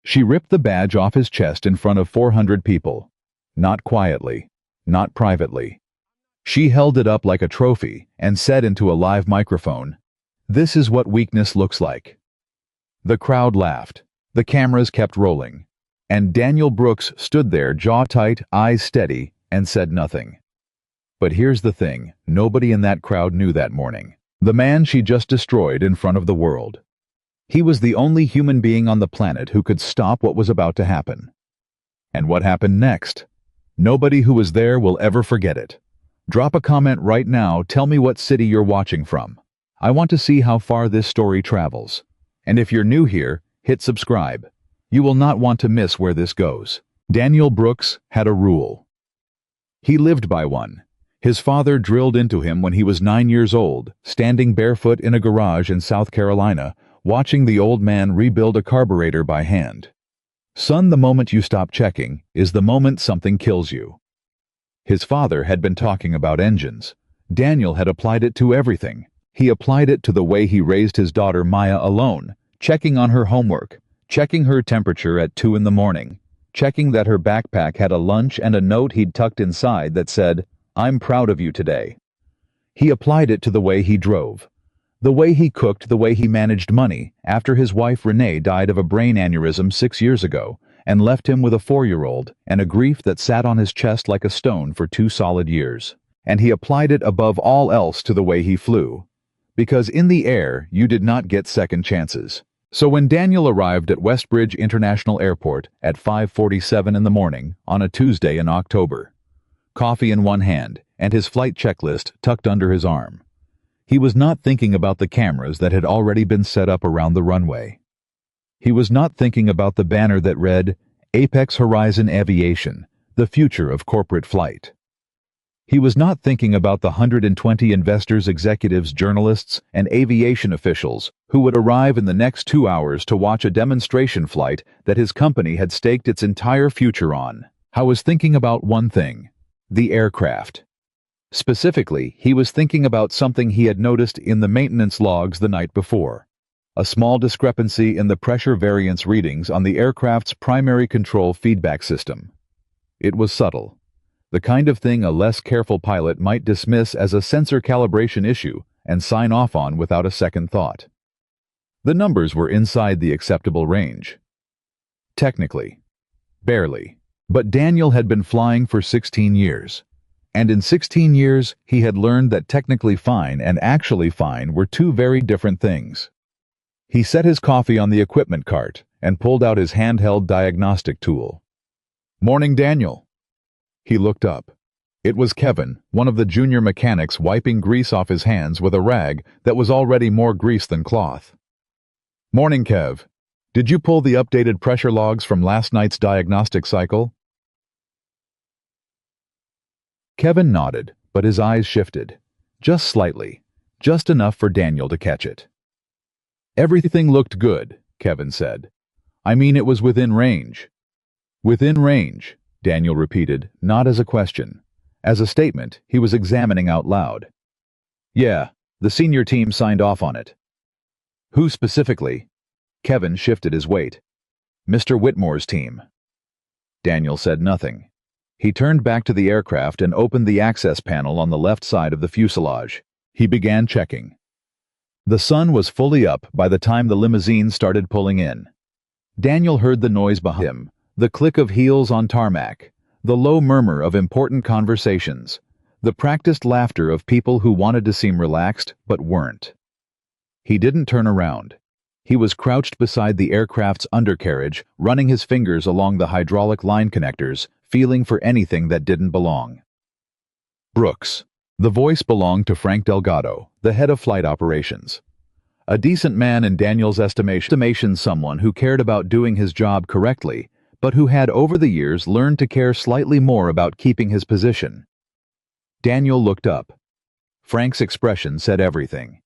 She ripped the badge off his chest in front of 400 people. Not quietly, not privately. She held it up like a trophy and said into a live microphone, "This is what weakness looks like." The crowd laughed. The cameras kept rolling. And Daniel Brooks stood there, jaw tight, eyes steady, and said nothing. But here's the thing, nobody in that crowd knew that morning. The man she just destroyed in front of the world. He was the only human being on the planet who could stop what was about to happen. And what happened next? Nobody who was there will ever forget it. Drop a comment right now, tell me what city you're watching from. I want to see how far this story travels. And if you're new here, hit subscribe. You will not want to miss where this goes. Daniel Brooks had a rule. He lived by one. His father drilled into him when he was 9 years old, standing barefoot in a garage in South Carolina, watching the old man rebuild a carburetor by hand. Son, the moment you stop checking is the moment something kills you. His father had been talking about engines. Daniel had applied it to everything. He applied it to the way he raised his daughter Maya alone, checking on her homework, checking her temperature at 2 in the morning, checking that her backpack had a lunch and a note he'd tucked inside that said, "I'm proud of you today." He applied it to the way he drove, the way he cooked, the way he managed money after his wife Renee died of a brain aneurysm 6 years ago and left him with a 4-year-old and a grief that sat on his chest like a stone for 2 solid years. And he applied it above all else to the way he flew. Because in the air, you did not get second chances. So when Daniel arrived at Westbridge International Airport at 5:47 in the morning on a Tuesday in October, coffee in one hand and his flight checklist tucked under his arm, he was not thinking about the cameras that had already been set up around the runway. He was not thinking about the banner that read, "Apex Horizon Aviation, the future of corporate flight." He was not thinking about the 120 investors, executives, journalists, and aviation officials who would arrive in the next 2 hours to watch a demonstration flight that his company had staked its entire future on. He was thinking about one thing, the aircraft. Specifically, he was thinking about something he had noticed in the maintenance logs the night before. A small discrepancy in the pressure variance readings on the aircraft's primary control feedback system. It was subtle. The kind of thing a less careful pilot might dismiss as a sensor calibration issue and sign off on without a second thought. The numbers were inside the acceptable range. Technically. Barely. But Daniel had been flying for 16 years. And in 16 years, he had learned that technically fine and actually fine were two very different things. He set his coffee on the equipment cart and pulled out his handheld diagnostic tool. "Morning, Daniel." He looked up. It was Kevin, one of the junior mechanics, wiping grease off his hands with a rag that was already more grease than cloth. "Morning, Kev. Did you pull the updated pressure logs from last night's diagnostic cycle?" Kevin nodded, but his eyes shifted. Just slightly. Just enough for Daniel to catch it. "Everything looked good," Kevin said. "I mean, it was within range." "Within range," Daniel repeated, not as a question. As a statement he was examining out loud. "Yeah, the senior team signed off on it." "Who specifically?" Kevin shifted his weight. "Mr. Whitmore's team." Daniel said nothing. He turned back to the aircraft and opened the access panel on the left side of the fuselage. He began checking. The sun was fully up by the time the limousine started pulling in. Daniel heard the noise behind him, the click of heels on tarmac, the low murmur of important conversations, the practiced laughter of people who wanted to seem relaxed but weren't. He didn't turn around. He was crouched beside the aircraft's undercarriage, running his fingers along the hydraulic line connectors, feeling for anything that didn't belong. Brooks. The voice belonged to Frank Delgado, the head of flight operations. A decent man in Daniel's estimation, someone who cared about doing his job correctly, but who had over the years learned to care slightly more about keeping his position. Daniel looked up. Frank's expression said everything.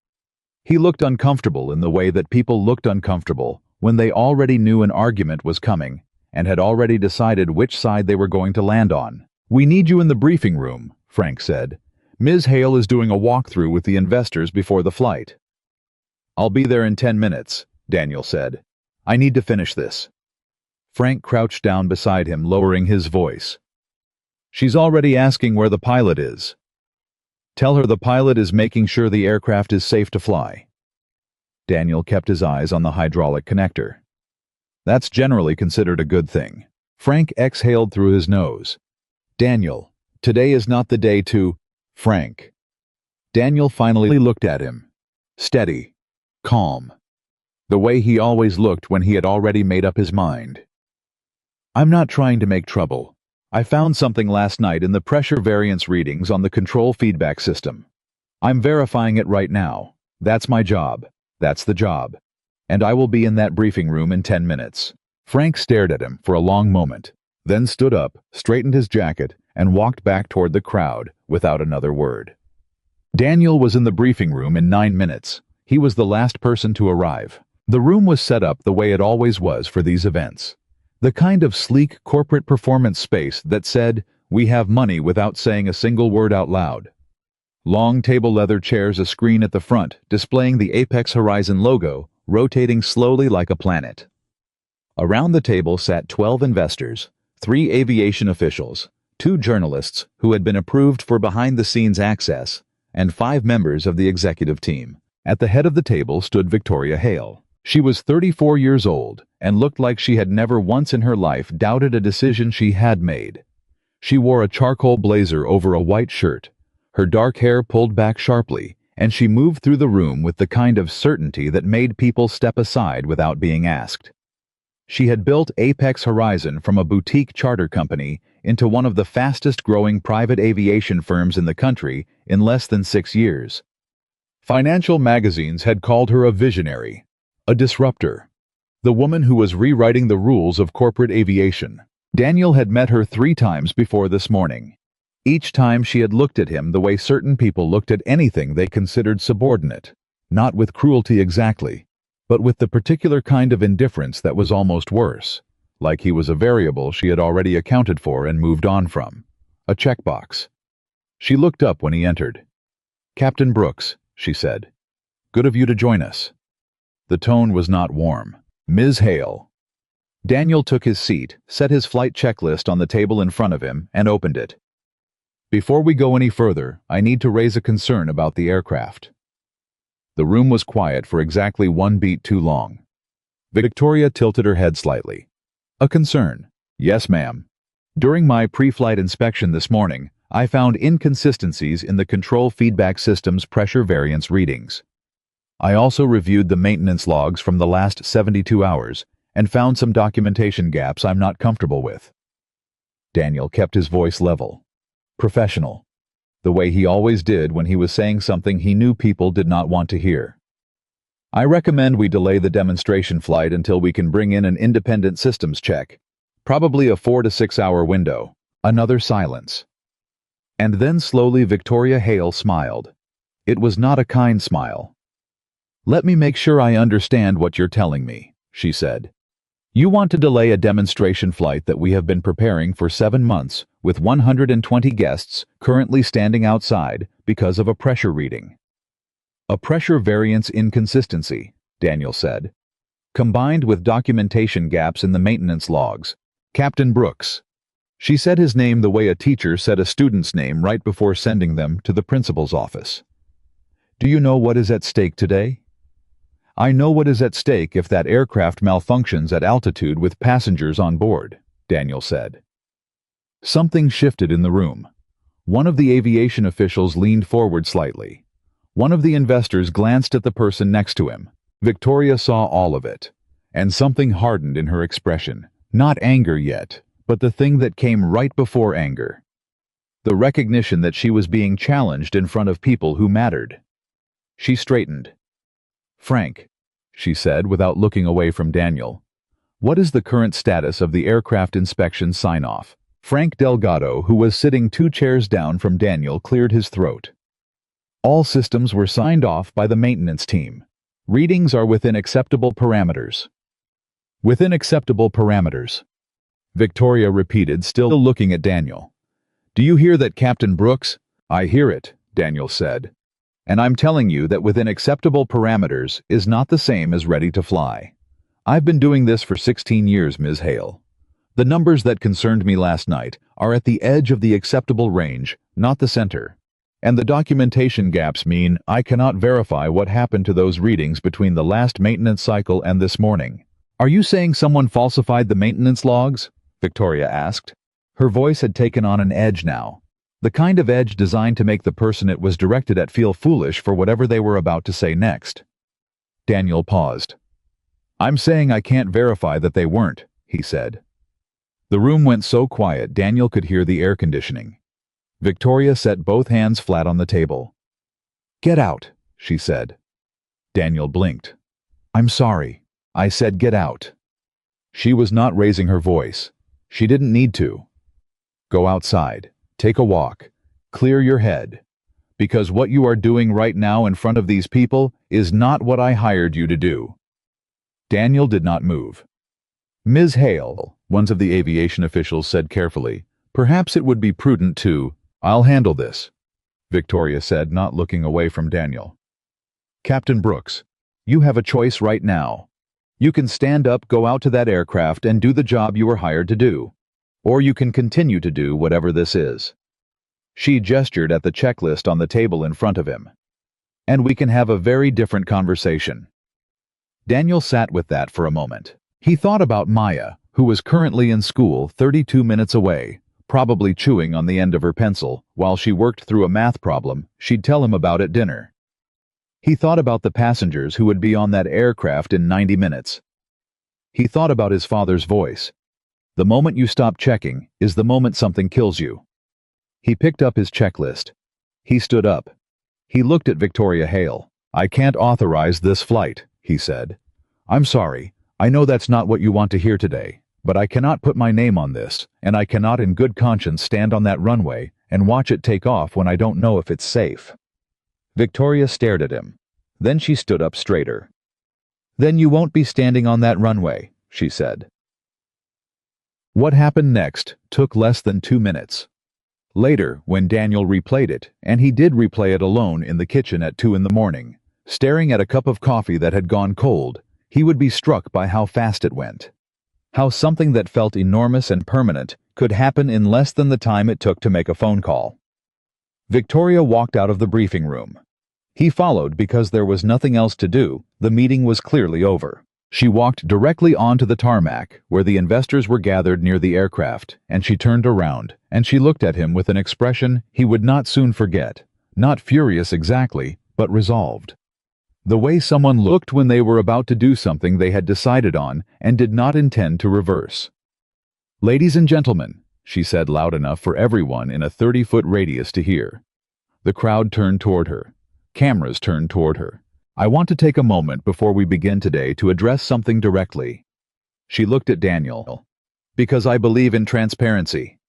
He looked uncomfortable in the way that people looked uncomfortable when they already knew an argument was coming and had already decided which side they were going to land on. "We need you in the briefing room," Frank said. "Ms. Hale is doing a walkthrough with the investors before the flight." "I'll be there in 10 minutes, Daniel said. "I need to finish this." Frank crouched down beside him, lowering his voice. She's already asking where the pilot is. Tell her the pilot is making sure the aircraft is safe to fly. Daniel kept his eyes on the hydraulic connector. That's generally considered a good thing. Frank exhaled through his nose. Daniel, today is not the day to... Frank. Daniel finally looked at him. Steady. Calm. The way he always looked when he had already made up his mind. I'm not trying to make trouble. I found something last night in the pressure variance readings on the control feedback system. I'm verifying it right now. That's my job. That's the job. And I will be in that briefing room in 10 minutes. Frank stared at him for a long moment, then stood up, straightened his jacket, and walked back toward the crowd without another word. Daniel was in the briefing room in 9 minutes. He was the last person to arrive. The room was set up the way it always was for these events. The kind of sleek corporate performance space that said, "We have money," without saying a single word out loud. Long table leather chairs, a screen at the front displaying the Apex Horizon logo, rotating slowly like a planet. Around the table sat 12 investors, 3 aviation officials, 2 journalists who had been approved for behind-the-scenes access, and 5 members of the executive team. At the head of the table stood Victoria Hale. She was 34 years old and looked like she had never once in her life doubted a decision she had made. She wore a charcoal blazer over a white shirt, her dark hair pulled back sharply, and she moved through the room with the kind of certainty that made people step aside without being asked. She had built Apex Horizon from a boutique charter company into one of the fastest-growing private aviation firms in the country in less than 6 years. Financial magazines had called her a visionary, a disruptor, the woman who was rewriting the rules of corporate aviation. Daniel had met her 3 times before this morning. Each time she had looked at him the way certain people looked at anything they considered subordinate, not with cruelty exactly, but with the particular kind of indifference that was almost worse, like he was a variable she had already accounted for and moved on from, a checkbox. She looked up when he entered. "Captain Brooks," she said. "Good of you to join us." The tone was not warm. "Ms. Hale." Daniel took his seat, set his flight checklist on the table in front of him, and opened it. "Before we go any further, I need to raise a concern about the aircraft." The room was quiet for exactly 1 beat too long. Victoria tilted her head slightly. "A concern?" "Yes, ma'am. During my pre-flight inspection this morning, I found inconsistencies in the control feedback system's pressure variance readings. I also reviewed the maintenance logs from the last 72 hours and found some documentation gaps I'm not comfortable with." Daniel kept his voice level. Professional. The way he always did when he was saying something he knew people did not want to hear. "I recommend we delay the demonstration flight until we can bring in an independent systems check. Probably a 4 to 6 hour window." Another silence. And then slowly Victoria Hale smiled. It was not a kind smile. "Let me make sure I understand what you're telling me," she said. "You want to delay a demonstration flight that we have been preparing for 7 months with 120 guests currently standing outside because of a pressure reading." "A pressure variance inconsistency," Daniel said, "combined with documentation gaps in the maintenance logs. Captain Brooks." She said his name the way a teacher said a student's name right before sending them to the principal's office. "Do you know what is at stake today?" "I know what is at stake if that aircraft malfunctions at altitude with passengers on board," Daniel said. Something shifted in the room. One of the aviation officials leaned forward slightly. One of the investors glanced at the person next to him. Victoria saw all of it, and something hardened in her expression. Not anger yet, but the thing that came right before anger. The recognition that she was being challenged in front of people who mattered. She straightened. "Frank," she said without looking away from Daniel, "what is the current status of the aircraft inspection sign-off?" Frank Delgado, who was sitting 2 chairs down from Daniel, cleared his throat. "All systems were signed off by the maintenance team. Readings are within acceptable parameters." "Within acceptable parameters," Victoria repeated, still looking at Daniel. "Do you hear that, Captain Brooks?" "I hear it," Daniel said. "And I'm telling you that within acceptable parameters is not the same as ready to fly. I've been doing this for 16 years, Ms. Hale. The numbers that concerned me last night are at the edge of the acceptable range, not the center. And the documentation gaps mean I cannot verify what happened to those readings between the last maintenance cycle and this morning. Are you saying someone falsified the maintenance logs? Victoria asked. Her voice had taken on an edge now. The kind of edge designed to make the person it was directed at feel foolish for whatever they were about to say next. Daniel paused. I'm saying I can't verify that they weren't, he said. The room went so quiet Daniel could hear the air conditioning. Victoria set both hands flat on the table. Get out, she said. Daniel blinked. I'm sorry. I said get out. She was not raising her voice. She didn't need to. Go outside. Take a walk. Clear your head. Because what you are doing right now in front of these people is not what I hired you to do. Daniel did not move. Ms. Hale, one of the aviation officials said carefully, perhaps it would be prudent to— I'll handle this, Victoria said, not looking away from Daniel. Captain Brooks, you have a choice right now. You can stand up, go out to that aircraft, and do the job you were hired to do. Or you can continue to do whatever this is. She gestured at the checklist on the table in front of him. And we can have a very different conversation. Daniel sat with that for a moment. He thought about Maya, who was currently in school 32 minutes away, probably chewing on the end of her pencil while she worked through a math problem she'd tell him about at dinner. He thought about the passengers who would be on that aircraft in 90 minutes. He thought about his father's voice. The moment you stop checking is the moment something kills you. He picked up his checklist. He stood up. He looked at Victoria Hale. I can't authorize this flight, he said. I'm sorry. I know that's not what you want to hear today, but I cannot put my name on this, and I cannot in good conscience stand on that runway and watch it take off when I don't know if it's safe. Victoria stared at him. Then she stood up straighter. Then you won't be standing on that runway, she said. What happened next took less than 2 minutes. Later, when Daniel replayed it, and he did replay it alone in the kitchen at 2 in the morning, staring at a cup of coffee that had gone cold, he would be struck by how fast it went. How something that felt enormous and permanent could happen in less than the time it took to make a phone call. Victoria walked out of the briefing room. He followed because there was nothing else to do. The meeting was clearly over. She walked directly onto the tarmac where the investors were gathered near the aircraft, and she turned around, and she looked at him with an expression he would not soon forget. Not furious exactly, but resolved. The way someone looked when they were about to do something they had decided on and did not intend to reverse. Ladies and gentlemen, she said loud enough for everyone in a 30-foot radius to hear. The crowd turned toward her. Cameras turned toward her. I want to take a moment before we begin today to address something directly. She looked at Daniel. Because I believe in transparency.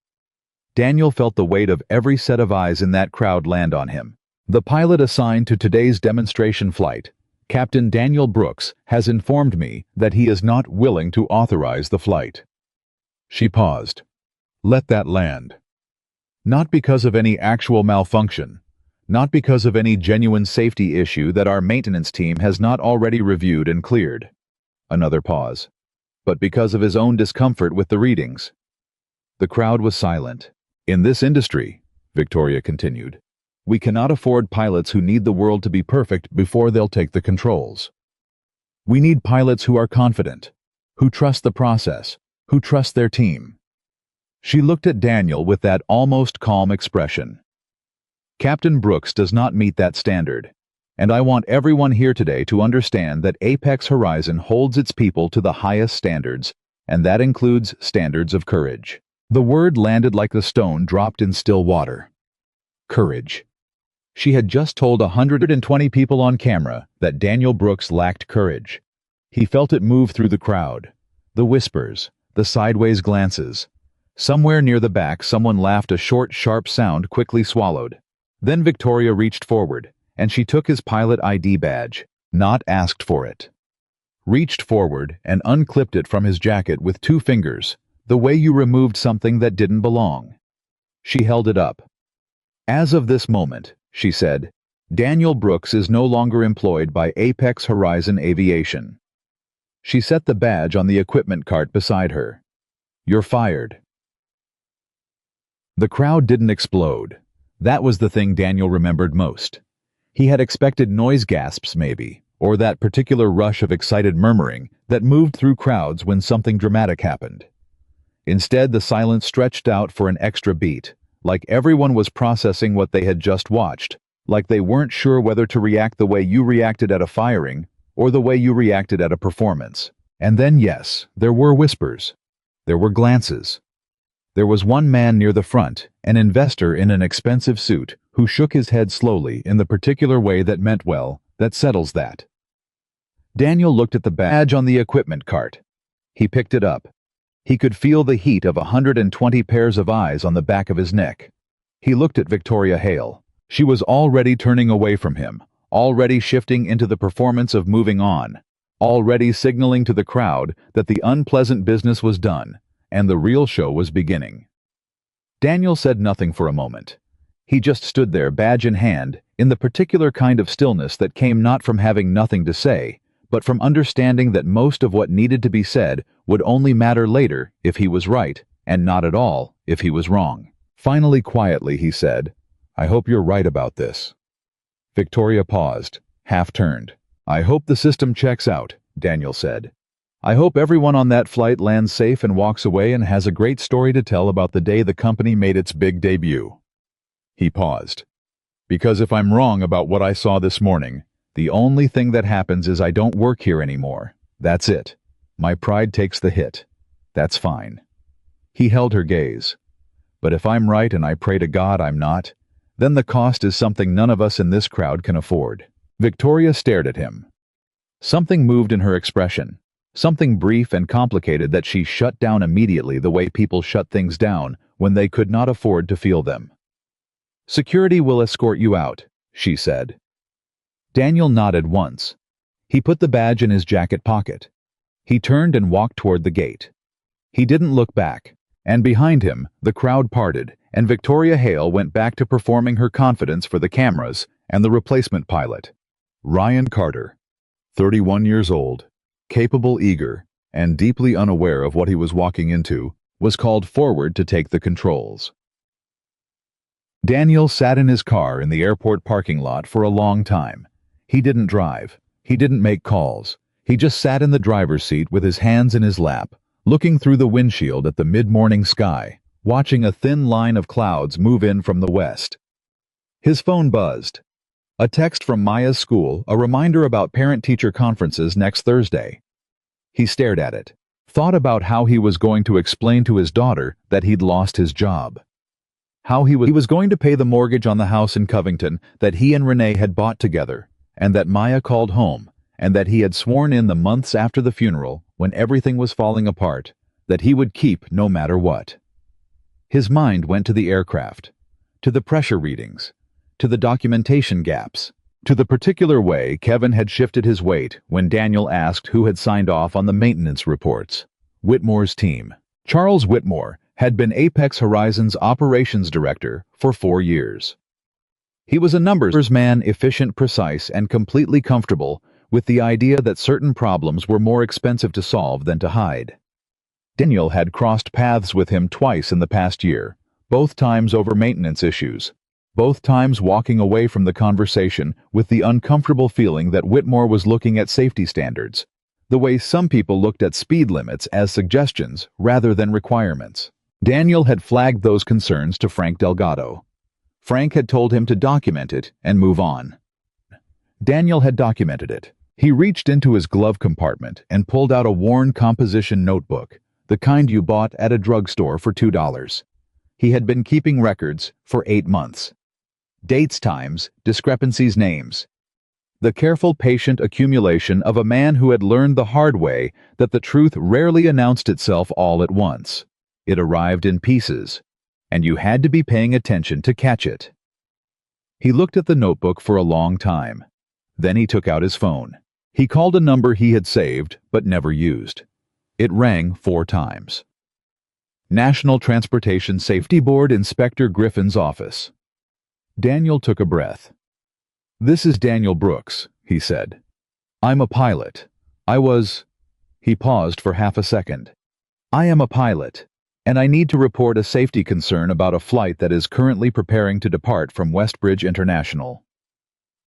Daniel felt the weight of every set of eyes in that crowd land on him. The pilot assigned to today's demonstration flight, Captain Daniel Brooks, has informed me that he is not willing to authorize the flight. She paused. Let that land. Not because of any actual malfunction, not because of any genuine safety issue that our maintenance team has not already reviewed and cleared. Another pause. But because of his own discomfort with the readings. The crowd was silent. In this industry, Victoria continued, we cannot afford pilots who need the world to be perfect before they'll take the controls. We need pilots who are confident, who trust the process, who trust their team. She looked at Daniel with that almost calm expression. Captain Brooks does not meet that standard, and I want everyone here today to understand that Apex Horizon holds its people to the highest standards, and that includes standards of courage. The word landed like a stone dropped in still water. Courage. She had just told 120 people on camera that Daniel Brooks lacked courage. He felt it move through the crowd. The whispers, the sideways glances. Somewhere near the back someone laughed, a short, sharp sound quickly swallowed. Then Victoria reached forward, and she took his pilot ID badge, not asked for it. Reached forward and unclipped it from his jacket with 2 fingers, the way you removed something that didn't belong. She held it up. As of this moment, she said, Daniel Brooks is no longer employed by Apex Horizon Aviation. She set the badge on the equipment cart beside her. "You're fired." The crowd didn't explode. That was the thing Daniel remembered most. He had expected noise gasps maybe, or that particular rush of excited murmuring that moved through crowds when something dramatic happened. Instead, the silence stretched out for an extra beat, like everyone was processing what they had just watched, like they weren't sure whether to react the way you reacted at a firing or the way you reacted at a performance. And then, yes, there were whispers. There were glances. There was one man near the front, an investor in an expensive suit, who shook his head slowly in the particular way that meant, well, that settles that. Daniel looked at the badge on the equipment cart. He picked it up. He could feel the heat of 120 pairs of eyes on the back of his neck. He looked at Victoria Hale. She was already turning away from him, already shifting into the performance of moving on, already signaling to the crowd that the unpleasant business was done, and the real show was beginning. Daniel said nothing for a moment. He just stood there, badge in hand, in the particular kind of stillness that came not from having nothing to say, but from understanding that most of what needed to be said would only matter later if he was right, and not at all if he was wrong. Finally, quietly, he said, "I hope you're right about this." Victoria paused, half-turned. "I hope the system checks out," Daniel said. "I hope everyone on that flight lands safe and walks away and has a great story to tell about the day the company made its big debut." He paused. "Because if I'm wrong about what I saw this morning, the only thing that happens is I don't work here anymore. That's it. My pride takes the hit. That's fine." He held her gaze. "But if I'm right, and I pray to God I'm not, then the cost is something none of us in this crowd can afford." Victoria stared at him. Something moved in her expression, something brief and complicated that she shut down immediately the way people shut things down when they could not afford to feel them. "Security will escort you out," she said. Daniel nodded once. He put the badge in his jacket pocket. He turned and walked toward the gate. He didn't look back, and behind him, the crowd parted, and Victoria Hale went back to performing her confidence for the cameras and the replacement pilot. Ryan Carter, 31 years old, capable, eager, and deeply unaware of what he was walking into, was called forward to take the controls. Daniel sat in his car in the airport parking lot for a long time. He didn't drive. He didn't make calls. He just sat in the driver's seat with his hands in his lap, looking through the windshield at the mid-morning sky, watching a thin line of clouds move in from the west. His phone buzzed. A text from Maya's school, a reminder about parent-teacher conferences next Thursday. He stared at it, thought about how he was going to explain to his daughter that he'd lost his job. How he was going to pay the mortgage on the house in Covington that he and Renee had bought together, and that Maya called home, and that he had sworn in the months after the funeral, when everything was falling apart, that he would keep no matter what. His mind went to the aircraft, to the pressure readings, to the documentation gaps, to the particular way Kevin had shifted his weight when Daniel asked who had signed off on the maintenance reports. Whitmore's team. Charles Whitmore had been Apex Horizons operations director for 4 years. He was a numbers man, efficient, precise, and completely comfortable with the idea that certain problems were more expensive to solve than to hide. Daniel had crossed paths with him twice in the past year, both times over maintenance issues, both times walking away from the conversation with the uncomfortable feeling that Whitmore was looking at safety standards, the way some people looked at speed limits as suggestions rather than requirements. Daniel had flagged those concerns to Frank Delgado. Frank had told him to document it and move on. Daniel had documented it. He reached into his glove compartment and pulled out a worn composition notebook, the kind you bought at a drugstore for $2. He had been keeping records for 8 months. Dates, times, discrepancies, names. The careful, patient accumulation of a man who had learned the hard way that the truth rarely announced itself all at once. It arrived in pieces, and you had to be paying attention to catch it. He looked at the notebook for a long time. Then he took out his phone. He called a number he had saved but never used. It rang 4 times. National Transportation Safety Board Inspector Griffin's office. Daniel took a breath. "This is Daniel Brooks," he said. "I'm a pilot. I was..." He paused for half a second. I am a pilot, and I need to report a safety concern about a flight that is currently preparing to depart from Westbridge International.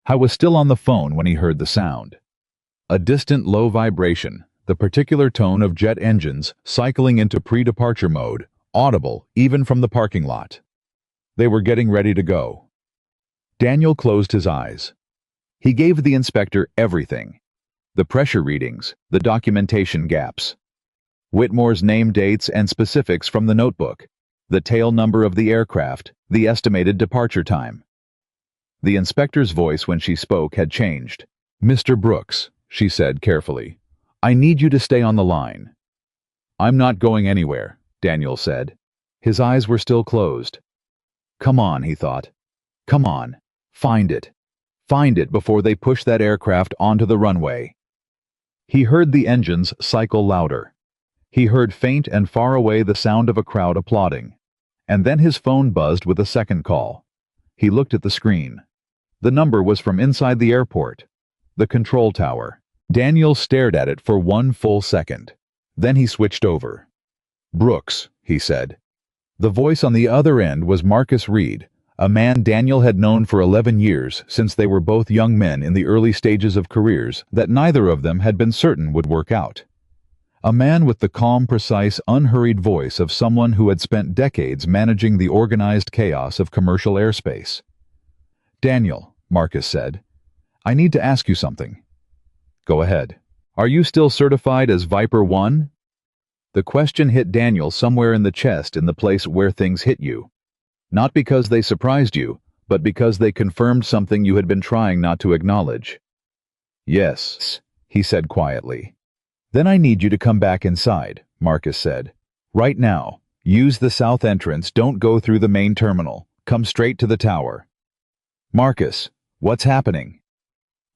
I was still on the phone when he heard the sound. A distant low vibration, the particular tone of jet engines cycling into pre-departure mode, audible even from the parking lot. They were getting ready to go. Daniel closed his eyes. He gave the inspector everything. The pressure readings, the documentation gaps. Whitmore's name, dates, and specifics from the notebook, the tail number of the aircraft, the estimated departure time. The inspector's voice when she spoke had changed. Mr. Brooks, she said carefully, I need you to stay on the line. I'm not going anywhere, Daniel said. His eyes were still closed. Come on, he thought. Come on, find it. Find it before they push that aircraft onto the runway. He heard the engines cycle louder. He heard faint and far away the sound of a crowd applauding. And then his phone buzzed with a second call. He looked at the screen. The number was from inside the airport. The control tower. Daniel stared at it for one full second. Then he switched over. Brooks, he said. The voice on the other end was Marcus Reed, a man Daniel had known for 11 years since they were both young men in the early stages of careers that neither of them had been certain would work out. A man with the calm, precise, unhurried voice of someone who had spent decades managing the organized chaos of commercial airspace. Daniel, Marcus said, I need to ask you something. Go ahead. Are you still certified as Viper 1? The question hit Daniel somewhere in the chest, in the place where things hit you. Not because they surprised you, but because they confirmed something you had been trying not to acknowledge. Yes, he said quietly. Then I need you to come back inside, Marcus said. Right now. Use the south entrance, don't go through the main terminal. Come straight to the tower. Marcus, what's happening?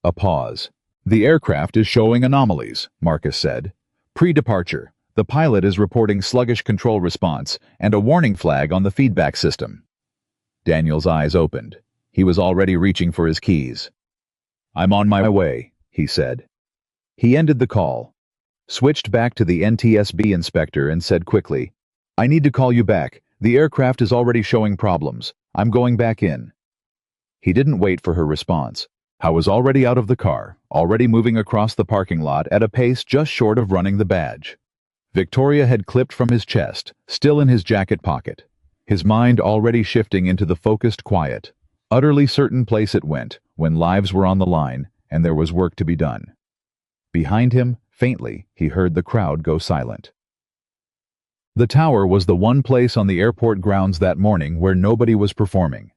A pause. The aircraft is showing anomalies, Marcus said. Pre-departure. The pilot is reporting sluggish control response and a warning flag on the feedback system. Daniel's eyes opened. He was already reaching for his keys. I'm on my way, he said. He ended the call, switched back to the NTSB inspector and said quickly, I need to call you back. The aircraft is already showing problems. I'm going back in. He didn't wait for her response. I was already out of the car, already moving across the parking lot at a pace just short of running the badge. Victoria had clipped from his chest, still in his jacket pocket. His mind already shifting into the focused quiet, utterly certain place it went when lives were on the line and there was work to be done. Behind him, faintly, he heard the crowd go silent. The tower was the one place on the airport grounds that morning where nobody was performing.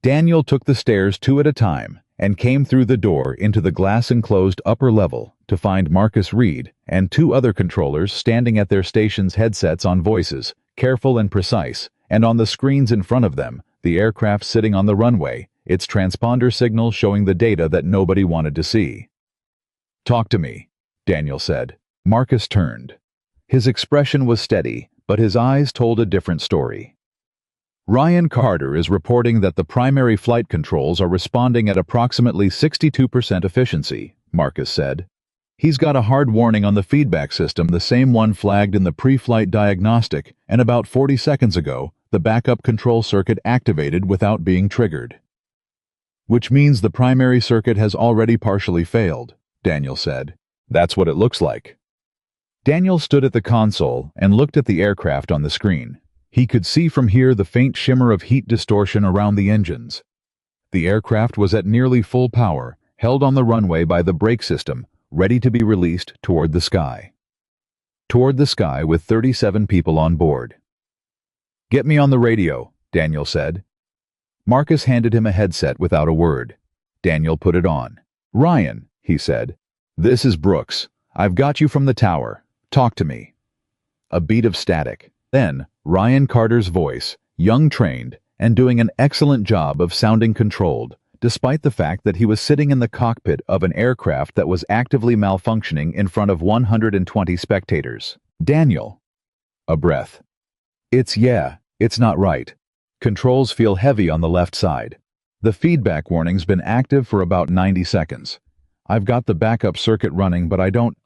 Daniel took the stairs 2 at a time and came through the door into the glass-enclosed upper level to find Marcus Reed and 2 other controllers standing at their stations' headsets on voices, careful and precise, and on the screens in front of them, the aircraft sitting on the runway, its transponder signal showing the data that nobody wanted to see. Talk to me, Daniel said. Marcus turned. His expression was steady, but his eyes told a different story. Ryan Carter is reporting that the primary flight controls are responding at approximately 62% efficiency, Marcus said. He's got a hard warning on the feedback system, the same one flagged in the pre-flight diagnostic, and about 40 seconds ago, the backup control circuit activated without being triggered. Which means the primary circuit has already partially failed, Daniel said. That's what it looks like. Daniel stood at the console and looked at the aircraft on the screen. He could see from here the faint shimmer of heat distortion around the engines. The aircraft was at nearly full power, held on the runway by the brake system, ready to be released toward the sky. Toward the sky with 37 people on board. Get me on the radio, Daniel said. Marcus handed him a headset without a word. Daniel put it on. Ryan, he said. This is Brooks. I've got you from the tower. Talk to me. A beat of static. Then, Ryan Carter's voice, young, trained, and doing an excellent job of sounding controlled, despite the fact that he was sitting in the cockpit of an aircraft that was actively malfunctioning in front of 120 spectators. Daniel. A breath. It's not right. Controls feel heavy on the left side. The feedback warning's been active for about 90 seconds. I've got the backup circuit running, but I don't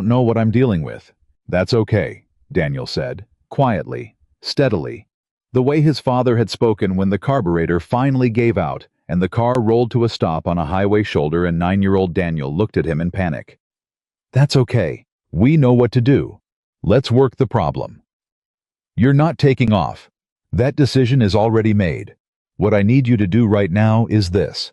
know what I'm dealing with. That's okay, Daniel said, quietly, steadily, the way his father had spoken when the carburetor finally gave out and the car rolled to a stop on a highway shoulder and 9-year-old Daniel looked at him in panic. That's okay. We know what to do. Let's work the problem. You're not taking off. That decision is already made. What I need you to do right now is this.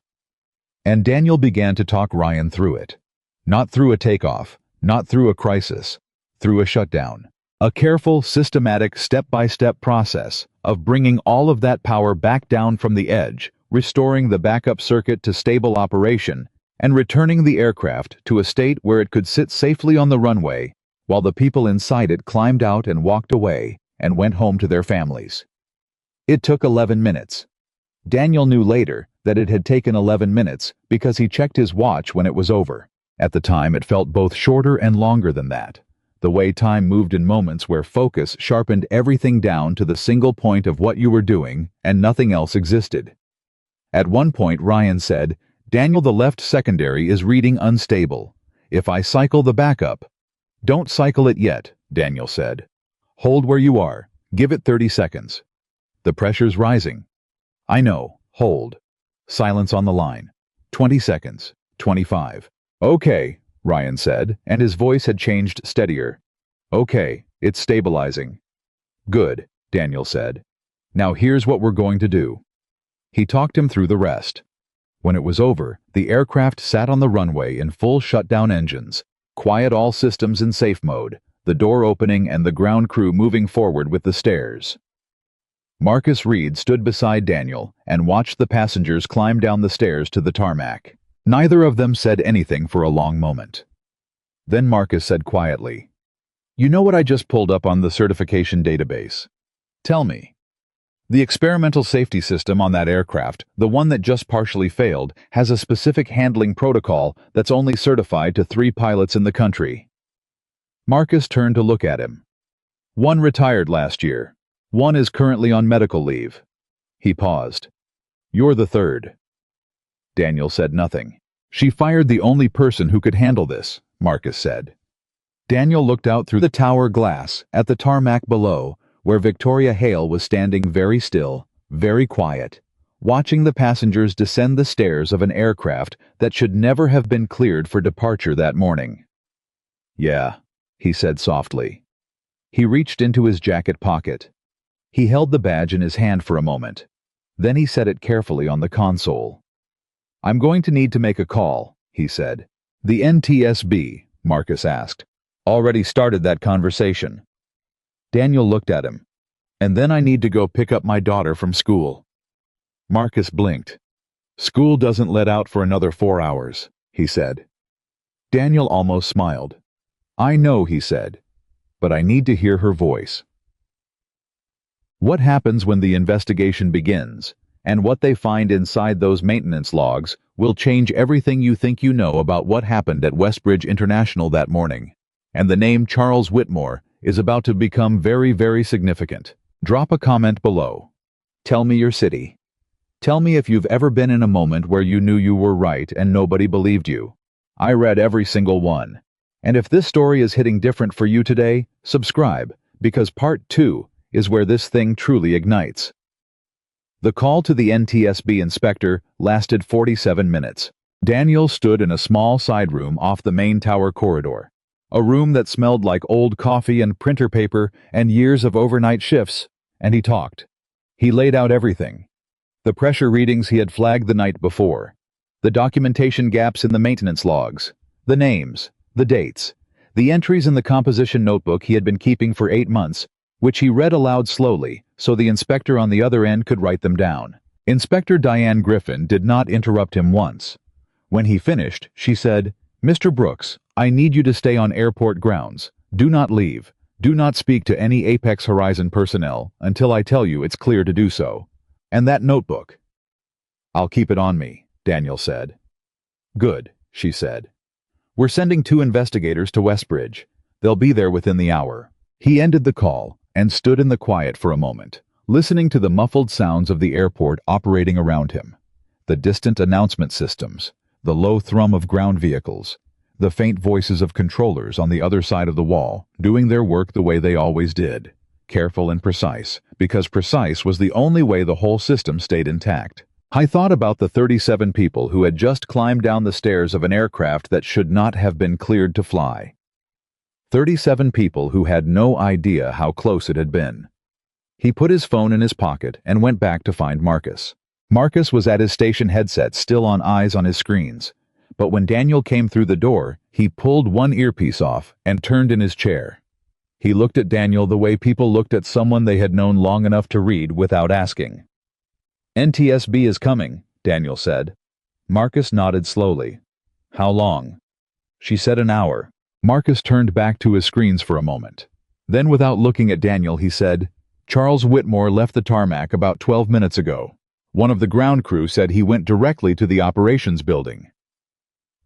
And Daniel began to talk Ryan through it. Not through a takeoff, not through a crisis, through a shutdown. A careful, systematic, step-by-step process of bringing all of that power back down from the edge, restoring the backup circuit to stable operation, and returning the aircraft to a state where it could sit safely on the runway while the people inside it climbed out and walked away and went home to their families. It took 11 minutes. Daniel knew later that it had taken 11 minutes because he checked his watch when it was over. At the time, it felt both shorter and longer than that, the way time moved in moments where focus sharpened everything down to the single point of what you were doing and nothing else existed. At one point, Ryan said, "Daniel, the left secondary is reading unstable. If I cycle the backup..." "Don't cycle it yet," Daniel said. "Hold where you are. Give it 30 seconds. The pressure's rising." "I know. Hold." Silence on the line. 20 seconds. 25. "Okay," Ryan said, and his voice had changed steadier. "Okay, it's stabilizing." "Good," Daniel said. "Now here's what we're going to do." He talked him through the rest. When it was over, the aircraft sat on the runway in full shutdown engines, quiet all systems in safe mode, the door opening and the ground crew moving forward with the stairs. Marcus Reed stood beside Daniel and watched the passengers climb down the stairs to the tarmac. Neither of them said anything for a long moment. Then Marcus said quietly, "You know what I just pulled up on the certification database? Tell me." "The experimental safety system on that aircraft, the one that just partially failed, has a specific handling protocol that's only certified to 3 pilots in the country." Marcus turned to look at him. "One retired last year. One is currently on medical leave." He paused. "You're the third." Daniel said nothing. "She fired the only person who could handle this," Marcus said. Daniel looked out through the tower glass at the tarmac below, where Victoria Hale was standing very still, very quiet, watching the passengers descend the stairs of an aircraft that should never have been cleared for departure that morning. "Yeah," he said softly. He reached into his jacket pocket. He held the badge in his hand for a moment. Then he set it carefully on the console. "I'm going to need to make a call," he said. "The NTSB," Marcus asked, "already started that conversation." Daniel looked at him. "And then I need to go pick up my daughter from school." Marcus blinked. "School doesn't let out for another 4 hours," he said. Daniel almost smiled. "I know," he said, "but I need to hear her voice." What happens when the investigation begins, and what they find inside those maintenance logs, will change everything you think you know about what happened at Westbridge International that morning. And the name Charles Whitmore is about to become very, very significant. Drop a comment below. Tell me your city. Tell me if you've ever been in a moment where you knew you were right and nobody believed you. I read every single one. And if this story is hitting different for you today, subscribe, because part 2 is where this thing truly ignites. The call to the NTSB inspector lasted 47 minutes. Daniel stood in a small side room off the main tower corridor, a room that smelled like old coffee and printer paper and years of overnight shifts, and he talked. He laid out everything. The pressure readings he had flagged the night before, the documentation gaps in the maintenance logs, the names, the dates, the entries in the composition notebook he had been keeping for 8 months, which he read aloud slowly so the inspector on the other end could write them down. Inspector Diane Griffin did not interrupt him once. When he finished, she said, "Mr. Brooks, I need you to stay on airport grounds. Do not leave. Do not speak to any Apex Horizon personnel until I tell you it's clear to do so. And that notebook." "I'll keep it on me," Daniel said. "Good," she said. "We're sending 2 investigators to Westbridge. They'll be there within the hour." He ended the call and stood in the quiet for a moment, listening to the muffled sounds of the airport operating around him. The distant announcement systems, the low thrum of ground vehicles, the faint voices of controllers on the other side of the wall, doing their work the way they always did, careful and precise, because precise was the only way the whole system stayed intact. I thought about the 37 people who had just climbed down the stairs of an aircraft that should not have been cleared to fly. 37 people who had no idea how close it had been. He put his phone in his pocket and went back to find Marcus. Marcus was at his station headset, still on eyes on his screens. But when Daniel came through the door, he pulled one earpiece off and turned in his chair. He looked at Daniel the way people looked at someone they had known long enough to read without asking. "NTSB is coming," Daniel said. Marcus nodded slowly. "How long?" She said an hour. Marcus turned back to his screens for a moment. Then, without looking at Daniel, he said, "Charles Whitmore left the tarmac about 12 minutes ago. One of the ground crew said he went directly to the operations building."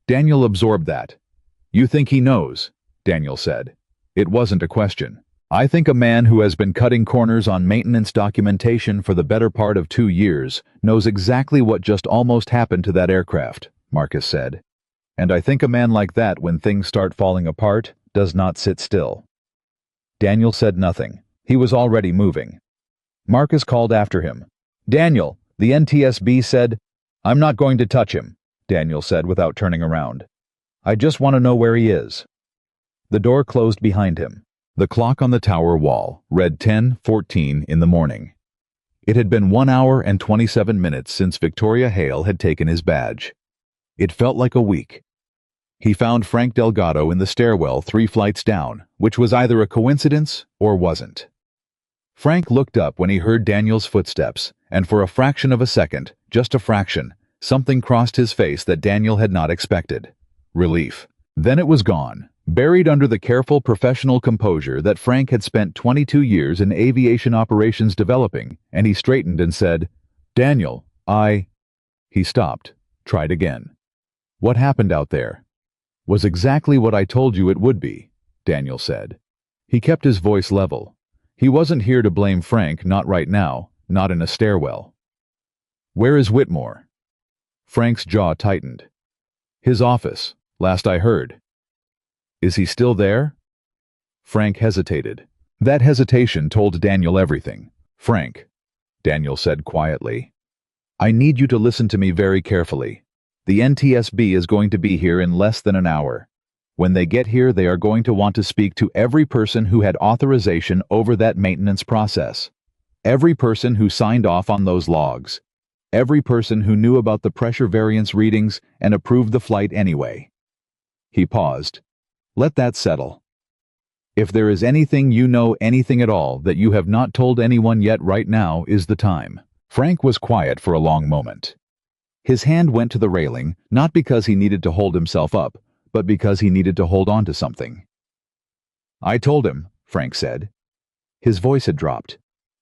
Daniel absorbed that. "You think he knows?" Daniel said. It wasn't a question. "I think a man who has been cutting corners on maintenance documentation for the better part of 2 years knows exactly what just almost happened to that aircraft," Marcus said. "And I think a man like that, when things start falling apart, does not sit still." Daniel said nothing. He was already moving. Marcus called after him. "Daniel, the NTSB said—" "I'm not going to touch him," Daniel said without turning around. "I just want to know where he is." The door closed behind him. The clock on the tower wall read 10:14 in the morning. It had been 1 hour and 27 minutes since Victoria Hale had taken his badge. It felt like a week. He found Frank Delgado in the stairwell 3 flights down, which was either a coincidence or wasn't. Frank looked up when he heard Daniel's footsteps, and for a fraction of a second, just a fraction, something crossed his face that Daniel had not expected. Relief. Then it was gone, buried under the careful professional composure that Frank had spent 22 years in aviation operations developing, and he straightened and said, "Daniel, He stopped, tried again. "What happened out there?" "Was exactly what I told you it would be," Daniel said. He kept his voice level. He wasn't here to blame Frank, not right now, not in a stairwell. "Where is Whitmore?" Frank's jaw tightened. "His office, last I heard." "Is he still there?" Frank hesitated. That hesitation told Daniel everything. "Frank," Daniel said quietly, "I need you to listen to me very carefully. The NTSB is going to be here in less than an hour. When they get here, they are going to want to speak to every person who had authorization over that maintenance process. Every person who signed off on those logs. Every person who knew about the pressure variance readings and approved the flight anyway." He paused. "Let that settle. If there is anything you know, anything at all, that you have not told anyone yet, right now is the time." Frank was quiet for a long moment. His hand went to the railing, not because he needed to hold himself up, but because he needed to hold on to something. "I told him," Frank said. His voice had dropped,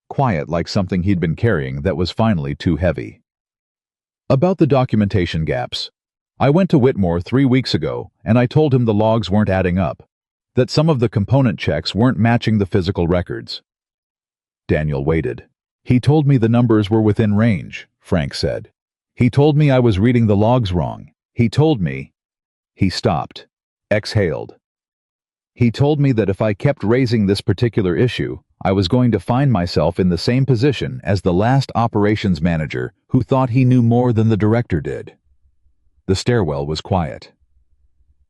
quiet like something he'd been carrying that was finally too heavy. "About the documentation gaps. I went to Whitmore 3 weeks ago, and I told him the logs weren't adding up, that some of the component checks weren't matching the physical records." Daniel waited. "He told me the numbers were within range," Frank said. "He told me I was reading the logs wrong. He told me—" He stopped, exhaled. "He told me that if I kept raising this particular issue, I was going to find myself in the same position as the last operations manager who thought he knew more than the director did." The stairwell was quiet.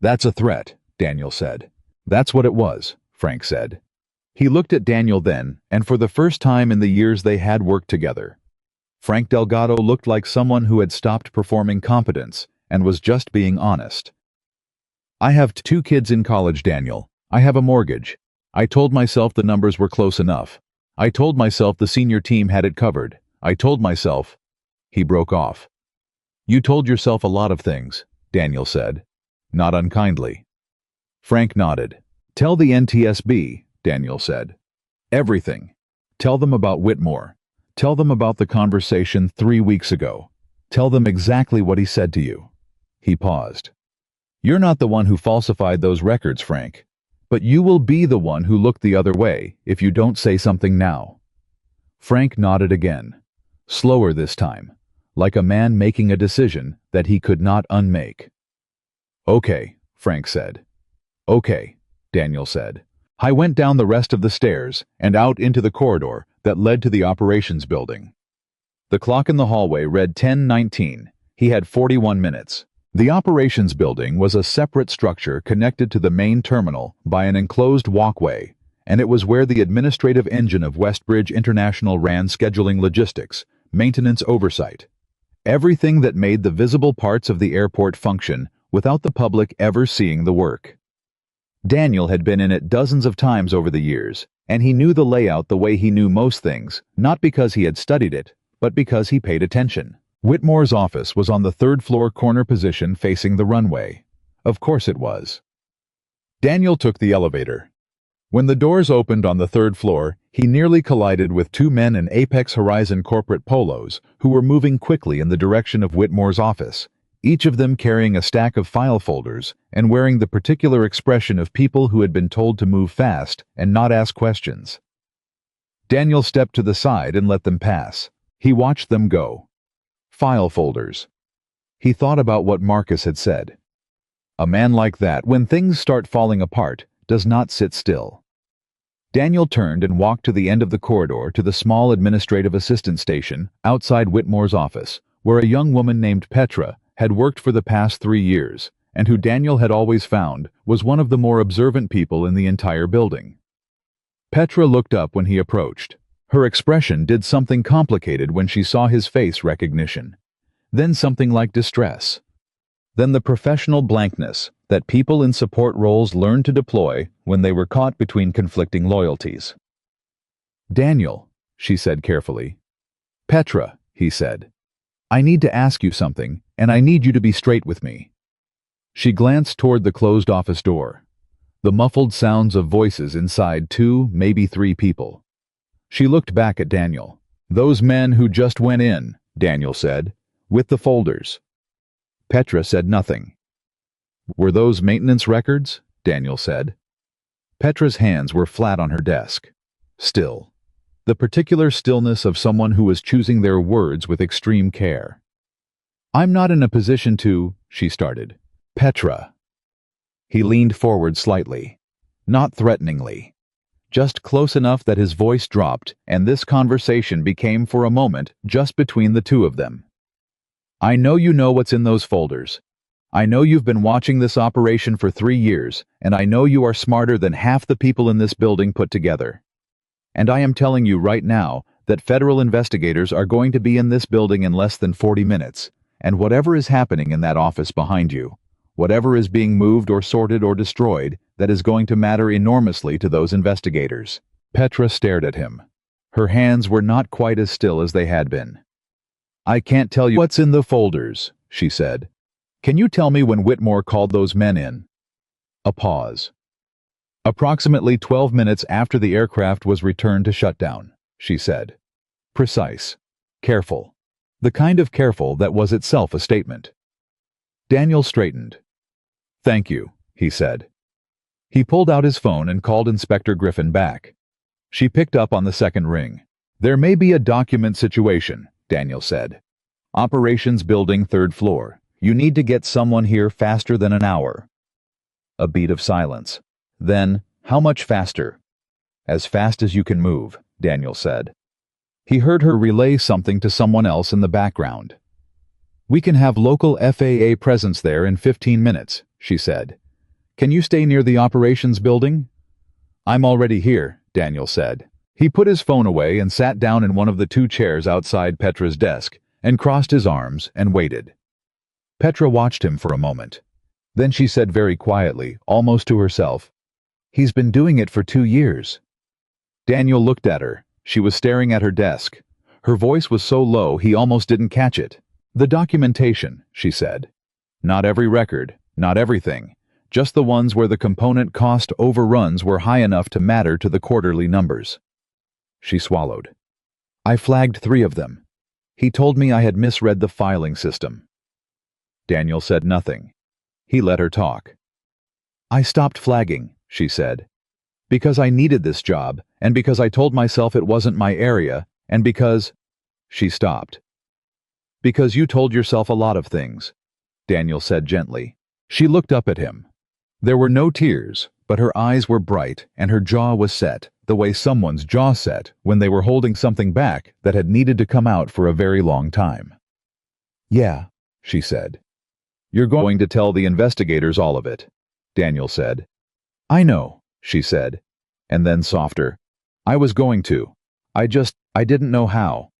"That's a threat," Daniel said. "That's what it was," Frank said. He looked at Daniel then, and for the first time in the years they had worked together, Frank Delgado looked like someone who had stopped performing competence and was just being honest. "I have 2 kids in college, Daniel. I have a mortgage. I told myself the numbers were close enough. I told myself the senior team had it covered. I told myself—" He broke off. "You told yourself a lot of things," Daniel said, not unkindly. Frank nodded. "Tell the NTSB," Daniel said. "Everything. Tell them about Whitmore. Tell them about the conversation 3 weeks ago. Tell them exactly what he said to you." He paused. "You're not the one who falsified those records, Frank. But you will be the one who looked the other way if you don't say something now." Frank nodded again. Slower this time, like a man making a decision that he could not unmake. "Okay," Frank said. "Okay," Daniel said. I went down the rest of the stairs and out into the corridor that led to the operations building. The clock in the hallway read 10:19. He had 41 minutes. The operations building was a separate structure connected to the main terminal by an enclosed walkway, and it was where the administrative engine of Westbridge International ran scheduling, logistics, maintenance, oversight. Everything that made the visible parts of the airport function without the public ever seeing the work. Daniel had been in it dozens of times over the years, and he knew the layout the way he knew most things, not because he had studied it, but because he paid attention. Whitmore's office was on the third-floor corner position facing the runway. Of course it was. Daniel took the elevator. When the doors opened on the third floor, he nearly collided with two men in Apex Horizon corporate polos who were moving quickly in the direction of Whitmore's office, each of them carrying a stack of file folders and wearing the particular expression of people who had been told to move fast and not ask questions. Daniel stepped to the side and let them pass. He watched them go. File folders. He thought about what Marcus had said. A man like that, when things start falling apart, does not sit still. Daniel turned and walked to the end of the corridor to the small administrative assistant station outside Whitmore's office, where a young woman named Petra had worked for the past 3 years, and who Daniel had always found was one of the more observant people in the entire building. Petra looked up when he approached. Her expression did something complicated when she saw his face recognition, then something like distress, then the professional blankness that people in support roles learned to deploy when they were caught between conflicting loyalties. "Daniel," she said carefully. "Petra," he said. "I need to ask you something, and I need you to be straight with me." She glanced toward the closed office door. The muffled sounds of voices inside 2, maybe 3 people. She looked back at Daniel. "Those men who just went in," Daniel said, "with the folders." Petra said nothing. "Were those maintenance records?" Daniel said. Petra's hands were flat on her desk. Still. The particular stillness of someone who was choosing their words with extreme care. "I'm not in a position to," she started. "Petra." He leaned forward slightly. Not threateningly. Just close enough that his voice dropped, and this conversation became for a moment just between the two of them. "I know you know what's in those folders. I know you've been watching this operation for 3 years, and I know you are smarter than half the people in this building put together. And I am telling you right now that federal investigators are going to be in this building in less than 40 minutes, and whatever is happening in that office behind you, whatever is being moved or sorted or destroyed, that is going to matter enormously to those investigators." Petra stared at him. Her hands were not quite as still as they had been. "I can't tell you what's in the folders," she said. "Can you tell me when Whitmore called those men in?" A pause. "Approximately 12 minutes after the aircraft was returned to shutdown," she said. Precise. Careful. The kind of careful that was itself a statement. Daniel straightened. "Thank you," he said. He pulled out his phone and called Inspector Griffin back. She picked up on the second ring. "There may be a document situation," Daniel said. "Operations building, 3rd floor. You need to get someone here faster than an hour." A beat of silence. Then, "How much faster?" "As fast as you can move," Daniel said. He heard her relay something to someone else in the background. "We can have local FAA presence there in 15 minutes, she said. "Can you stay near the operations building?" "I'm already here," Daniel said. He put his phone away and sat down in one of the 2 chairs outside Petra's desk and crossed his arms and waited. Petra watched him for a moment. Then she said very quietly, almost to herself, "He's been doing it for 2 years." Daniel looked at her. She was staring at her desk. Her voice was so low he almost didn't catch it. "The documentation," she said. "Not every record, not everything. Just the ones where the component cost overruns were high enough to matter to the quarterly numbers." She swallowed. "I flagged 3 of them. He told me I had misread the filing system." Daniel said nothing. He let her talk. "I stopped flagging," she said, "because I needed this job, and because I told myself it wasn't my area, and because—" She stopped. "Because you told yourself a lot of things," Daniel said gently. She looked up at him. There were no tears, but her eyes were bright and her jaw was set, the way someone's jaw set when they were holding something back that had needed to come out for a very long time. "Yeah," she said. "You're going to tell the investigators all of it," Daniel said. "I know," she said, and then softer. "I was going to. I didn't know how."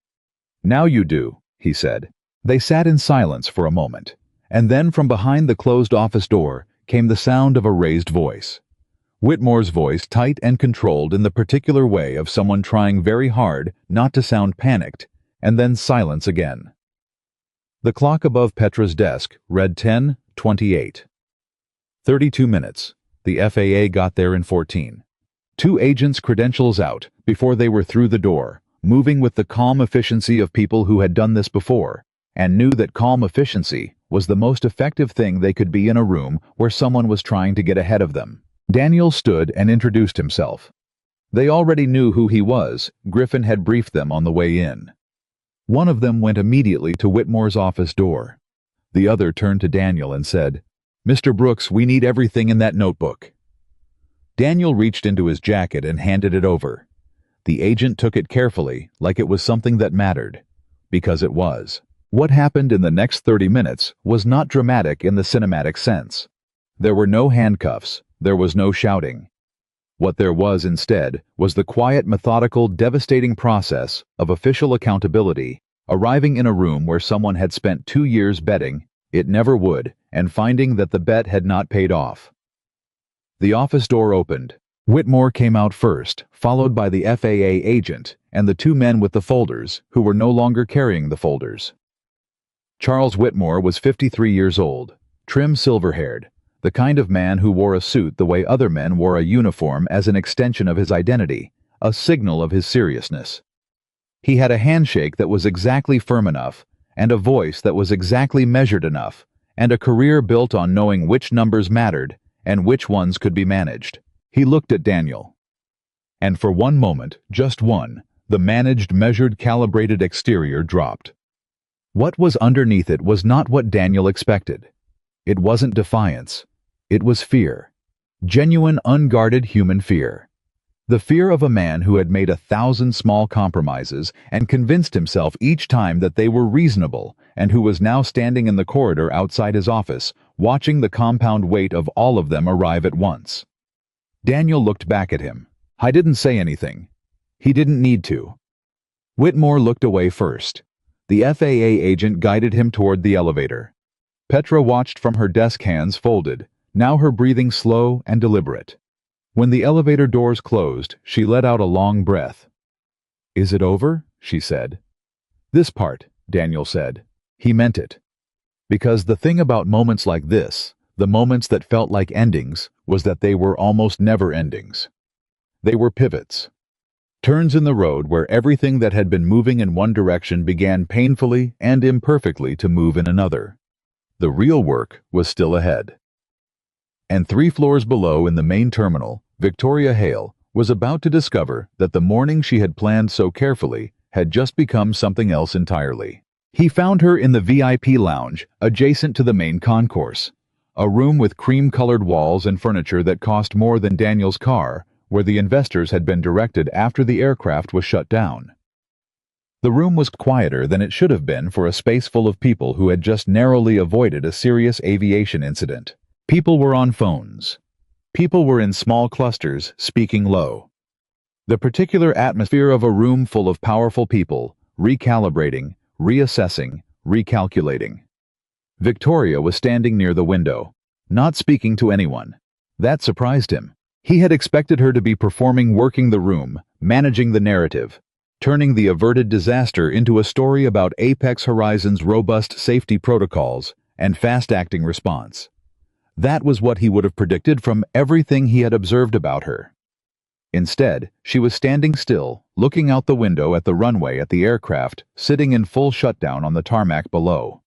"Now you do," he said. They sat in silence for a moment, and then from behind the closed office door came the sound of a raised voice. Whitmore's voice, tight and controlled in the particular way of someone trying very hard not to sound panicked, and then silence again. The clock above Petra's desk read 10:28. 32 minutes. The FAA got there in 14. 2 agents' credentials out before they were through the door, moving with the calm efficiency of people who had done this before, and knew that calm efficiency was the most effective thing they could be in a room where someone was trying to get ahead of them. Daniel stood and introduced himself. They already knew who he was. Griffin had briefed them on the way in. One of them went immediately to Whitmore's office door. The other turned to Daniel and said, "Mr. Brooks, we need everything in that notebook." Daniel reached into his jacket and handed it over. The agent took it carefully, like it was something that mattered. Because it was. What happened in the next 30 minutes was not dramatic in the cinematic sense. There were no handcuffs. There was no shouting. What there was instead was the quiet, methodical, devastating process of official accountability, arriving in a room where someone had spent 2 years betting it never would, and finding that the bet had not paid off. The office door opened. Whitmore came out first, followed by the FAA agent and the 2 men with the folders, who were no longer carrying the folders. Charles Whitmore was 53 years old, trim silver-haired, the kind of man who wore a suit the way other men wore a uniform as an extension of his identity, a signal of his seriousness. He had a handshake that was exactly firm enough, and a voice that was exactly measured enough, and a career built on knowing which numbers mattered and which ones could be managed. He looked at Daniel. And for one moment, just one, the managed, measured, calibrated exterior dropped. What was underneath it was not what Daniel expected. It wasn't defiance. It was fear. Genuine, unguarded human fear. The fear of a man who had made 1,000 small compromises and convinced himself each time that they were reasonable, and who was now standing in the corridor outside his office, watching the compound weight of all of them arrive at once. Daniel looked back at him. I didn't say anything. He didn't need to. Whitmore looked away first. The FAA agent guided him toward the elevator. Petra watched from her desk, hands folded, now her breathing slow and deliberate. When the elevator doors closed, she let out a long breath. "Is it over?" she said. "This part," Daniel said. He meant it. Because the thing about moments like this, the moments that felt like endings, was that they were almost never endings. They were pivots. Turns in the road where everything that had been moving in one direction began painfully and imperfectly to move in another. The real work was still ahead. And 3 floors below in the main terminal, Victoria Hale was about to discover that the morning she had planned so carefully had just become something else entirely. He found her in the VIP lounge adjacent to the main concourse, a room with cream-colored walls and furniture that cost more than Daniel's car, where the investors had been directed after the aircraft was shut down. The room was quieter than it should have been for a space full of people who had just narrowly avoided a serious aviation incident. People were on phones. People were in small clusters, speaking low. The particular atmosphere of a room full of powerful people, recalibrating, reassessing, recalculating. Victoria was standing near the window, not speaking to anyone. That surprised him. He had expected her to be performing, working the room, managing the narrative, turning the averted disaster into a story about Apex Horizon's robust safety protocols and fast-acting response. That was what he would have predicted from everything he had observed about her. Instead, she was standing still, looking out the window at the runway at the aircraft, sitting in full shutdown on the tarmac below.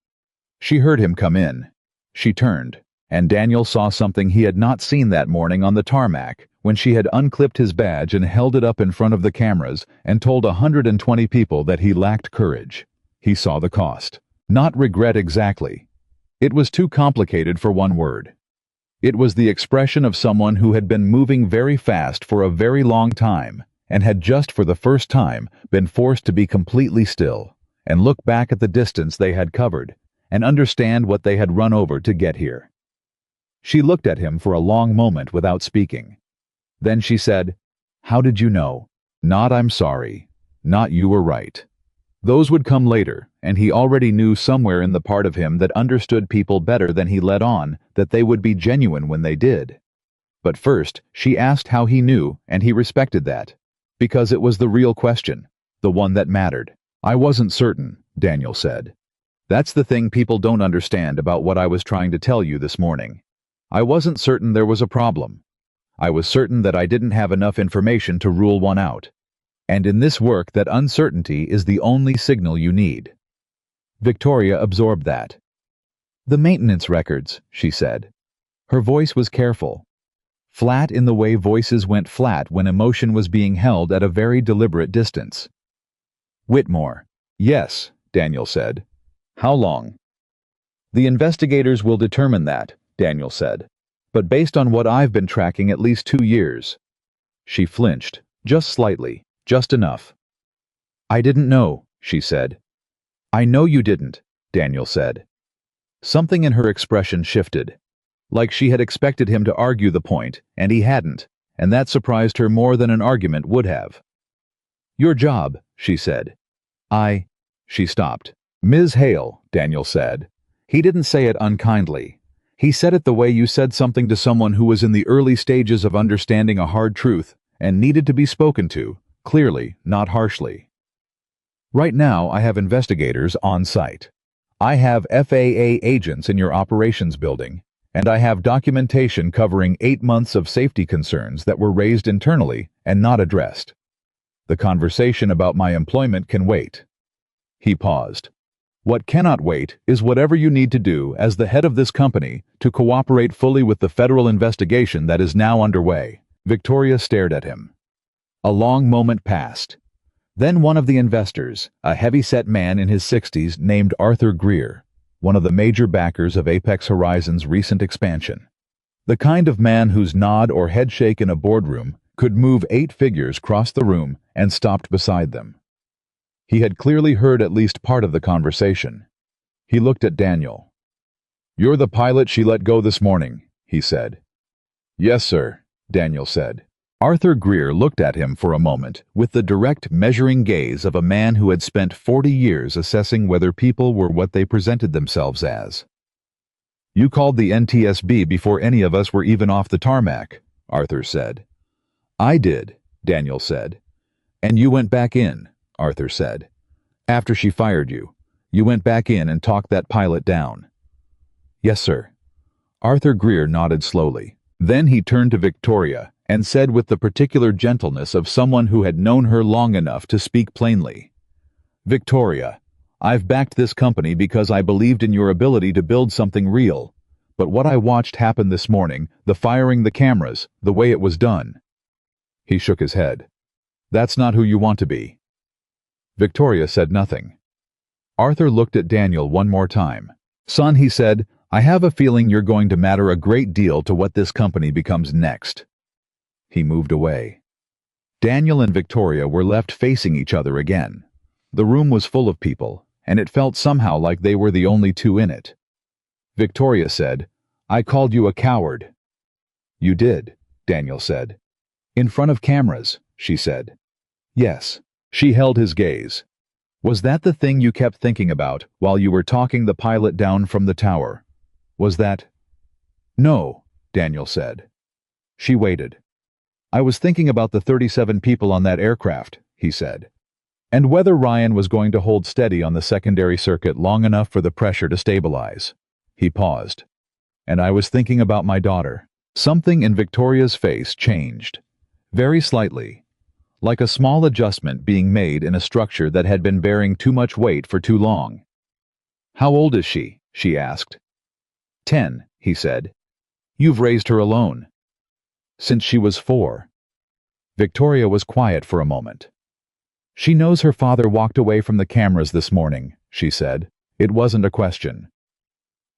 She heard him come in. She turned, and Daniel saw something he had not seen that morning on the tarmac, when she had unclipped his badge and held it up in front of the cameras and told 120 people that he lacked courage. He saw the cost. Not regret exactly. It was too complicated for one word. It was the expression of someone who had been moving very fast for a very long time and had just for the first time been forced to be completely still and look back at the distance they had covered and understand what they had run over to get here. She looked at him for a long moment without speaking. Then she said, "How did you know?" "Not I'm sorry. Not you were right." Those would come later, and he already knew somewhere in the part of him that understood people better than he let on that they would be genuine when they did. But first, she asked how he knew, and he respected that. Because it was the real question, the one that mattered. "I wasn't certain," Daniel said. "That's the thing people don't understand about what I was trying to tell you this morning. I wasn't certain there was a problem. I was certain that I didn't have enough information to rule one out. And in this work, that uncertainty is the only signal you need." Victoria absorbed that. "The maintenance records," she said. Her voice was careful, flat in the way voices went flat when emotion was being held at a very deliberate distance. "Whitmore." "Yes," Daniel said. "How long?" "The investigators will determine that," Daniel said. "But based on what I've been tracking, at least 2 years." She flinched, just slightly. Just enough. "I didn't know," she said. "I know you didn't," Daniel said. Something in her expression shifted, like she had expected him to argue the point, and he hadn't, and that surprised her more than an argument would have. "Your job," she said. She stopped. "Ms. Hale," Daniel said. He didn't say it unkindly. He said it the way you said something to someone who was in the early stages of understanding a hard truth and needed to be spoken to. Clearly, not harshly. "Right now, I have investigators on site. I have FAA agents in your operations building, and I have documentation covering 8 months of safety concerns that were raised internally and not addressed. The conversation about my employment can wait." He paused. "What cannot wait is whatever you need to do as the head of this company to cooperate fully with the federal investigation that is now underway." Victoria stared at him. A long moment passed. Then one of the investors, a heavy-set man in his 60s named Arthur Greer, one of the major backers of Apex Horizons' recent expansion. The kind of man whose nod or headshake in a boardroom could move 8 figures crossed the room and stopped beside them. He had clearly heard at least part of the conversation. He looked at Daniel. "You're the pilot she let go this morning," he said. "Yes, sir," Daniel said. Arthur Greer looked at him for a moment with the direct, measuring gaze of a man who had spent 40 years assessing whether people were what they presented themselves as. "You called the NTSB before any of us were even off the tarmac," Arthur said. "I did," Daniel said. "And you went back in," Arthur said. "After she fired you, you went back in and talked that pilot down." "Yes, sir." Arthur Greer nodded slowly. Then he turned to Victoria and said with the particular gentleness of someone who had known her long enough to speak plainly, "Victoria, I've backed this company because I believed in your ability to build something real. But what I watched happen this morning, the firing the cameras, the way it was done." He shook his head. "That's not who you want to be." Victoria said nothing. Arthur looked at Daniel one more time. "Son," he said, "I have a feeling you're going to matter a great deal to what this company becomes next." He moved away. Daniel and Victoria were left facing each other again. The room was full of people, and it felt somehow like they were the only two in it. Victoria said, "I called you a coward." "You did," Daniel said. "In front of cameras," she said. "Yes." She held his gaze. "Was that the thing you kept thinking about while you were talking the pilot down from the tower? Was that—" "No," Daniel said. She waited. "I was thinking about the 37 people on that aircraft," he said, "and whether Ryan was going to hold steady on the secondary circuit long enough for the pressure to stabilize." He paused. "And I was thinking about my daughter." Something in Victoria's face changed, very slightly, like a small adjustment being made in a structure that had been bearing too much weight for too long. "How old is she?" she asked. 10, he said. "You've raised her alone." "Since she was 4. Victoria was quiet for a moment. "She knows her father walked away from the cameras this morning," she said. "It wasn't a question."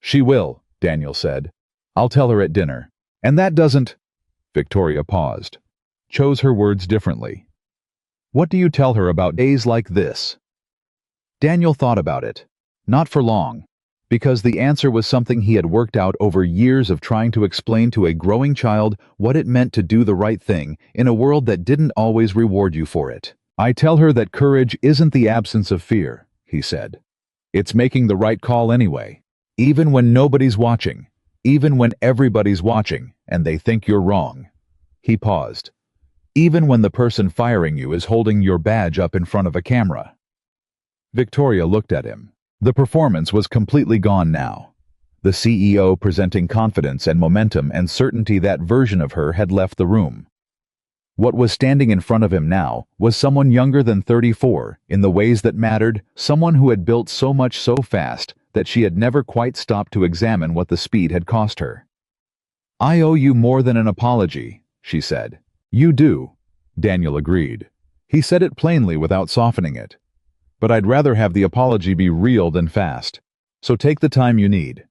She will, Daniel said. I'll tell her at dinner. And that doesn't... Victoria paused. Chose her words differently. What do you tell her about days like this? Daniel thought about it. Not for long. Because the answer was something he had worked out over years of trying to explain to a growing child what it meant to do the right thing in a world that didn't always reward you for it. I tell her that courage isn't the absence of fear, he said. It's making the right call anyway. Even when nobody's watching. Even when everybody's watching and they think you're wrong. He paused. Even when the person firing you is holding your badge up in front of a camera. Victoria looked at him. The performance was completely gone now. The CEO presenting confidence and momentum and certainty. That version of her had left the room. What was standing in front of him now was someone younger than 34, in the ways that mattered, someone who had built so much so fast that she had never quite stopped to examine what the speed had cost her. I owe you more than an apology, she said. You do, Daniel agreed. He said it plainly without softening it. But I'd rather have the apology be real than fast. So take the time you need.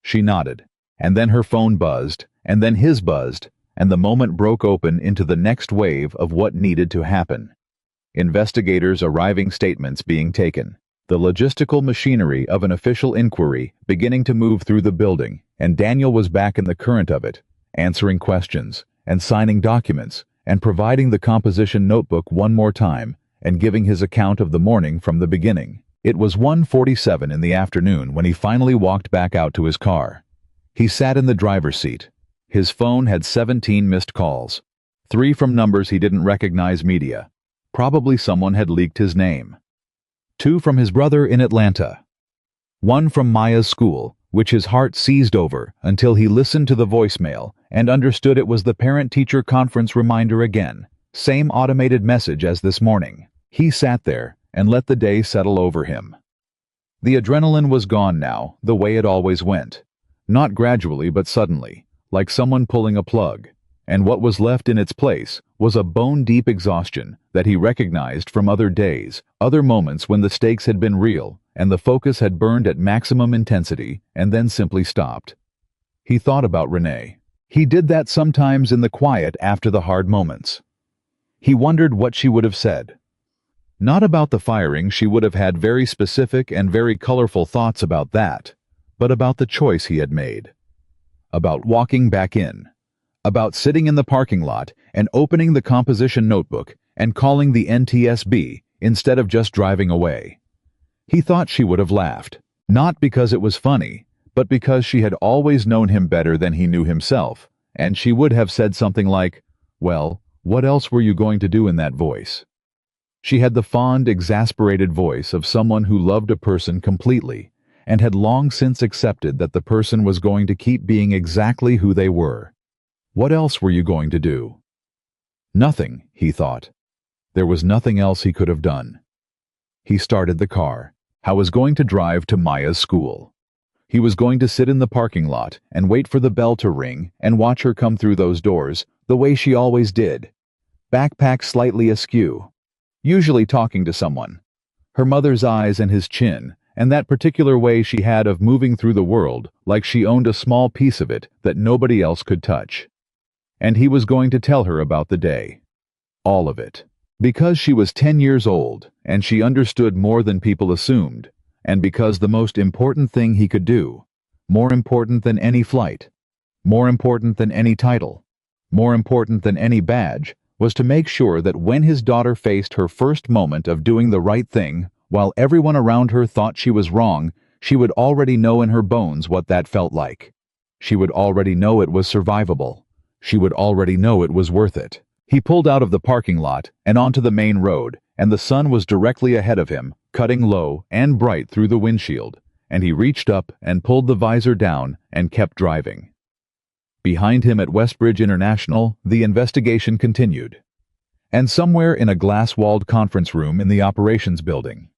She nodded, and then her phone buzzed, and then his buzzed, and the moment broke open into the next wave of what needed to happen. Investigators arriving, statements being taken, the logistical machinery of an official inquiry beginning to move through the building, and Daniel was back in the current of it, answering questions, and signing documents, and providing the composition notebook one more time, and giving his account of the morning from the beginning. It was 1:47 in the afternoon when he finally walked back out to his car. He sat in the driver's seat. His phone had 17 missed calls. 3 from numbers he didn't recognize. Media. Probably someone had leaked his name. 2 from his brother in Atlanta. 1 from Maya's school, which his heart seized over until he listened to the voicemail and understood it was the parent-teacher conference reminder again. Same automated message as this morning. He sat there and let the day settle over him. The adrenaline was gone now, the way it always went. Not gradually but suddenly, like someone pulling a plug. And what was left in its place was a bone-deep exhaustion that he recognized from other days, other moments when the stakes had been real and the focus had burned at maximum intensity and then simply stopped. He thought about Renee. He did that sometimes in the quiet after the hard moments. He wondered what she would have said. Not about the firing, she would have had very specific and very colorful thoughts about that, but about the choice he had made. About walking back in. About sitting in the parking lot and opening the composition notebook and calling the NTSB instead of just driving away. He thought she would have laughed, not because it was funny, but because she had always known him better than he knew himself, and she would have said something like, well, what else were you going to do in that voice? She had the fond, exasperated voice of someone who loved a person completely and had long since accepted that the person was going to keep being exactly who they were. What else were you going to do? Nothing, he thought. There was nothing else he could have done. He started the car. He was going to drive to Maya's school. He was going to sit in the parking lot and wait for the bell to ring and watch her come through those doors the way she always did. Backpack slightly askew. Usually talking to someone. Her mother's eyes and his chin, and that particular way she had of moving through the world like she owned a small piece of it that nobody else could touch. And he was going to tell her about the day. All of it. Because she was 10 years old, and she understood more than people assumed, and because the most important thing he could do, more important than any flight, more important than any title, more important than any badge, was to make sure that when his daughter faced her first moment of doing the right thing, while everyone around her thought she was wrong, she would already know in her bones what that felt like. She would already know it was survivable. She would already know it was worth it. He pulled out of the parking lot and onto the main road, and the sun was directly ahead of him, cutting low and bright through the windshield, and he reached up and pulled the visor down and kept driving. Behind him at Westbridge International, the investigation continued. And somewhere in a glass-walled conference room in the operations building,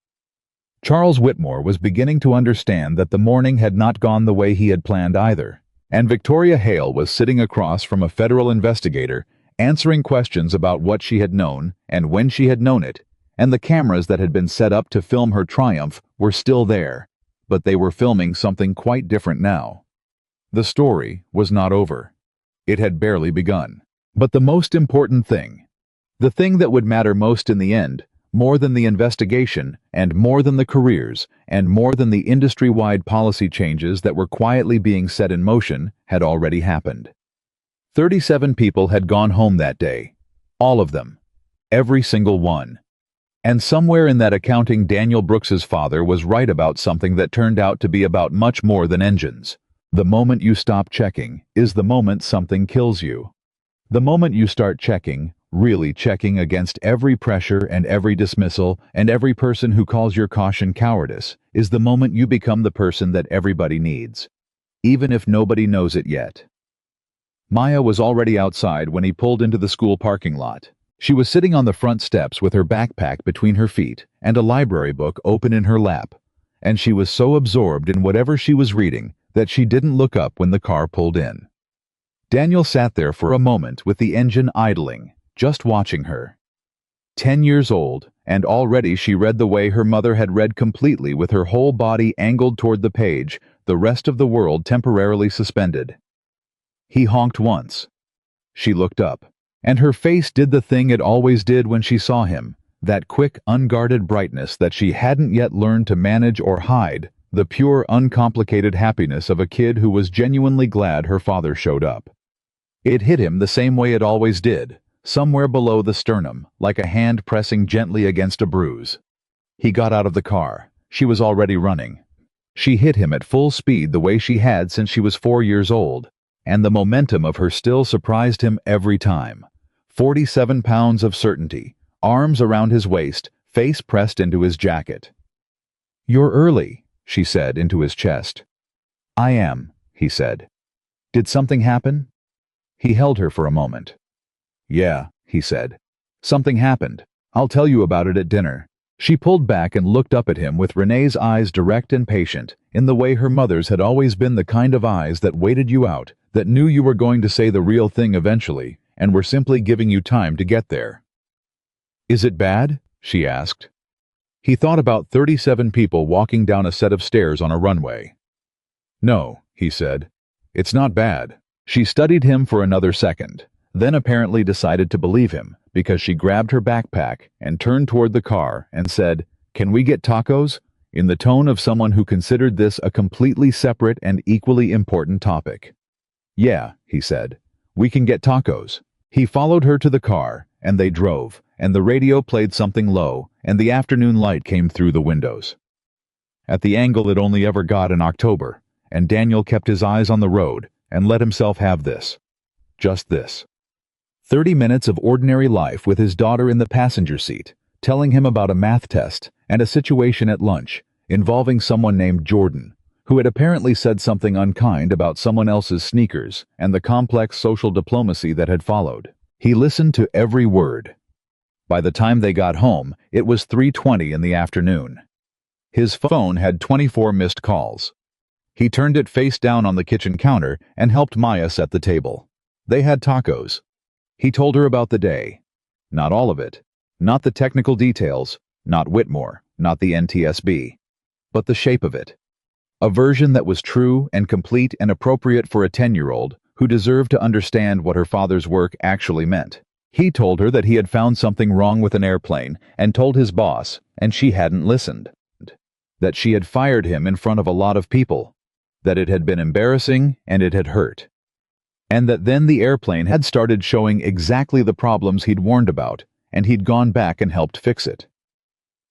Charles Whitmore was beginning to understand that the morning had not gone the way he had planned either, and Victoria Hale was sitting across from a federal investigator, answering questions about what she had known and when she had known it, and the cameras that had been set up to film her triumph were still there, but they were filming something quite different now. The story was not over. It had barely begun. But the most important thing, the thing that would matter most in the end, more than the investigation, and more than the careers, and more than the industry-wide policy changes that were quietly being set in motion, had already happened. 37 people had gone home that day. All of them. Every single one. And somewhere in that accounting, Daniel Brooks's father was right about something that turned out to be about much more than engines. The moment you stop checking is the moment something kills you. The moment you start checking, really checking against every pressure and every dismissal and every person who calls your caution cowardice, is the moment you become the person that everybody needs, even if nobody knows it yet. Maya was already outside when he pulled into the school parking lot. She was sitting on the front steps with her backpack between her feet and a library book open in her lap, and she was so absorbed in whatever she was reading that she didn't look up when the car pulled in. Daniel sat there for a moment with the engine idling, just watching her. 10 years old, and already she read the way her mother had read completely, with her whole body angled toward the page, the rest of the world temporarily suspended. He honked once. She looked up, and her face did the thing it always did when she saw him, that quick, unguarded brightness that she hadn't yet learned to manage or hide, the pure, uncomplicated happiness of a kid who was genuinely glad her father showed up. It hit him the same way it always did, somewhere below the sternum, like a hand pressing gently against a bruise. He got out of the car. She was already running. She hit him at full speed the way she had since she was 4 years old, and the momentum of her still surprised him every time. 47 pounds of certainty, arms around his waist, face pressed into his jacket. "You're early," she said into his chest. "I am," he said. "Did something happen?" He held her for a moment. "Yeah," he said. "Something happened. I'll tell you about it at dinner." She pulled back and looked up at him with Renee's eyes, direct and patient, in the way her mother's had always been, the kind of eyes that waited you out, that knew you were going to say the real thing eventually, and were simply giving you time to get there. "Is it bad?" she asked. He thought about 37 people walking down a set of stairs on a runway. "No," he said. "It's not bad." She studied him for another second, then apparently decided to believe him, because she grabbed her backpack and turned toward the car and said, "Can we get tacos?" in the tone of someone who considered this a completely separate and equally important topic. "Yeah," he said. "We can get tacos." He followed her to the car, and they drove, and the radio played something low, and the afternoon light came through the windows. At the angle it only ever got in October, and Daniel kept his eyes on the road and let himself have this. Just this. 30 minutes of ordinary life with his daughter in the passenger seat, telling him about a math test and a situation at lunch involving someone named Jordan, who had apparently said something unkind about someone else's sneakers, and the complex social diplomacy that had followed. He listened to every word. By the time they got home, it was 3:20 in the afternoon. His phone had 24 missed calls. He turned it face down on the kitchen counter and helped Maya set the table. They had tacos. He told her about the day. Not all of it. Not the technical details. Not Whitmore. Not the NTSB. But the shape of it. A version that was true and complete and appropriate for a 10-year-old who deserved to understand what her father's work actually meant. He told her that he had found something wrong with an airplane and told his boss, and she hadn't listened. That she had fired him in front of a lot of people. That it had been embarrassing and it had hurt. And that then the airplane had started showing exactly the problems he'd warned about, and he'd gone back and helped fix it.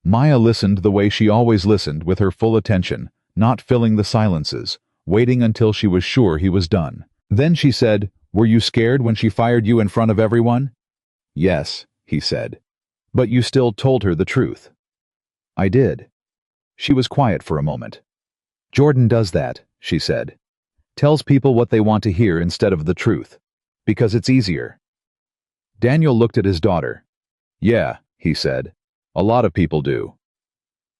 Maya listened the way she always listened, with her full attention, not filling the silences, waiting until she was sure he was done. Then she said, "Were you scared when she fired you in front of everyone?" "Yes," he said. "But you still told her the truth." "I did." She was quiet for a moment. "Jordan does that," she said. "Tells people what they want to hear instead of the truth. Because it's easier." Daniel looked at his daughter. "Yeah," he said. "A lot of people do."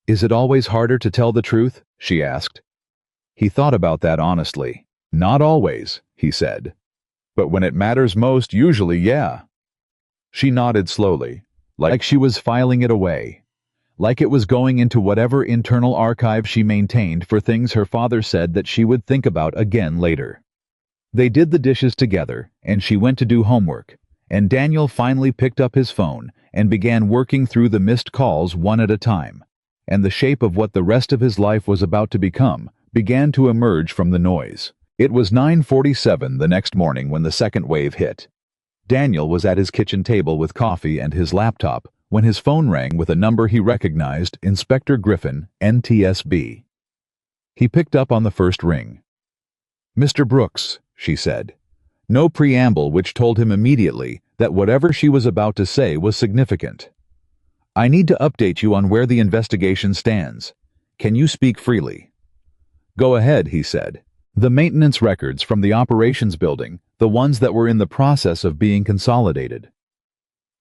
"Is it always harder to tell the truth?" she asked. He thought about that honestly. "Not always," he said. "But when it matters most, usually, yeah." She nodded slowly, like she was filing it away. like it was going into whatever internal archive she maintained for things her father said that she would think about again later. They did the dishes together, and she went to do homework, and Daniel finally picked up his phone and began working through the missed calls one at a time, and the shape of what the rest of his life was about to become began to emerge from the noise. It was 9:47 the next morning when the second wave hit. Daniel was at his kitchen table with coffee and his laptop when his phone rang with a number he recognized, Inspector Griffin, NTSB. He picked up on the first ring. "Mr. Brooks," she said. No preamble, which told him immediately that whatever she was about to say was significant. "I need to update you on where the investigation stands. Can you speak freely?" "Go ahead," he said. "The maintenance records from the operations building, the ones that were in the process of being consolidated.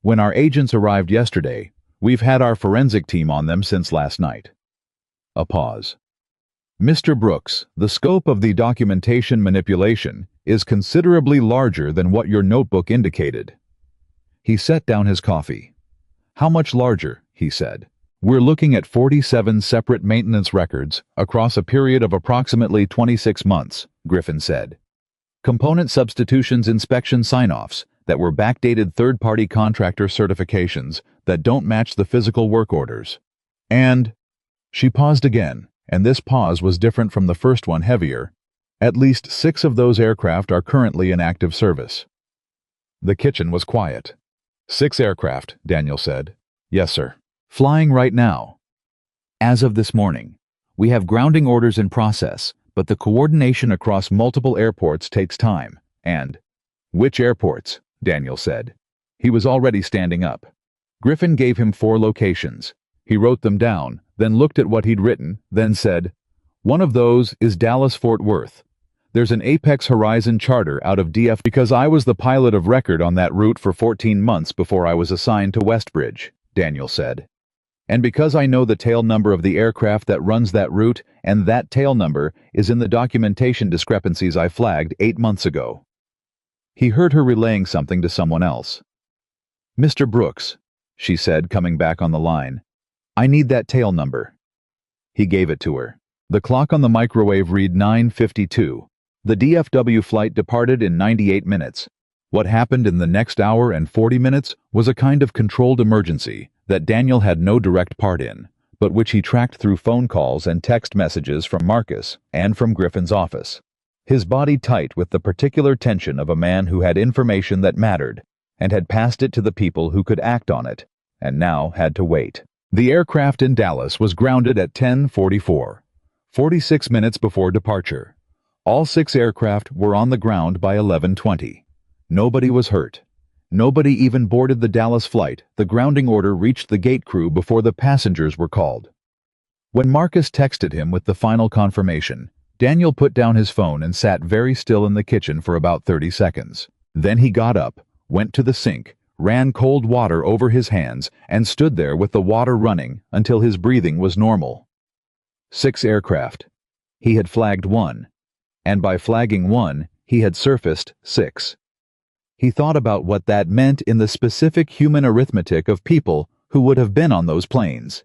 When our agents arrived yesterday, we've had our forensic team on them since last night." A pause. "Mr. Brooks, the scope of the documentation manipulation is considerably larger than what your notebook indicated." He set down his coffee. "How much larger?" he said. "We're looking at 47 separate maintenance records across a period of approximately 26 months, Griffin said. Component substitutions inspection sign-offs that were backdated third-party contractor certifications that don't match the physical work orders. And..." She paused again, and this pause was different from the first one, heavier. "At least 6 of those aircraft are currently in active service." The kitchen was quiet. "6 aircraft," Daniel said. "Yes, sir. Flying right now." "As of this morning. We have grounding orders in process, but the coordination across multiple airports takes time, and..." "Which airports?" Daniel said. He was already standing up. Griffin gave him 4 locations. He wrote them down, then looked at what he'd written, then said, "One of those is Dallas-Fort Worth. There's an Apex Horizon charter out of DF because I was the pilot of record on that route for 14 months before I was assigned to Westbridge," Daniel said. "And because I know the tail number of the aircraft that runs that route, and that tail number is in the documentation discrepancies I flagged 8 months ago." He heard her relaying something to someone else. "Mr. Brooks," she said, coming back on the line, "I need that tail number." He gave it to her. The clock on the microwave read 9:52. The DFW flight departed in 98 minutes. What happened in the next hour and 40 minutes was a kind of controlled emergency that Daniel had no direct part in, but which he tracked through phone calls and text messages from Marcus and from Griffin's office. His body tight with the particular tension of a man who had information that mattered and had passed it to the people who could act on it, and now had to wait. The aircraft in Dallas was grounded at 10:44, 46 minutes before departure. All 6 aircraft were on the ground by 11:20. Nobody was hurt. Nobody even boarded the Dallas flight. The grounding order reached the gate crew before the passengers were called. When Marcus texted him with the final confirmation, Daniel put down his phone and sat very still in the kitchen for about 30 seconds. Then he got up, went to the sink, ran cold water over his hands, and stood there with the water running until his breathing was normal. 6 aircraft. He had flagged 1. And by flagging 1, he had surfaced 6. He thought about what that meant in the specific human arithmetic of people who would have been on those planes.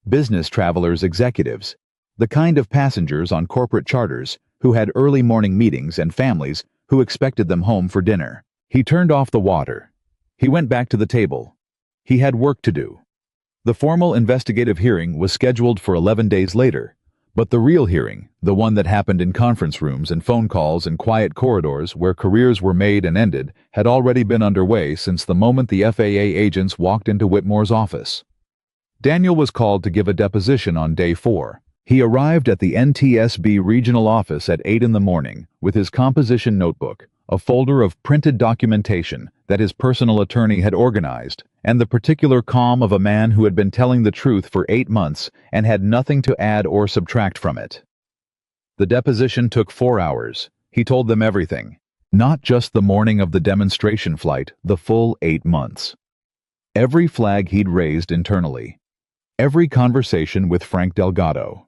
Business travelers, executives, the kind of passengers on corporate charters who had early morning meetings and families who expected them home for dinner. He turned off the water. He went back to the table. He had work to do. The formal investigative hearing was scheduled for 11 days later, but the real hearing, the one that happened in conference rooms and phone calls and quiet corridors where careers were made and ended, had already been underway since the moment the FAA agents walked into Whitmore's office. Daniel was called to give a deposition on day 4. He arrived at the NTSB regional office at 8 in the morning with his composition notebook, a folder of printed documentation that his personal attorney had organized, and the particular calm of a man who had been telling the truth for 8 months and had nothing to add or subtract from it. The deposition took 4 hours. He told them everything. Not just the morning of the demonstration flight, the full 8 months. Every flag he'd raised internally. Every conversation with Frank Delgado.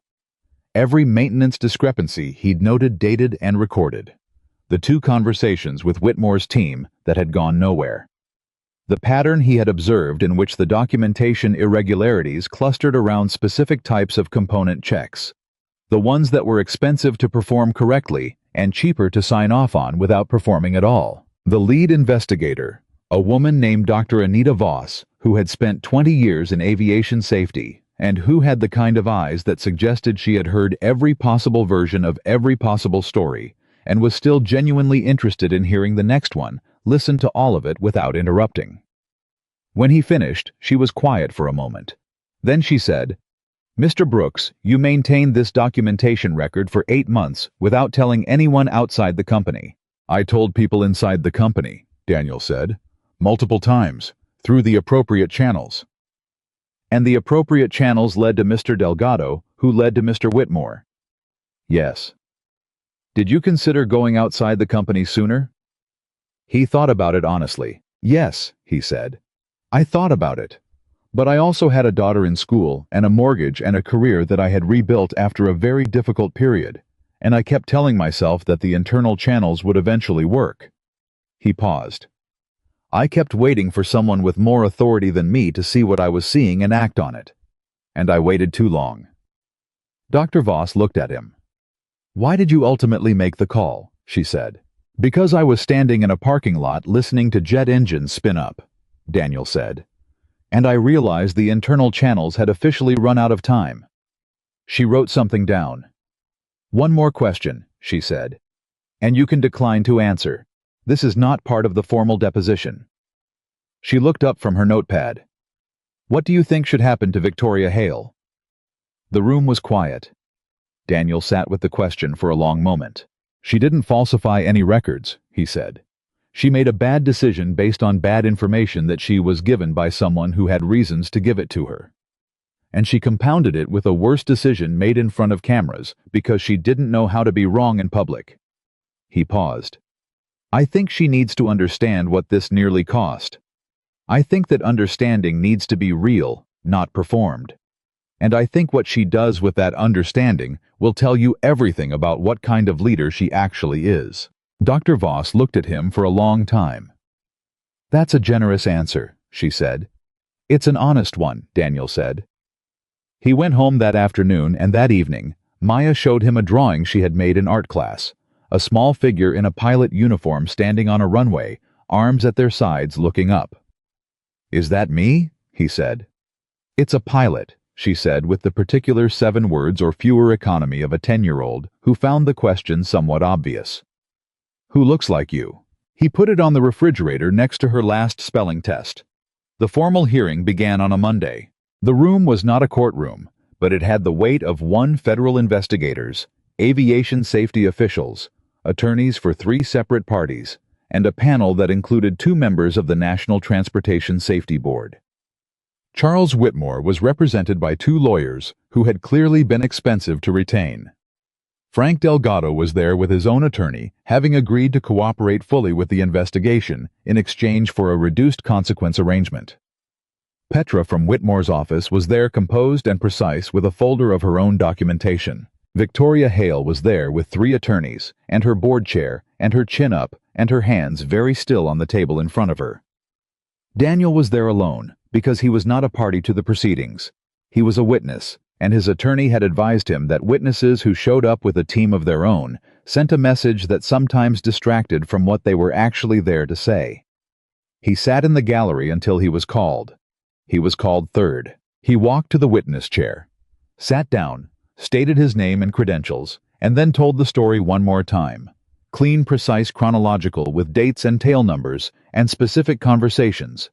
Every maintenance discrepancy he'd noted, dated, and recorded. The 2 conversations with Whitmore's team that had gone nowhere. The pattern he had observed in which the documentation irregularities clustered around specific types of component checks. The ones that were expensive to perform correctly and cheaper to sign off on without performing at all. The lead investigator, a woman named Dr. Anita Voss, who had spent 20 years in aviation safety and who had the kind of eyes that suggested she had heard every possible version of every possible story and was still genuinely interested in hearing the next one, listened to all of it without interrupting. When he finished, she was quiet for a moment. Then she said, "Mr. Brooks, you maintained this documentation record for 8 months without telling anyone outside the company." "I told people inside the company," Daniel said, "multiple times, through the appropriate channels." "And the appropriate channels led to Mr. Delgado, who led to Mr. Whitmore." "Yes." "Did you consider going outside the company sooner?" He thought about it honestly. "Yes," he said. "I thought about it. But I also had a daughter in school and a mortgage and a career that I had rebuilt after a very difficult period, and I kept telling myself that the internal channels would eventually work." He paused. "I kept waiting for someone with more authority than me to see what I was seeing and act on it. And I waited too long." Dr. Voss looked at him. "Why did you ultimately make the call?" she said. "Because I was standing in a parking lot listening to jet engines spin up," Daniel said. "And I realized the internal channels had officially run out of time." She wrote something down. "One more question," she said. "And you can decline to answer. This is not part of the formal deposition." She looked up from her notepad. "What do you think should happen to Victoria Hale?" The room was quiet. Daniel sat with the question for a long moment. "She didn't falsify any records," he said. "She made a bad decision based on bad information that she was given by someone who had reasons to give it to her. And she compounded it with a worse decision made in front of cameras because she didn't know how to be wrong in public." He paused. "I think she needs to understand what this nearly cost. I think that understanding needs to be real, not performed. And I think what she does with that understanding will tell you everything about what kind of leader she actually is." Dr. Voss looked at him for a long time. "That's a generous answer," she said. "It's an honest one," Daniel said. He went home that afternoon, and that evening, Maya showed him a drawing she had made in art class, a small figure in a pilot uniform standing on a runway, arms at their sides looking up. "Is that me?" he said. "It's a pilot," she said with the particular 7 words or fewer economy of a 10-year-old who found the question somewhat obvious. "Who looks like you?" He put it on the refrigerator next to her last spelling test. The formal hearing began on a Monday. The room was not a courtroom, but it had the weight of 1 federal investigators, aviation safety officials, attorneys for 3 separate parties, and a panel that included 2 members of the National Transportation Safety Board. Charles Whitmore was represented by 2 lawyers who had clearly been expensive to retain. Frank Delgado was there with his own attorney, having agreed to cooperate fully with the investigation in exchange for a reduced consequence arrangement. Petra from Whitmore's office was there composed and precise with a folder of her own documentation. Victoria Hale was there with 3 attorneys, and her board chair, and her chin up, and her hands very still on the table in front of her. Daniel was there alone, because he was not a party to the proceedings. He was a witness, and his attorney had advised him that witnesses who showed up with a team of their own sent a message that sometimes distracted from what they were actually there to say. He sat in the gallery until he was called. He was called third. He walked to the witness chair, sat down, stated his name and credentials, and then told the story one more time. Clean, precise, chronological, with dates and tail numbers, and specific conversations.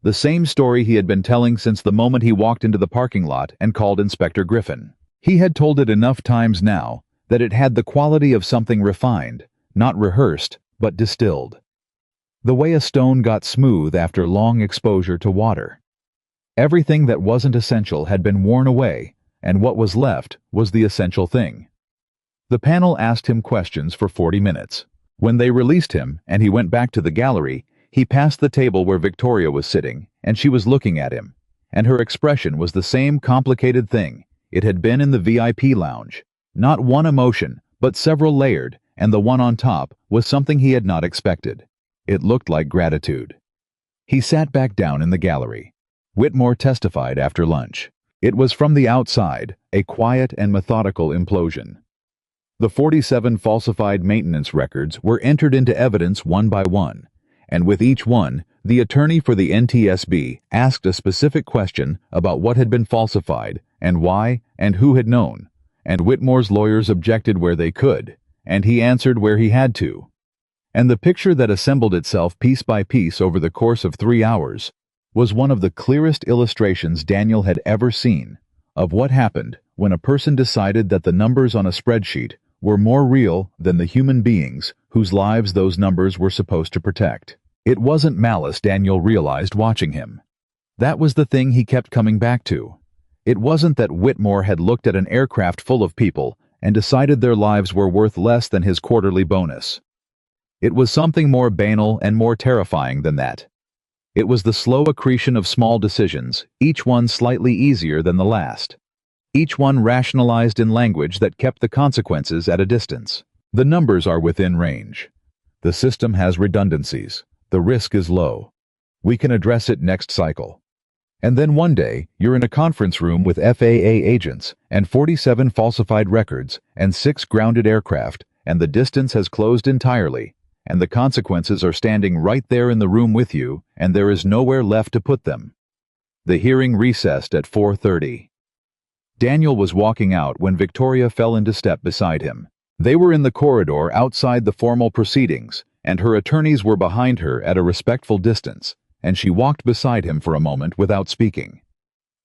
The same story he had been telling since the moment he walked into the parking lot and called Inspector Griffin. He had told it enough times now that it had the quality of something refined, not rehearsed, but distilled. The way a stone got smooth after long exposure to water. Everything that wasn't essential had been worn away, and what was left was the essential thing. The panel asked him questions for 40 minutes. When they released him and he went back to the gallery, he passed the table where Victoria was sitting, and she was looking at him, and her expression was the same complicated thing it had been in the VIP lounge. Not one emotion, but several layered, and the one on top was something he had not expected. It looked like gratitude. He sat back down in the gallery. Whitmore testified after lunch. It was from the outside, a quiet and methodical implosion. The 47 falsified maintenance records were entered into evidence one by one, and with each one, the attorney for the NTSB asked a specific question about what had been falsified, and why, and who had known, and Whitmore's lawyers objected where they could, and he answered where he had to. And the picture that assembled itself piece by piece over the course of 3 hours was one of the clearest illustrations Daniel had ever seen of what happened when a person decided that the numbers on a spreadsheet were more real than the human beings whose lives those numbers were supposed to protect. It wasn't malice, Daniel realized watching him. That was the thing he kept coming back to. It wasn't that Whitmore had looked at an aircraft full of people and decided their lives were worth less than his quarterly bonus. It was something more banal and more terrifying than that. It was the slow accretion of small decisions, each one slightly easier than the last. Each one rationalized in language that kept the consequences at a distance. The numbers are within range. The system has redundancies. The risk is low. We can address it next cycle. And then one day, you're in a conference room with FAA agents and 47 falsified records and 6 grounded aircraft, and the distance has closed entirely, and the consequences are standing right there in the room with you, and there is nowhere left to put them. The hearing recessed at 4:30. Daniel was walking out when Victoria fell into step beside him. They were in the corridor outside the formal proceedings, and her attorneys were behind her at a respectful distance, and she walked beside him for a moment without speaking,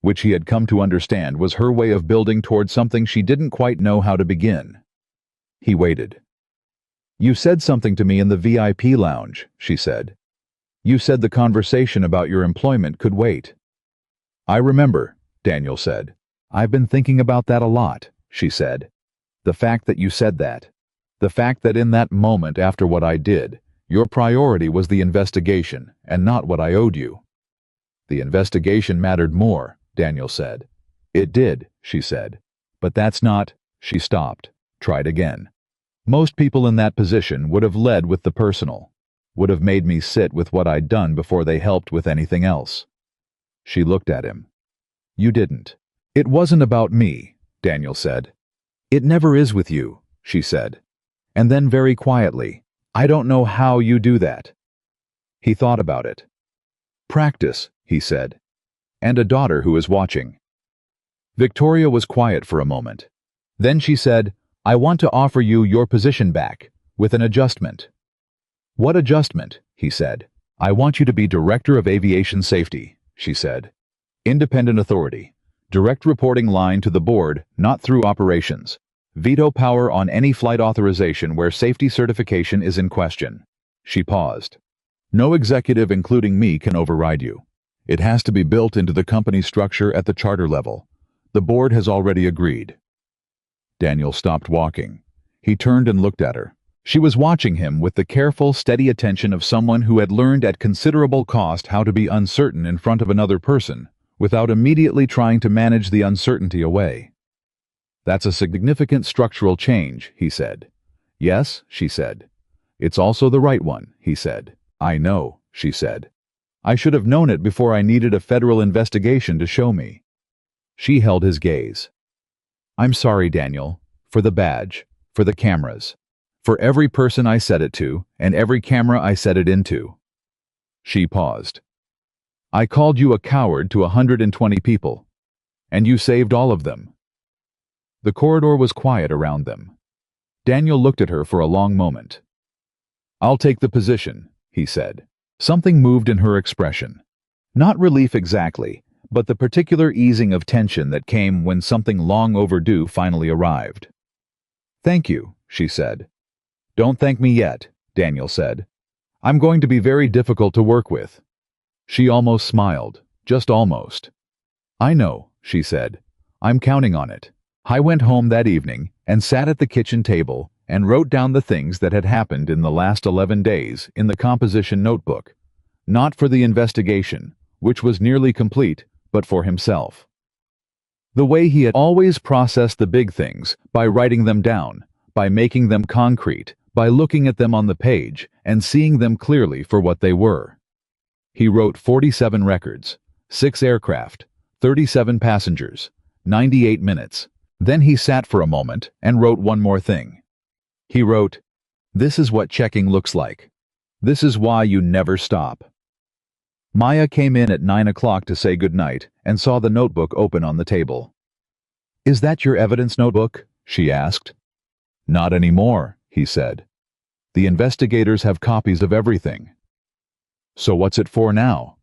which he had come to understand was her way of building toward something she didn't quite know how to begin. He waited. "You said something to me in the VIP lounge," she said. "You said the conversation about your employment could wait." "I remember," Daniel said. "I've been thinking about that a lot," she said. "The fact that you said that. The fact that in that moment after what I did, your priority was the investigation and not what I owed you." "The investigation mattered more," Daniel said. "It did," she said. "But that's not—" She stopped, tried again. "Most people in that position would have led with the personal, would have made me sit with what I'd done before they helped with anything else." She looked at him. "You didn't." "It wasn't about me," Daniel said. "It never is with you," she said. And then very quietly, "I don't know how you do that." He thought about it. "Practice," he said. "And a daughter who is watching." Victoria was quiet for a moment. Then she said, "I want to offer you your position back, with an adjustment." "What adjustment?" he said. "I want you to be Director of Aviation Safety," she said. "Independent authority. Direct reporting line to the board, not through operations. Veto power on any flight authorization where safety certification is in question." She paused. "No executive, including me, can override you. It has to be built into the company structure at the charter level. The board has already agreed." Daniel stopped walking. He turned and looked at her. She was watching him with the careful, steady attention of someone who had learned at considerable cost how to be uncertain in front of another person, without immediately trying to manage the uncertainty away. "That's a significant structural change," he said. "Yes," she said. "It's also the right one," he said. "I know," she said. "I should have known it before I needed a federal investigation to show me." She held his gaze. "I'm sorry, Daniel, for the badge, for the cameras, for every person I said it to, and every camera I said it into." She paused. "I called you a coward to 120 people, and you saved all of them." The corridor was quiet around them. Daniel looked at her for a long moment. "I'll take the position," he said. Something moved in her expression. Not relief exactly, but the particular easing of tension that came when something long overdue finally arrived. "Thank you," she said. "Don't thank me yet," Daniel said. "I'm going to be very difficult to work with." She almost smiled, just almost. "I know," she said. "I'm counting on it." I went home that evening and sat at the kitchen table and wrote down the things that had happened in the last 11 days in the composition notebook, not for the investigation, which was nearly complete, but for himself. The way he had always processed the big things, by writing them down, by making them concrete, by looking at them on the page and seeing them clearly for what they were. He wrote 47 records, 6 aircraft, 37 passengers, 98 minutes. Then he sat for a moment and wrote one more thing. He wrote, "This is what checking looks like. This is why you never stop." Maya came in at 9 o'clock to say goodnight and saw the notebook open on the table. "Is that your evidence notebook?" she asked. "Not anymore," he said. "The investigators have copies of everything." "So what's it for now?"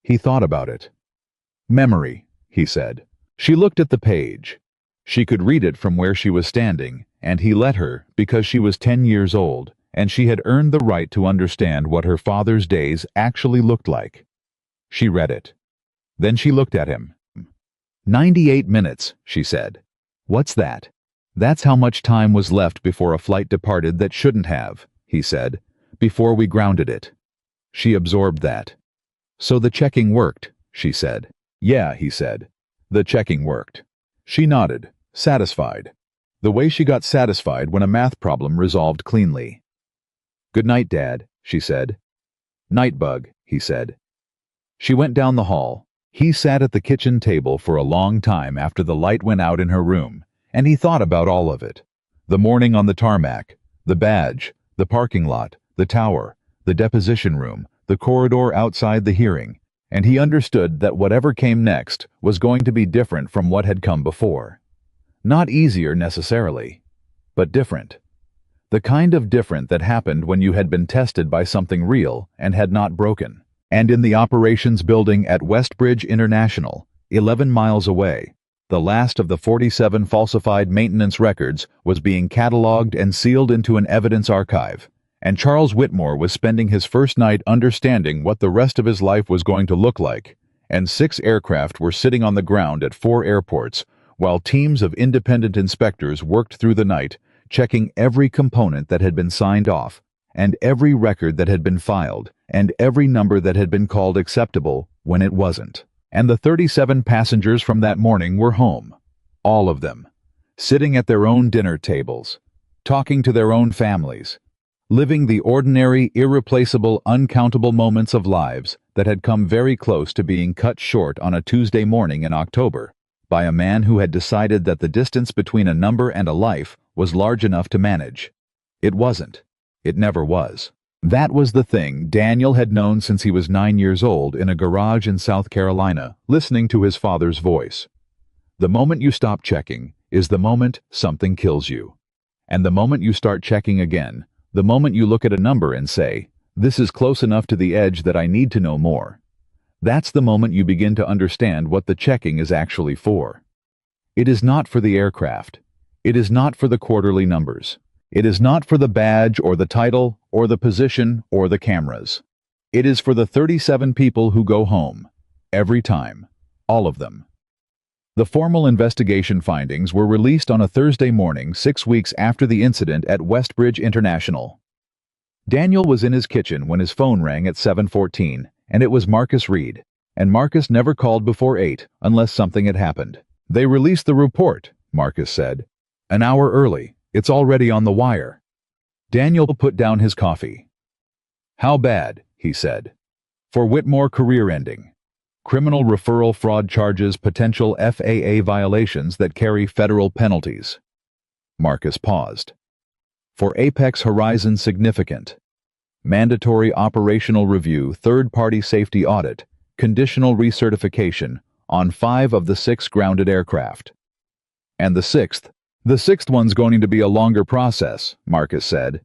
He thought about it. "Memory," he said. She looked at the page. She could read it from where she was standing, and he let her because she was 10 years old, and she had earned the right to understand what her father's days actually looked like. She read it. Then she looked at him. 98 minutes, she said. "What's that?" "That's how much time was left before a flight departed that shouldn't have," he said, "before we grounded it." She absorbed that. "So the checking worked," she said. "Yeah," he said. "The checking worked." She nodded, satisfied. The way she got satisfied when a math problem resolved cleanly. "Good night, Dad," she said. "Night, Bug," he said. She went down the hall. He sat at the kitchen table for a long time after the light went out in her room, and he thought about all of it. The morning on the tarmac, the badge, the parking lot, the tower, the deposition room, the corridor outside the hearing, and he understood that whatever came next was going to be different from what had come before. Not easier necessarily, but different. The kind of different that happened when you had been tested by something real and had not broken. And in the operations building at Westbridge International, 11 miles away, the last of the 47 falsified maintenance records was being cataloged and sealed into an evidence archive, and Charles Whitmore was spending his first night understanding what the rest of his life was going to look like, and 6 aircraft were sitting on the ground at 4 airports, while teams of independent inspectors worked through the night, checking every component that had been signed off, and every record that had been filed, and every number that had been called acceptable when it wasn't. And the 37 passengers from that morning were home. All of them. Sitting at their own dinner tables. Talking to their own families. Living the ordinary, irreplaceable, uncountable moments of lives that had come very close to being cut short on a Tuesday morning in October by a man who had decided that the distance between a number and a life was large enough to manage. It wasn't. It never was. That was the thing Daniel had known since he was 9 years old in a garage in South Carolina, listening to his father's voice. The moment you stop checking is the moment something kills you. And the moment you start checking again, the moment you look at a number and say, "This is close enough to the edge that I need to know more," that's the moment you begin to understand what the checking is actually for. It is not for the aircraft. It is not for the quarterly numbers. It is not for the badge or the title or the position or the cameras. It is for the 37 people who go home. Every time. All of them. The formal investigation findings were released on a Thursday morning 6 weeks after the incident at Westbridge International. Daniel was in his kitchen when his phone rang at 7:14, and it was Marcus Reed, and Marcus never called before 8 unless something had happened. "They released the report," Marcus said. "An hour early. It's already on the wire." Daniel put down his coffee. "How bad?" he said. "For Whitmore career ending. Criminal referral fraud charges, potential FAA violations that carry federal penalties." Marcus paused. "For Apex Horizon significant. Mandatory operational review, third-party safety audit, conditional recertification on 5 of the 6 grounded aircraft. And the sixth one's going to be a longer process," Marcus said.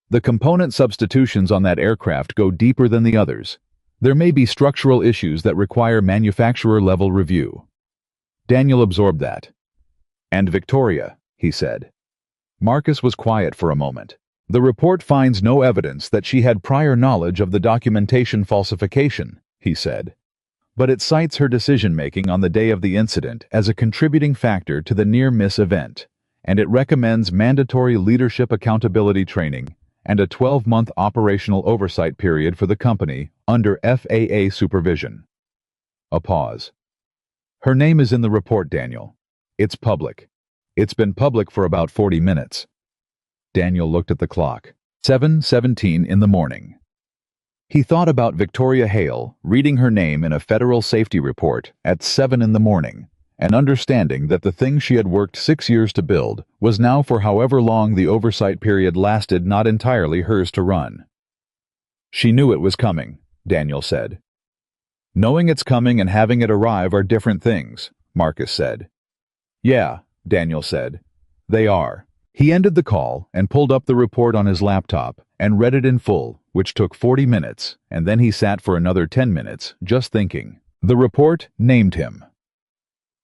"The component substitutions on that aircraft go deeper than the others. There may be structural issues that require manufacturer-level review." Daniel absorbed that. "And Victoria," he said. Marcus was quiet for a moment. "The report finds no evidence that she had prior knowledge of the documentation falsification," he said. "But it cites her decision-making on the day of the incident as a contributing factor to the near-miss event, and it recommends mandatory leadership accountability training and a 12-month operational oversight period for the company under FAA supervision." A pause. "Her name is in the report, Daniel. It's public. It's been public for about 40 minutes. Daniel looked at the clock. 7:17 in the morning. He thought about Victoria Hale reading her name in a federal safety report at 7 in the morning, and understanding that the thing she had worked 6 years to build was now, for however long the oversight period lasted, not entirely hers to run. She knew it was coming, Daniel said. Knowing it's coming and having it arrive are different things, Marcus said. Yeah, Daniel said. They are. He ended the call and pulled up the report on his laptop and read it in full, which took 40 minutes, and then he sat for another 10 minutes, just thinking. The report named him.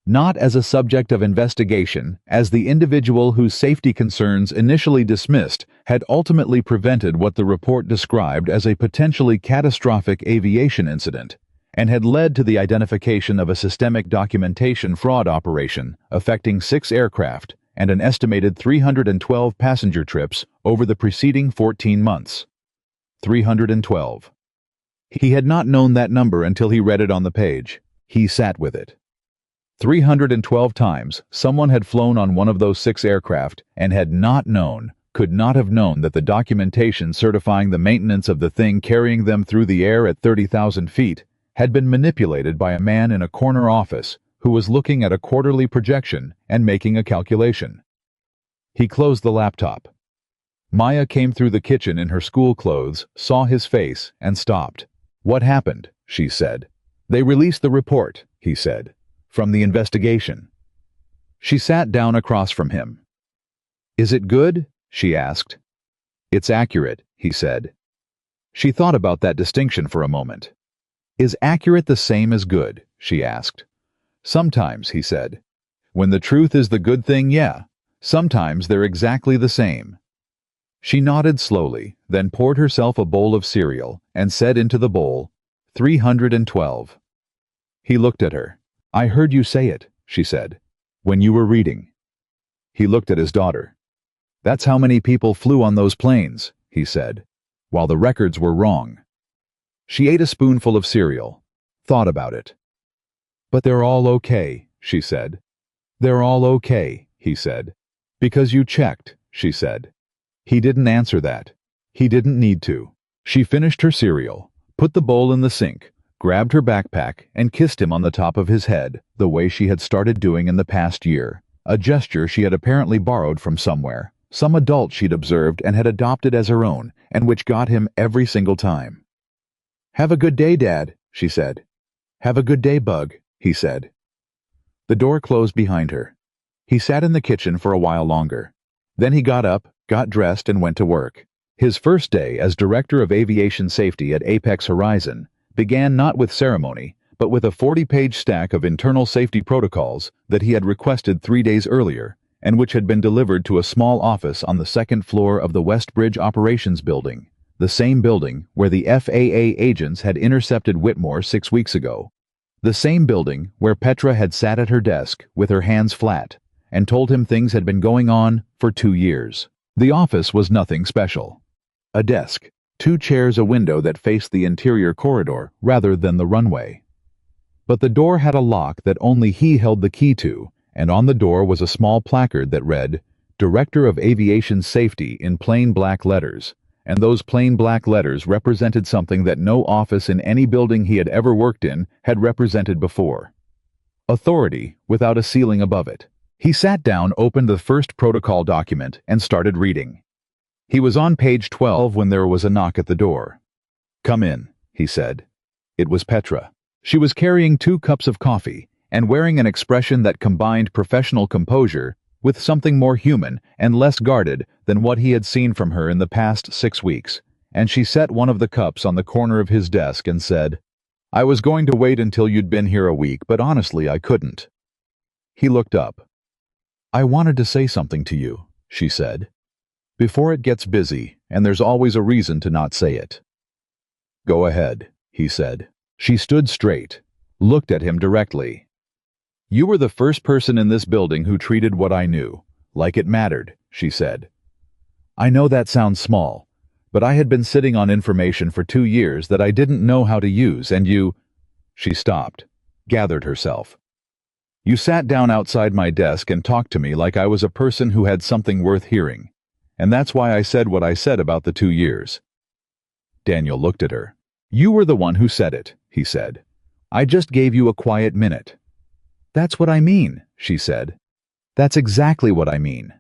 Not as a subject of investigation, as the individual whose safety concerns, initially dismissed, had ultimately prevented what the report described as a potentially catastrophic aviation incident, and had led to the identification of a systemic documentation fraud operation affecting 6 aircraft and an estimated 312 passenger trips over the preceding 14 months. 312. He had not known that number until he read it on the page. He sat with it. 312 times someone had flown on one of those 6 aircraft and had not known, could not have known, that the documentation certifying the maintenance of the thing carrying them through the air at 30,000 feet had been manipulated by a man in a corner office who was looking at a quarterly projection and making a calculation. He closed the laptop. Maya came through the kitchen in her school clothes, saw his face, and stopped. What happened? She said. They released the report, he said, from the investigation. She sat down across from him. Is it good? She asked. It's accurate, he said. She thought about that distinction for a moment. Is accurate the same as good? She asked. Sometimes, he said. When the truth is the good thing, yeah. Sometimes they're exactly the same. She nodded slowly, then poured herself a bowl of cereal and said into the bowl, 312. He looked at her. I heard you say it, she said, when you were reading. He looked at his daughter. That's how many people flew on those planes, he said, while the records were wrong. She ate a spoonful of cereal, thought about it. But they're all okay, she said. They're all okay, he said. Because you checked, she said. He didn't answer that. He didn't need to. She finished her cereal, put the bowl in the sink, grabbed her backpack, and kissed him on the top of his head, the way she had started doing in the past year, a gesture she had apparently borrowed from somewhere, some adult she'd observed and had adopted as her own, and which got him every single time. Have a good day, Dad, she said. Have a good day, Bug, he said. The door closed behind her. He sat in the kitchen for a while longer. Then he got up, got dressed, and went to work. His first day as Director of Aviation Safety at Apex Horizon began not with ceremony, but with a 40-page stack of internal safety protocols that he had requested 3 days earlier, and which had been delivered to a small office on the 2nd floor of the West Bridge Operations Building, the same building where the FAA agents had intercepted Whitmore 6 weeks ago. The same building where Petra had sat at her desk with her hands flat and told him things had been going on for 2 years. The office was nothing special. A desk, 2 chairs, a window that faced the interior corridor rather than the runway. But the door had a lock that only he held the key to, and on the door was a small placard that read, Director of Aviation Safety, in plain black letters, and those plain black letters represented something that no office in any building he had ever worked in had represented before. Authority without a ceiling above it. He sat down, opened the first protocol document, and started reading. He was on page 12 when there was a knock at the door. Come in, he said. It was Petra. She was carrying 2 cups of coffee and wearing an expression that combined professional composure with something more human and less guarded than what he had seen from her in the past 6 weeks, and she set one of the cups on the corner of his desk and said, I was going to wait until you'd been here a week, but honestly I couldn't. He looked up. I wanted to say something to you, she said. Before it gets busy, and there's always a reason to not say it. Go ahead, he said. She stood straight, looked at him directly. You were the first person in this building who treated what I knew like it mattered, she said. I know that sounds small, but I had been sitting on information for 2 years that I didn't know how to use, and you... She stopped, gathered herself. You sat down outside my desk and talked to me like I was a person who had something worth hearing, and that's why I said what I said about the 2 years. Daniel looked at her. You were the one who said it, he said. I just gave you a quiet minute. That's what I mean, she said. That's exactly what I mean.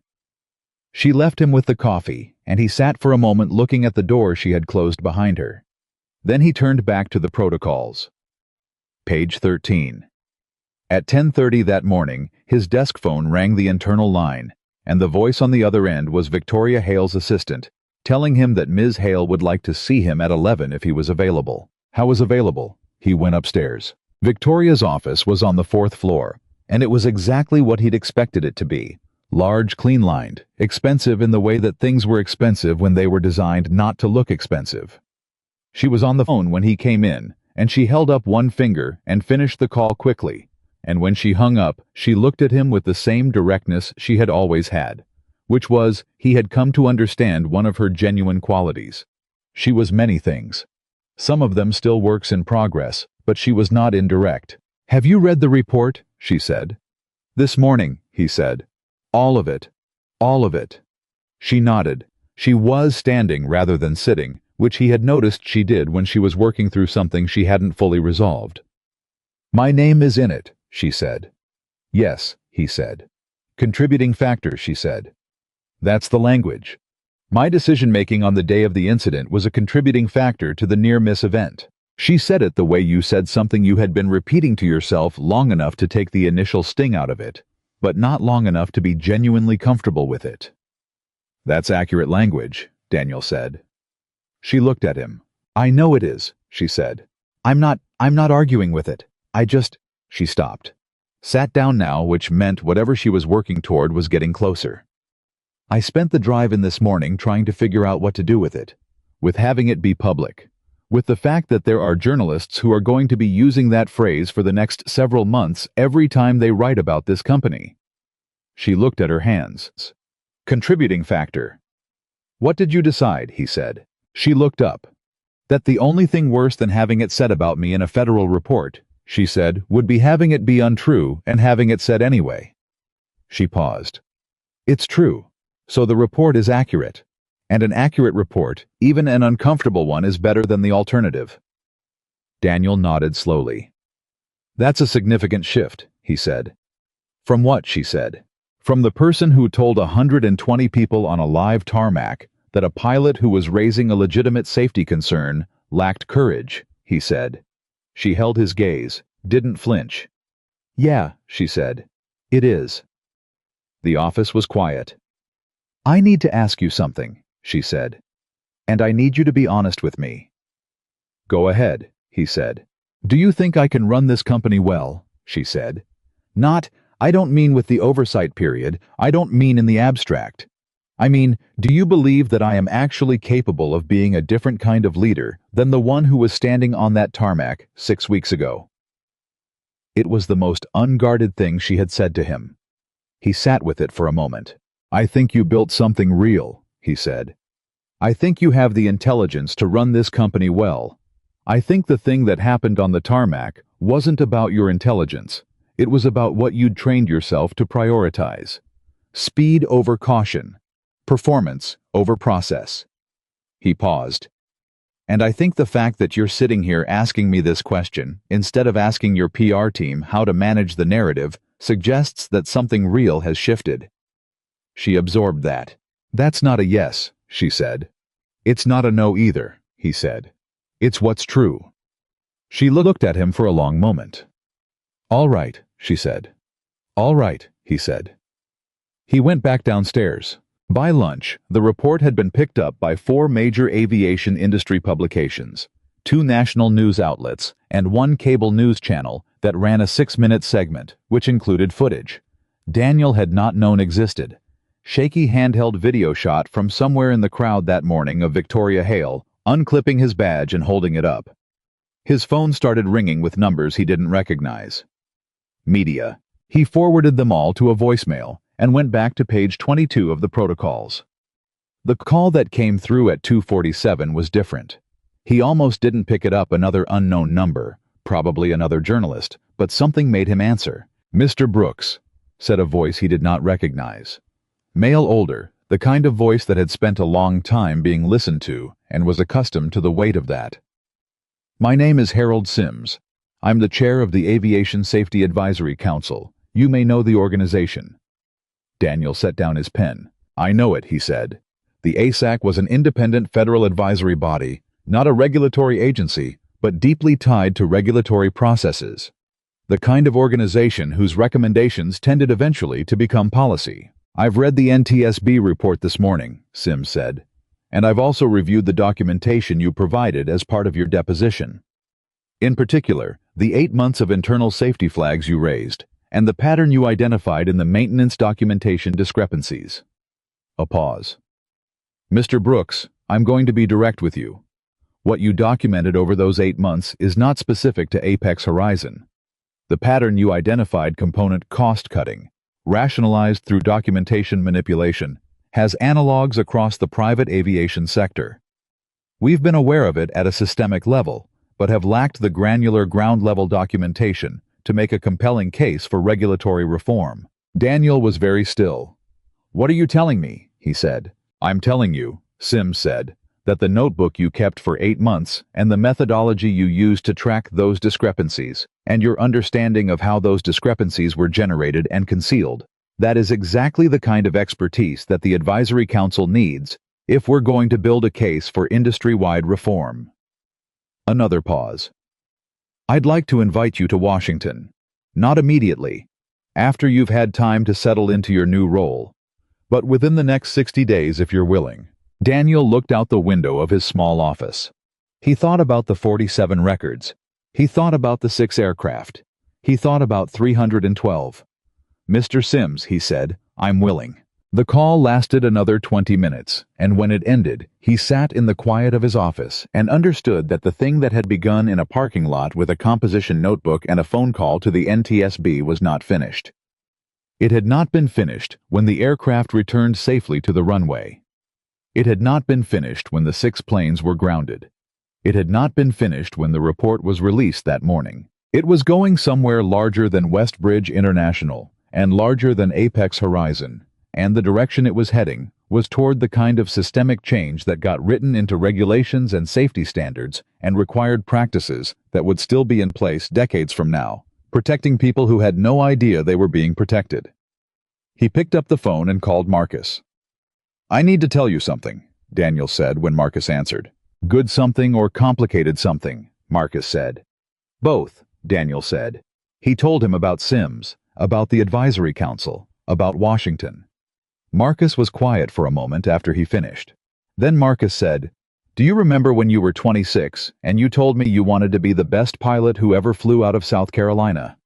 She left him with the coffee, and he sat for a moment looking at the door she had closed behind her. Then he turned back to the protocols. Page 13. At 10:30 that morning, his desk phone rang the internal line, and the voice on the other end was Victoria Hale's assistant, telling him that Ms. Hale would like to see him at 11 if he was available. How was available? He went upstairs. Victoria's office was on the 4th floor, and it was exactly what he'd expected it to be. Large, clean-lined, expensive in the way that things were expensive when they were designed not to look expensive. She was on the phone when he came in, and she held up one finger and finished the call quickly, and when she hung up, she looked at him with the same directness she had always had, which was, he had come to understand one of her genuine qualities. She was many things. Some of them still works in progress, but she was not indirect. Have you read the report? She said. This morning, he said. All of it. All of it. She nodded. She was standing rather than sitting, which he had noticed she did when she was working through something she hadn't fully resolved. My name is in it, she said. Yes, he said. Contributing factor, she said. That's the language. My decision-making on the day of the incident was a contributing factor to the near-miss event. She said it the way you said something you had been repeating to yourself long enough to take the initial sting out of it, but not long enough to be genuinely comfortable with it. That's accurate language, Daniel said. She looked at him. I know it is, she said. I'm not arguing with it. She stopped. Sat down now, which meant whatever she was working toward was getting closer. I spent the drive in this morning trying to figure out what to do with it, with having it be public, with the fact that there are journalists who are going to be using that phrase for the next several months every time they write about this company. She looked at her hands. Contributing factor. What did you decide? He said. She looked up. That the only thing worse than having it said about me in a federal report, she said, would be having it be untrue and having it said anyway. She paused. It's true. So the report is accurate. And an accurate report, even an uncomfortable one, is better than the alternative. Daniel nodded slowly. That's a significant shift, he said. From what? She said. From the person who told 120 people on a live tarmac that a pilot who was raising a legitimate safety concern lacked courage, he said. She held his gaze, didn't flinch. Yeah, she said. It is. The office was quiet. I need to ask you something, she said. And I need you to be honest with me. Go ahead, he said. Do you think I can run this company well? She said. I don't mean with the oversight period, I don't mean in the abstract. I mean, do you believe that I am actually capable of being a different kind of leader than the one who was standing on that tarmac 6 weeks ago? It was the most unguarded thing she had said to him. He sat with it for a moment. I think you built something real, he said. I think you have the intelligence to run this company well. I think the thing that happened on the tarmac wasn't about your intelligence. It was about what you'd trained yourself to prioritize. Speed over caution. Performance over process. He paused. And I think the fact that you're sitting here asking me this question, instead of asking your PR team how to manage the narrative, suggests that something real has shifted. She absorbed that. That's not a yes, she said. It's not a no either, he said. It's what's true. She looked at him for a long moment. All right, she said. All right, he said. He went back downstairs. By lunch, the report had been picked up by 4 major aviation industry publications, 2 national news outlets, and 1 cable news channel that ran a 6-minute segment, which included footage Daniel had not known existed. Shaky handheld video shot from somewhere in the crowd that morning of Victoria Hale, unclipping his badge and holding it up. His phone started ringing with numbers he didn't recognize. Media. He forwarded them all to a voicemail and went back to page 22 of the protocols. The call that came through at 2:47 was different. He almost didn't pick it up, another unknown number, probably another journalist, but something made him answer. Mr. Brooks, said a voice he did not recognize. Male, older, the kind of voice that had spent a long time being listened to and was accustomed to the weight of that. My name is Harold Sims. I'm the chair of the Aviation Safety Advisory Council. You may know the organization. Daniel set down his pen. I know it, he said. The ASAC was an independent federal advisory body, not a regulatory agency, but deeply tied to regulatory processes. The kind of organization whose recommendations tended eventually to become policy. I've read the NTSB report this morning, Sims said, and I've also reviewed the documentation you provided as part of your deposition. In particular, the 8 months of internal safety flags you raised, and the pattern you identified in the maintenance documentation discrepancies. A pause. Mr. Brooks, I'm going to be direct with you. What you documented over those 8 months is not specific to Apex Horizon. The pattern you identified, component cost-cutting, rationalized through documentation manipulation, has analogs across the private aviation sector. We've been aware of it at a systemic level, but have lacked the granular ground-level documentation to make a compelling case for regulatory reform. Daniel was very still. What are you telling me? He said. I'm telling you, Sims said, that the notebook you kept for 8 months and the methodology you used to track those discrepancies, and your understanding of how those discrepancies were generated and concealed, that is exactly the kind of expertise that the Advisory Council needs if we're going to build a case for industry-wide reform. Another pause. I'd like to invite you to Washington. Not immediately, after you've had time to settle into your new role, but within the next 60 days if you're willing. Daniel looked out the window of his small office. He thought about the 47 records. He thought about the 6 aircraft. He thought about 312. Mr. Sims, he said, I'm willing. The call lasted another 20 minutes, and when it ended, he sat in the quiet of his office and understood that the thing that had begun in a parking lot with a composition notebook and a phone call to the NTSB was not finished. It had not been finished when the aircraft returned safely to the runway. It had not been finished when the 6 planes were grounded. It had not been finished when the report was released that morning. It was going somewhere larger than Westbridge International and larger than Apex Horizon, and the direction it was heading was toward the kind of systemic change that got written into regulations and safety standards and required practices that would still be in place decades from now, protecting people who had no idea they were being protected. He picked up the phone and called Marcus. I need to tell you something, Daniel said when Marcus answered. Good something or complicated something, Marcus said. Both, Daniel said. He told him about Sims, about the Advisory Council, about Washington. Marcus was quiet for a moment after he finished. Then Marcus said, Do you remember when you were 26 and you told me you wanted to be the best pilot who ever flew out of South Carolina?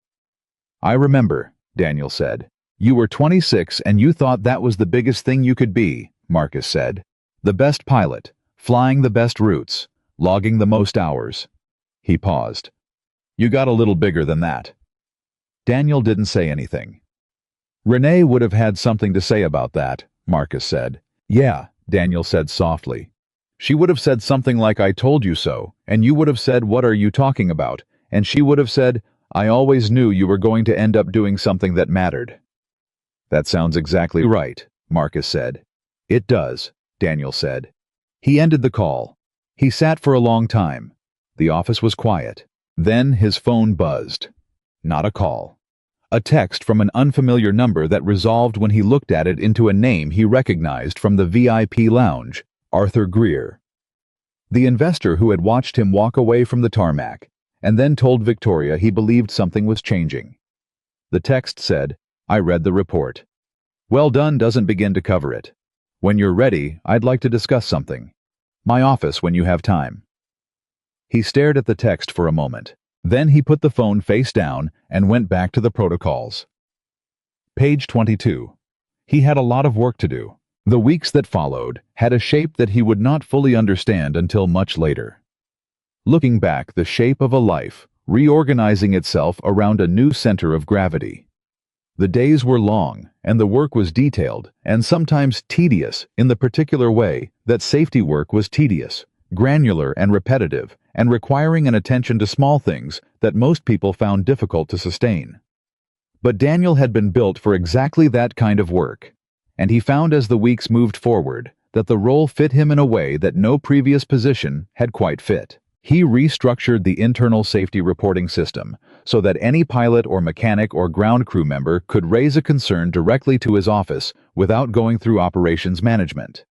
I remember, Daniel said. You were 26 and you thought that was the biggest thing you could be, Marcus said. The best pilot, flying the best routes, logging the most hours. He paused. You got a little bigger than that. Daniel didn't say anything. Renee would have had something to say about that, Marcus said. Yeah, Daniel said softly. She would have said something like, I told you so, and you would have said, what are you talking about? And she would have said, I always knew you were going to end up doing something that mattered. That sounds exactly right, Marcus said. It does, Daniel said. He ended the call. He sat for a long time. The office was quiet. Then his phone buzzed. Not a call. A text from an unfamiliar number that resolved when he looked at it into a name he recognized from the VIP lounge, Arthur Greer. The investor who had watched him walk away from the tarmac, and then told Victoria he believed something was changing. The text said, I read the report. Well done doesn't begin to cover it. When you're ready, I'd like to discuss something. My office when you have time. He stared at the text for a moment. Then he put the phone face down and went back to the protocols. Page 22. He had a lot of work to do. The weeks that followed had a shape that he would not fully understand until much later. Looking back, the shape of a life, reorganizing itself around a new center of gravity. The days were long, and the work was detailed, and sometimes tedious in the particular way that safety work was tedious, granular and repetitive, and requiring an attention to small things that most people found difficult to sustain. But Daniel had been built for exactly that kind of work, and he found as the weeks moved forward that the role fit him in a way that no previous position had quite fit. He restructured the internal safety reporting system so that any pilot or mechanic or ground crew member could raise a concern directly to his office without going through operations management.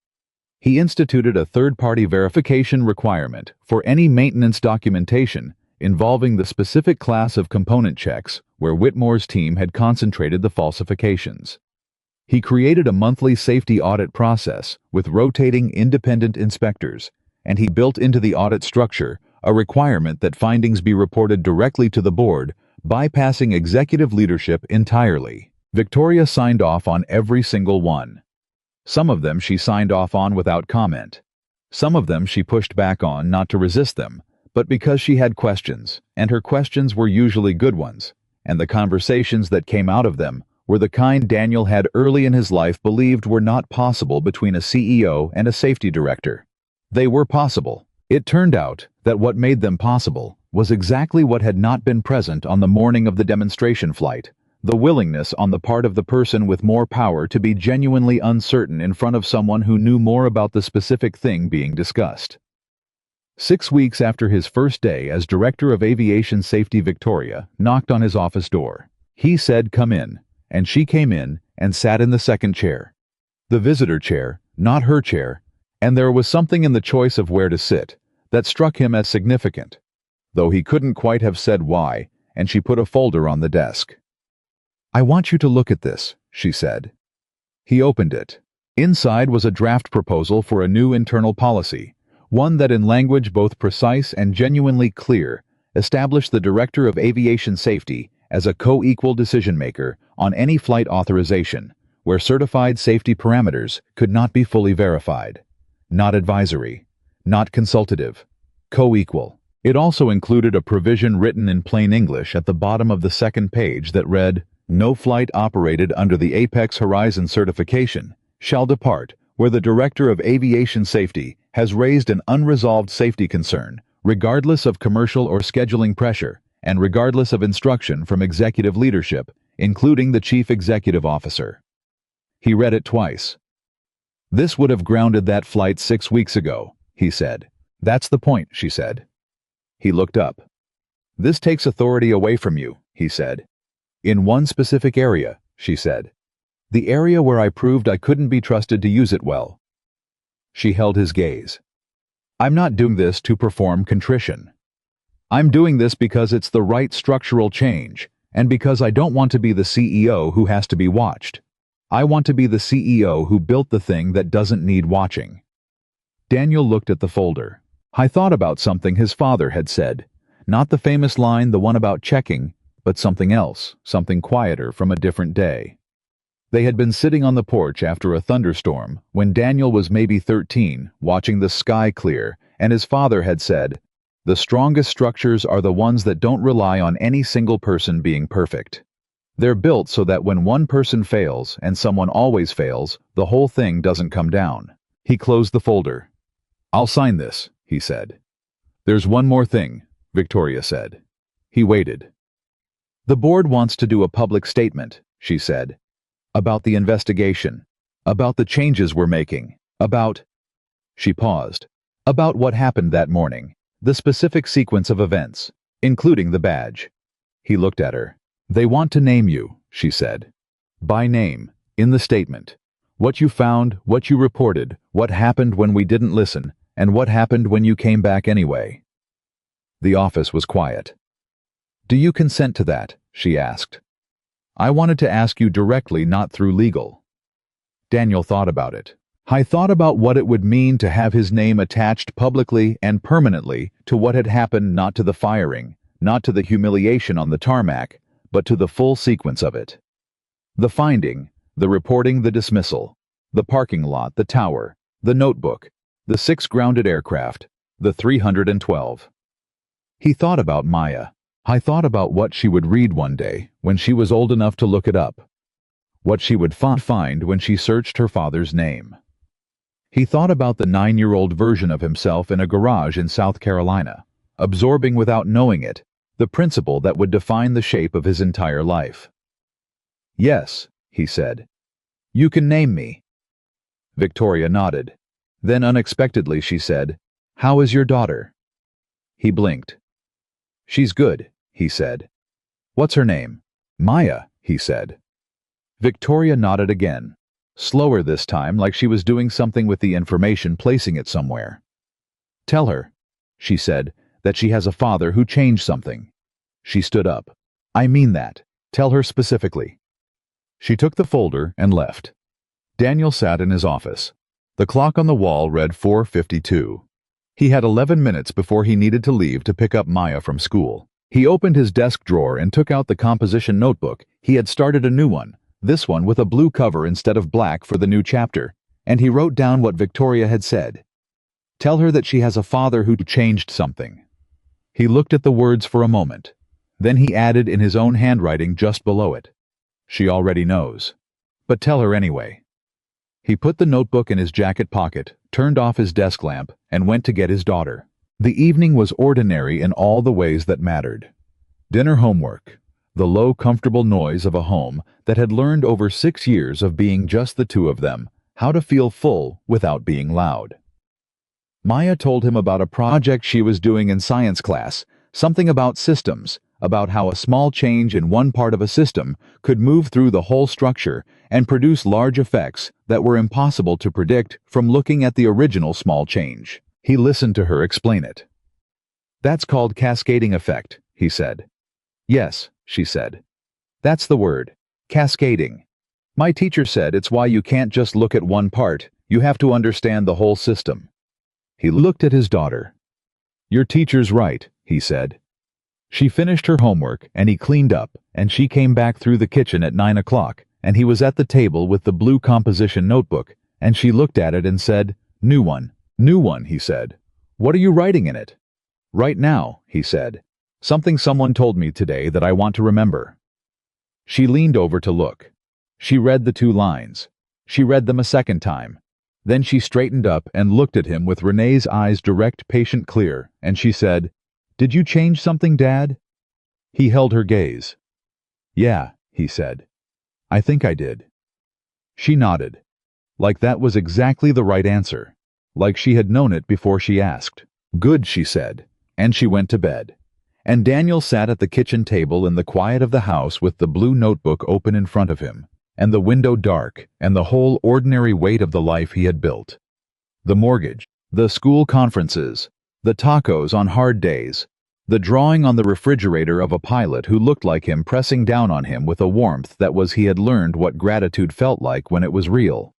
He instituted a third-party verification requirement for any maintenance documentation involving the specific class of component checks where Whitmore's team had concentrated the falsifications. He created a monthly safety audit process with rotating independent inspectors, and he built into the audit structure a requirement that findings be reported directly to the board, bypassing executive leadership entirely. Victoria signed off on every single one. Some of them she signed off on without comment. Some of them she pushed back on, not to resist them, but because she had questions, and her questions were usually good ones, and the conversations that came out of them were the kind Daniel had early in his life believed were not possible between a CEO and a safety director. They were possible. It turned out that what made them possible was exactly what had not been present on the morning of the demonstration flight: the willingness on the part of the person with more power to be genuinely uncertain in front of someone who knew more about the specific thing being discussed. 6 weeks after his first day as Director of Aviation Safety, Victoria knocked on his office door. He said, "Come in," and she came in and sat in the second chair. The visitor chair, not her chair, and there was something in the choice of where to sit that struck him as significant, though he couldn't quite have said why, and she put a folder on the desk. "I want you to look at this," she said. He opened it. Inside was a draft proposal for a new internal policy, one that in language both precise and genuinely clear established the Director of Aviation Safety as a co-equal decision-maker on any flight authorization, where certified safety parameters could not be fully verified. Not advisory, not consultative, co-equal. It also included a provision written in plain English at the bottom of the second page that read, "No flight operated under the Apex Horizon certification shall depart where the Director of Aviation Safety has raised an unresolved safety concern, regardless of commercial or scheduling pressure, and regardless of instruction from executive leadership, including the Chief Executive Officer." He read it twice. "This would have grounded that flight 6 weeks ago," he said. "That's the point," she said. He looked up. "This takes authority away from you," he said. "In one specific area," she said. "The area where I proved I couldn't be trusted to use it well." She held his gaze. "I'm not doing this to perform contrition. I'm doing this because it's the right structural change, and because I don't want to be the CEO who has to be watched. I want to be the CEO who built the thing that doesn't need watching." Daniel looked at the folder. "I thought about something his father had said. Not the famous line, the one about checking, but something else, something quieter from a different day." They had been sitting on the porch after a thunderstorm when Daniel was maybe 13, watching the sky clear, and his father had said, "The strongest structures are the ones that don't rely on any single person being perfect. They're built so that when one person fails, and someone always fails, the whole thing doesn't come down." He closed the folder. "I'll sign this," he said. "There's one more thing," Victoria said. He waited. "The board wants to do a public statement," she said, "about the investigation, about the changes we're making, about—" She paused. "About what happened that morning, the specific sequence of events, including the badge." He looked at her. "They want to name you," she said. "By name, in the statement. What you found, what you reported, what happened when we didn't listen, and what happened when you came back anyway." The office was quiet. "Do you consent to that?" she asked. "I wanted to ask you directly, not through legal." Daniel thought about it. "I thought about what it would mean to have his name attached publicly and permanently to what had happened, not to the firing, not to the humiliation on the tarmac, but to the full sequence of it. The finding, the reporting, the dismissal, the parking lot, the tower, the notebook, the 6 grounded aircraft, the 312. He thought about Maya. I thought about what she would read one day when she was old enough to look it up, what she would find when she searched her father's name. He thought about the 9-year-old version of himself in a garage in South Carolina, absorbing without knowing it the principle that would define the shape of his entire life. "Yes," he said. "You can name me." Victoria nodded. Then unexpectedly she said, "How is your daughter?" He blinked. "She's good," he said. "What's her name?" "Maya," he said. Victoria nodded again, slower this time, like she was doing something with the information, placing it somewhere. "Tell her," she said, "that she has a father who changed something." She stood up. "I mean that. Tell her specifically." She took the folder and left. Daniel sat in his office. The clock on the wall read 4:52. He had 11 minutes before he needed to leave to pick up Maya from school. He opened his desk drawer and took out the composition notebook. He had started a new one, this one with a blue cover instead of black for the new chapter, and he wrote down what Victoria had said. Tell her that she has a father who changed something. He looked at the words for a moment. Then he added in his own handwriting just below it. She already knows. But tell her anyway. He put the notebook in his jacket pocket, turned off his desk lamp, and went to get his daughter. The evening was ordinary in all the ways that mattered. Dinner, homework, the low, comfortable noise of a home that had learned over 6 years of being just the two of them, how to feel full without being loud. Maya told him about a project she was doing in science class, something about systems, about how a small change in one part of a system could move through the whole structure and produce large effects that were impossible to predict from looking at the original small change. He listened to her explain it. "That's called cascading effect," he said. "Yes," she said. "That's the word. Cascading. My teacher said it's why you can't just look at one part, you have to understand the whole system." He looked at his daughter. "Your teacher's right," he said. She finished her homework, and he cleaned up, and she came back through the kitchen at 9 o'clock, and he was at the table with the blue composition notebook, and she looked at it and said, "New one." "New one," he said. "What are you writing in it?" "Right now," he said. "Something someone told me today that I want to remember." She leaned over to look. She read the 2 lines. She read them a second time. Then she straightened up and looked at him with Renee's eyes direct, patient, clear, and she said, "Did you change something, Dad?" He held her gaze. "Yeah," he said. "I think I did." She nodded. Like that was exactly the right answer. Like she had known it before she asked. "Good," she said, and she went to bed. And Daniel sat at the kitchen table in the quiet of the house with the blue notebook open in front of him, and the window dark, and the whole ordinary weight of the life he had built. The mortgage, the school conferences, the tacos on hard days, the drawing on the refrigerator of a pilot who looked like him pressing down on him with a warmth that was he had learned what gratitude felt like when it was real.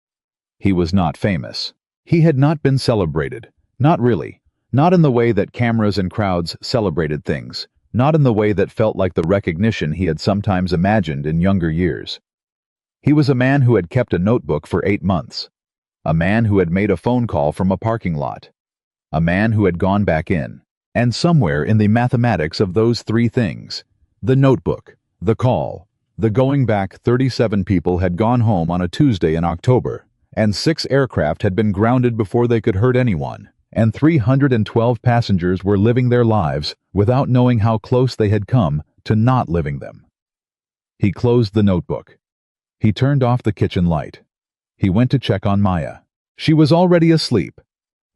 He was not famous. He had not been celebrated. Not really. Not in the way that cameras and crowds celebrated things. Not in the way that felt like the recognition he had sometimes imagined in younger years. He was a man who had kept a notebook for 8 months. A man who had made a phone call from a parking lot. A man who had gone back in. And somewhere in the mathematics of those 3 things, the notebook, the call, the going back, 37 people had gone home on a Tuesday in October, and 6 aircraft had been grounded before they could hurt anyone, and 312 passengers were living their lives without knowing how close they had come to not living them. He closed the notebook. He turned off the kitchen light. He went to check on Maya. She was already asleep.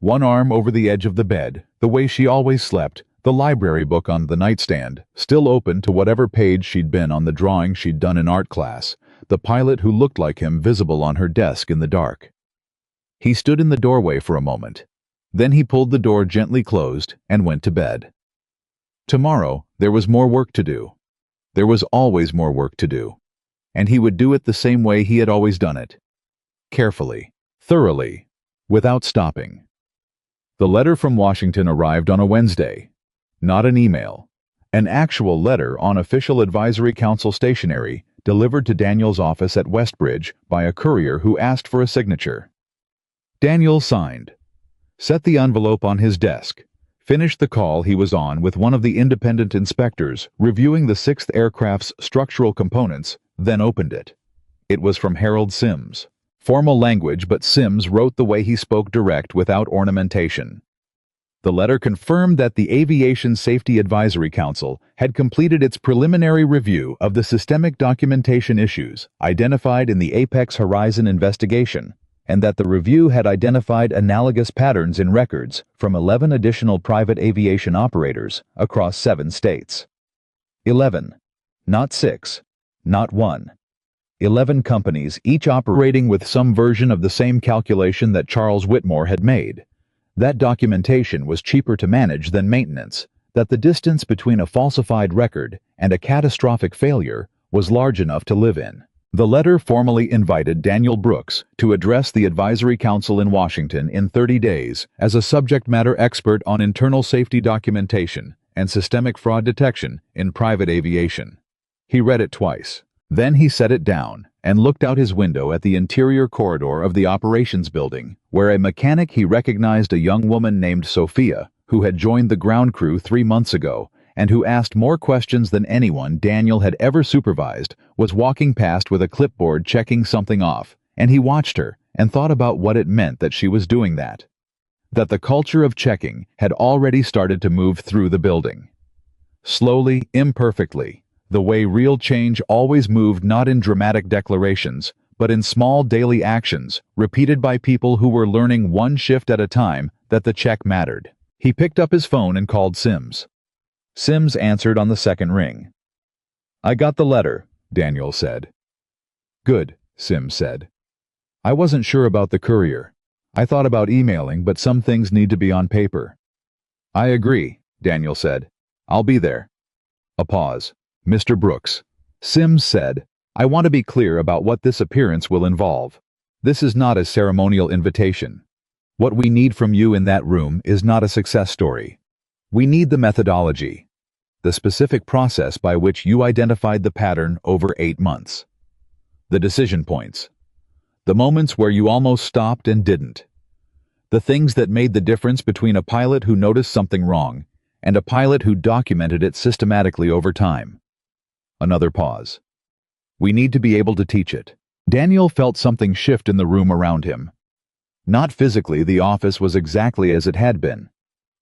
One arm over the edge of the bed, the way she always slept, the library book on the nightstand, still open to whatever page she'd been on the drawing she'd done in art class, the pilot who looked like him visible on her desk in the dark. He stood in the doorway for a moment. Then he pulled the door gently closed and went to bed. Tomorrow, there was more work to do. There was always more work to do. And he would do it the same way he had always done it. Carefully, thoroughly, without stopping. The letter from Washington arrived on a Wednesday. Not an email. An actual letter on official advisory council stationery delivered to Daniel's office at Westbridge by a courier who asked for a signature. Daniel signed. Set the envelope on his desk. Finished the call he was on with one of the independent inspectors reviewing the 6th aircraft's structural components, then opened it. It was from Harold Sims. Formal language, but Sims wrote the way he spoke, direct, without ornamentation. The letter confirmed that the Aviation Safety Advisory Council had completed its preliminary review of the systemic documentation issues identified in the Apex Horizon investigation, and that the review had identified analogous patterns in records from 11 additional private aviation operators across 7 states. 11. Not 6. Not 1. 11 companies, each operating with some version of the same calculation that Charles Whitmore had made. That documentation was cheaper to manage than maintenance, that the distance between a falsified record and a catastrophic failure was large enough to live in. The letter formally invited Daniel Brooks to address the Advisory Council in Washington in 30 days as a subject matter expert on internal safety documentation and systemic fraud detection in private aviation. He read it twice. Then he set it down and looked out his window at the interior corridor of the operations building, where a mechanic he recognized a young woman named Sophia, who had joined the ground crew 3 months ago, and who asked more questions than anyone Daniel had ever supervised, was walking past with a clipboard checking something off, and he watched her and thought about what it meant that she was doing that. That the culture of checking had already started to move through the building. Slowly, imperfectly, the way real change always moved, not in dramatic declarations, but in small daily actions, repeated by people who were learning one shift at a time that the check mattered. He picked up his phone and called Sims. Sims answered on the second ring. "I got the letter," Daniel said. "Good," Sims said. "I wasn't sure about the courier. I thought about emailing, but some things need to be on paper." "I agree," Daniel said. "I'll be there." A pause. "Mr. Brooks," Sims said, "I want to be clear about what this appearance will involve. This is not a ceremonial invitation. What we need from you in that room is not a success story. We need the methodology. The specific process by which you identified the pattern over 8 months. The decision points. The moments where you almost stopped and didn't. The things that made the difference between a pilot who noticed something wrong and a pilot who documented it systematically over time." Another pause. "We need to be able to teach it." Daniel felt something shift in the room around him. Not physically, the office was exactly as it had been,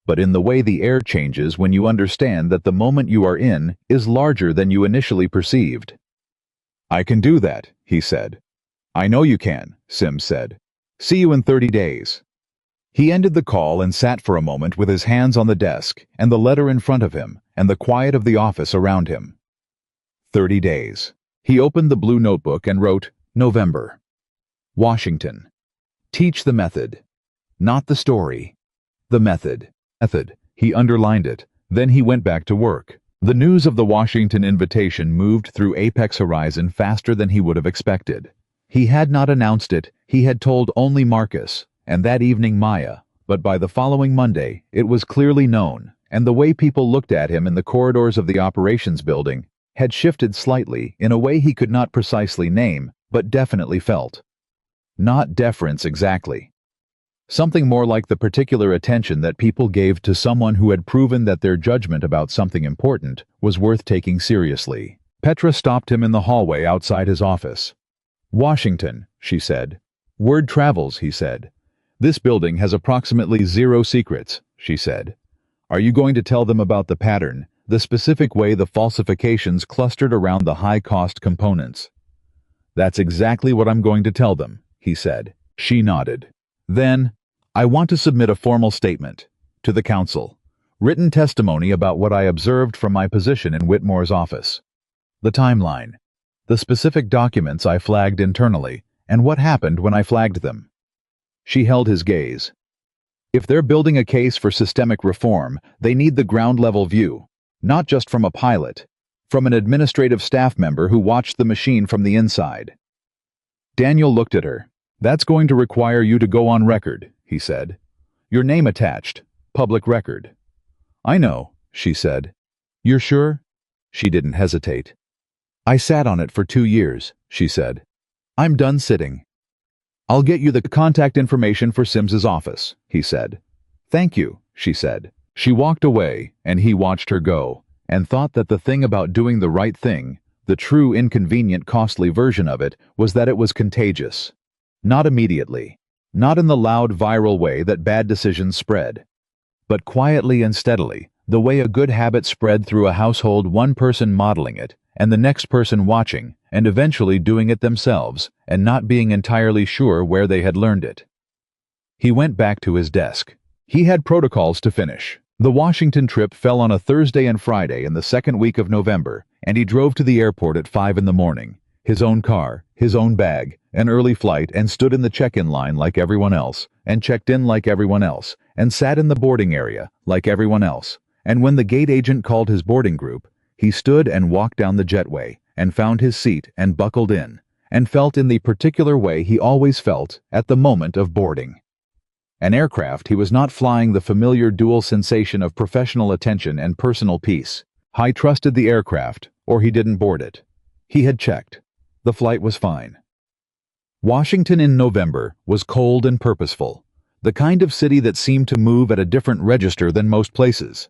but in the way the air changes when you understand that the moment you are in is larger than you initially perceived. "I can do that," he said. "I know you can," Sims said. "See you in 30 days. He ended the call and sat for a moment with his hands on the desk and the letter in front of him and the quiet of the office around him. 30 days. He opened the blue notebook and wrote, November. Washington. Teach the method. Not the story. The method. He underlined it. Then he went back to work. The news of the Washington invitation moved through Apex Horizon faster than he would have expected. He had not announced it, he had told only Marcus, and that evening Maya, but by the following Monday, it was clearly known, and the way people looked at him in the corridors of the operations building had shifted slightly in a way he could not precisely name, but definitely felt. Not deference exactly. Something more like the particular attention that people gave to someone who had proven that their judgment about something important was worth taking seriously. Petra stopped him in the hallway outside his office. "Washington," she said. "Word travels," he said. "This building has approximately 0 secrets," she said. "Are you going to tell them about the pattern, the specific way the falsifications clustered around the high-cost components?" "That's exactly what I'm going to tell them," he said. She nodded. "Then, I want to submit a formal statement to the council, written testimony about what I observed from my position in Whitmore's office. The timeline, the specific documents I flagged internally, and what happened when I flagged them." She held his gaze. "If they're building a case for systemic reform, they need the ground-level view, not just from a pilot, from an administrative staff member who watched the machine from the inside." Daniel looked at her. "That's going to require you to go on record," he said. "Your name attached. Public record." "I know," she said. "You're sure?" She didn't hesitate. "I sat on it for 2 years," she said. "I'm done sitting." "I'll get you the contact information for Sims's office," he said. "Thank you," she said. She walked away, and he watched her go, and thought that the thing about doing the right thing, the true inconvenient costly version of it, was that it was contagious. Not immediately, not in the loud viral way that bad decisions spread, but quietly and steadily, The way a good habit spread through a household, one person modeling it, and the next person watching, and eventually doing it themselves, and not being entirely sure where they had learned it. He went back to his desk. He had protocols to finish. The Washington trip fell on a Thursday and Friday in the second week of November, and he drove to the airport at 5 in the morning. His own car, his own bag, an early flight, and stood in the check-in line like everyone else, and checked in like everyone else, and sat in the boarding area like everyone else. And when the gate agent called his boarding group, he stood and walked down the jetway, and found his seat and buckled in, and felt in the particular way he always felt at the moment of boarding. An aircraft, he was not flying the familiar dual sensation of professional attention and personal peace. He trusted the aircraft, or he didn't board it. He had checked. The flight was fine. Washington in November was cold and purposeful, the kind of city that seemed to move at a different register than most places.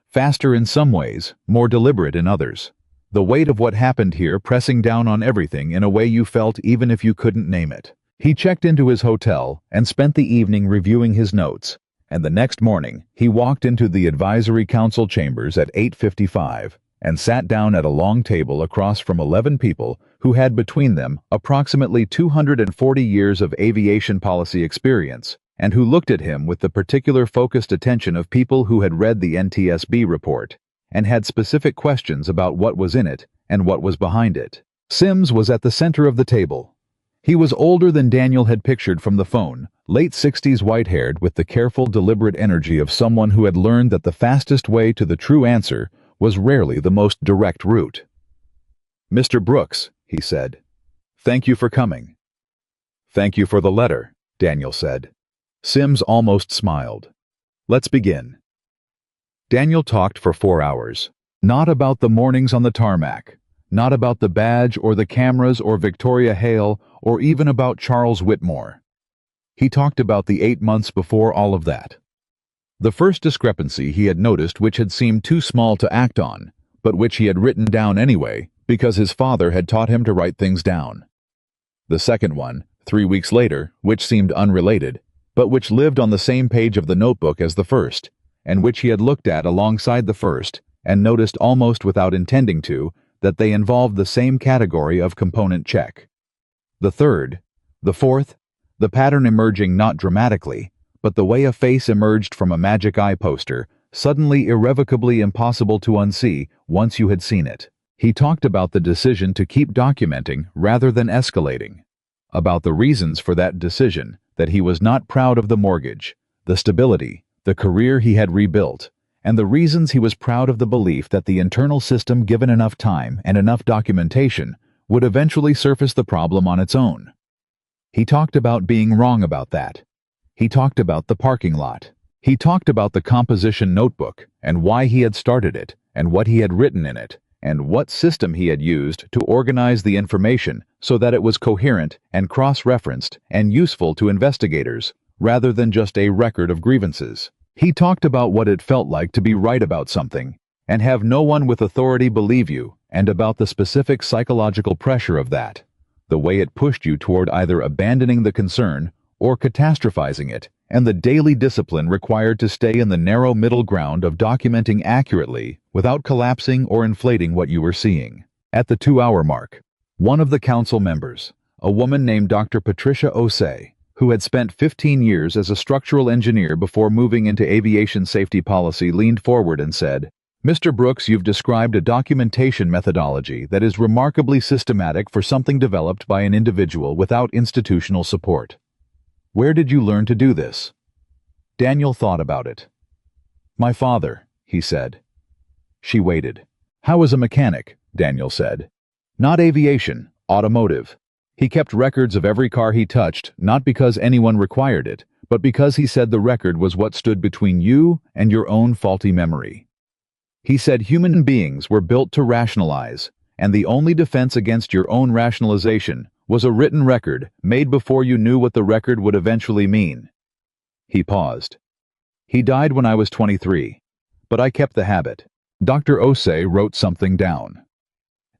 Faster in some ways, more deliberate in others. The weight of what happened here pressing down on everything in a way you felt even if you couldn't name it. He checked into his hotel and spent the evening reviewing his notes, and the next morning he walked into the advisory council chambers at 8:55 and sat down at a long table across from 11 people who had between them approximately 240 years of aviation policy experience, and who looked at him with the particular focused attention of people who had read the NTSB report and had specific questions about what was in it and what was behind it. Sims was at the center of the table. He was older than Daniel had pictured from the phone, late 60s, white-haired, with the careful, deliberate energy of someone who had learned that the fastest way to the true answer was rarely the most direct route. "Mr. Brooks," he said, "thank you for coming." "Thank you for the letter," Daniel said. Sims almost smiled. "Let's begin." Daniel talked for 4 hours. Not about the mornings on the tarmac. Not about the badge or the cameras or Victoria Hale or even about Charles Whitmore. He talked about the 8 months before all of that. The first discrepancy he had noticed, which had seemed too small to act on, but which he had written down anyway because his father had taught him to write things down. The second one, 3 weeks later, which seemed unrelated, but which lived on the same page of the notebook as the first, and which he had looked at alongside the first and noticed almost without intending to that they involved the same category of component check. The third, the fourth, the pattern emerging not dramatically, but the way a face emerged from a magic eye poster, suddenly irrevocably impossible to unsee once you had seen it. He talked about the decision to keep documenting rather than escalating, about the reasons for that decision, that he was not proud of the mortgage, the stability, the career he had rebuilt, and the reasons he was proud of the belief that the internal system, given enough time and enough documentation, would eventually surface the problem on its own. He talked about being wrong about that. He talked about the parking lot. He talked about the composition notebook and why he had started it and what he had written in it and what system he had used to organize the information so that it was coherent and cross-referenced and useful to investigators rather than just a record of grievances. He talked about what it felt like to be right about something and have no one with authority believe you, and about the specific psychological pressure of that, the way it pushed you toward either abandoning the concern or catastrophizing it, and the daily discipline required to stay in the narrow middle ground of documenting accurately without collapsing or inflating what you were seeing. At the 2-hour mark, one of the council members, a woman named Dr. Patricia Osei, who had spent 15 years as a structural engineer before moving into aviation safety policy, leaned forward and said, "Mr. Brooks, you've described a documentation methodology that is remarkably systematic for something developed by an individual without institutional support. Where did you learn to do this?" Daniel thought about it. "My father," he said. She waited. "How was a mechanic?" Daniel said. "Not aviation, automotive. He kept records of every car he touched, not because anyone required it, but because he said the record was what stood between you and your own faulty memory. He said human beings were built to rationalize, and the only defense against your own rationalization was a written record made before you knew what the record would eventually mean." He paused. "He died when I was 23, but I kept the habit." Dr. Osei wrote something down.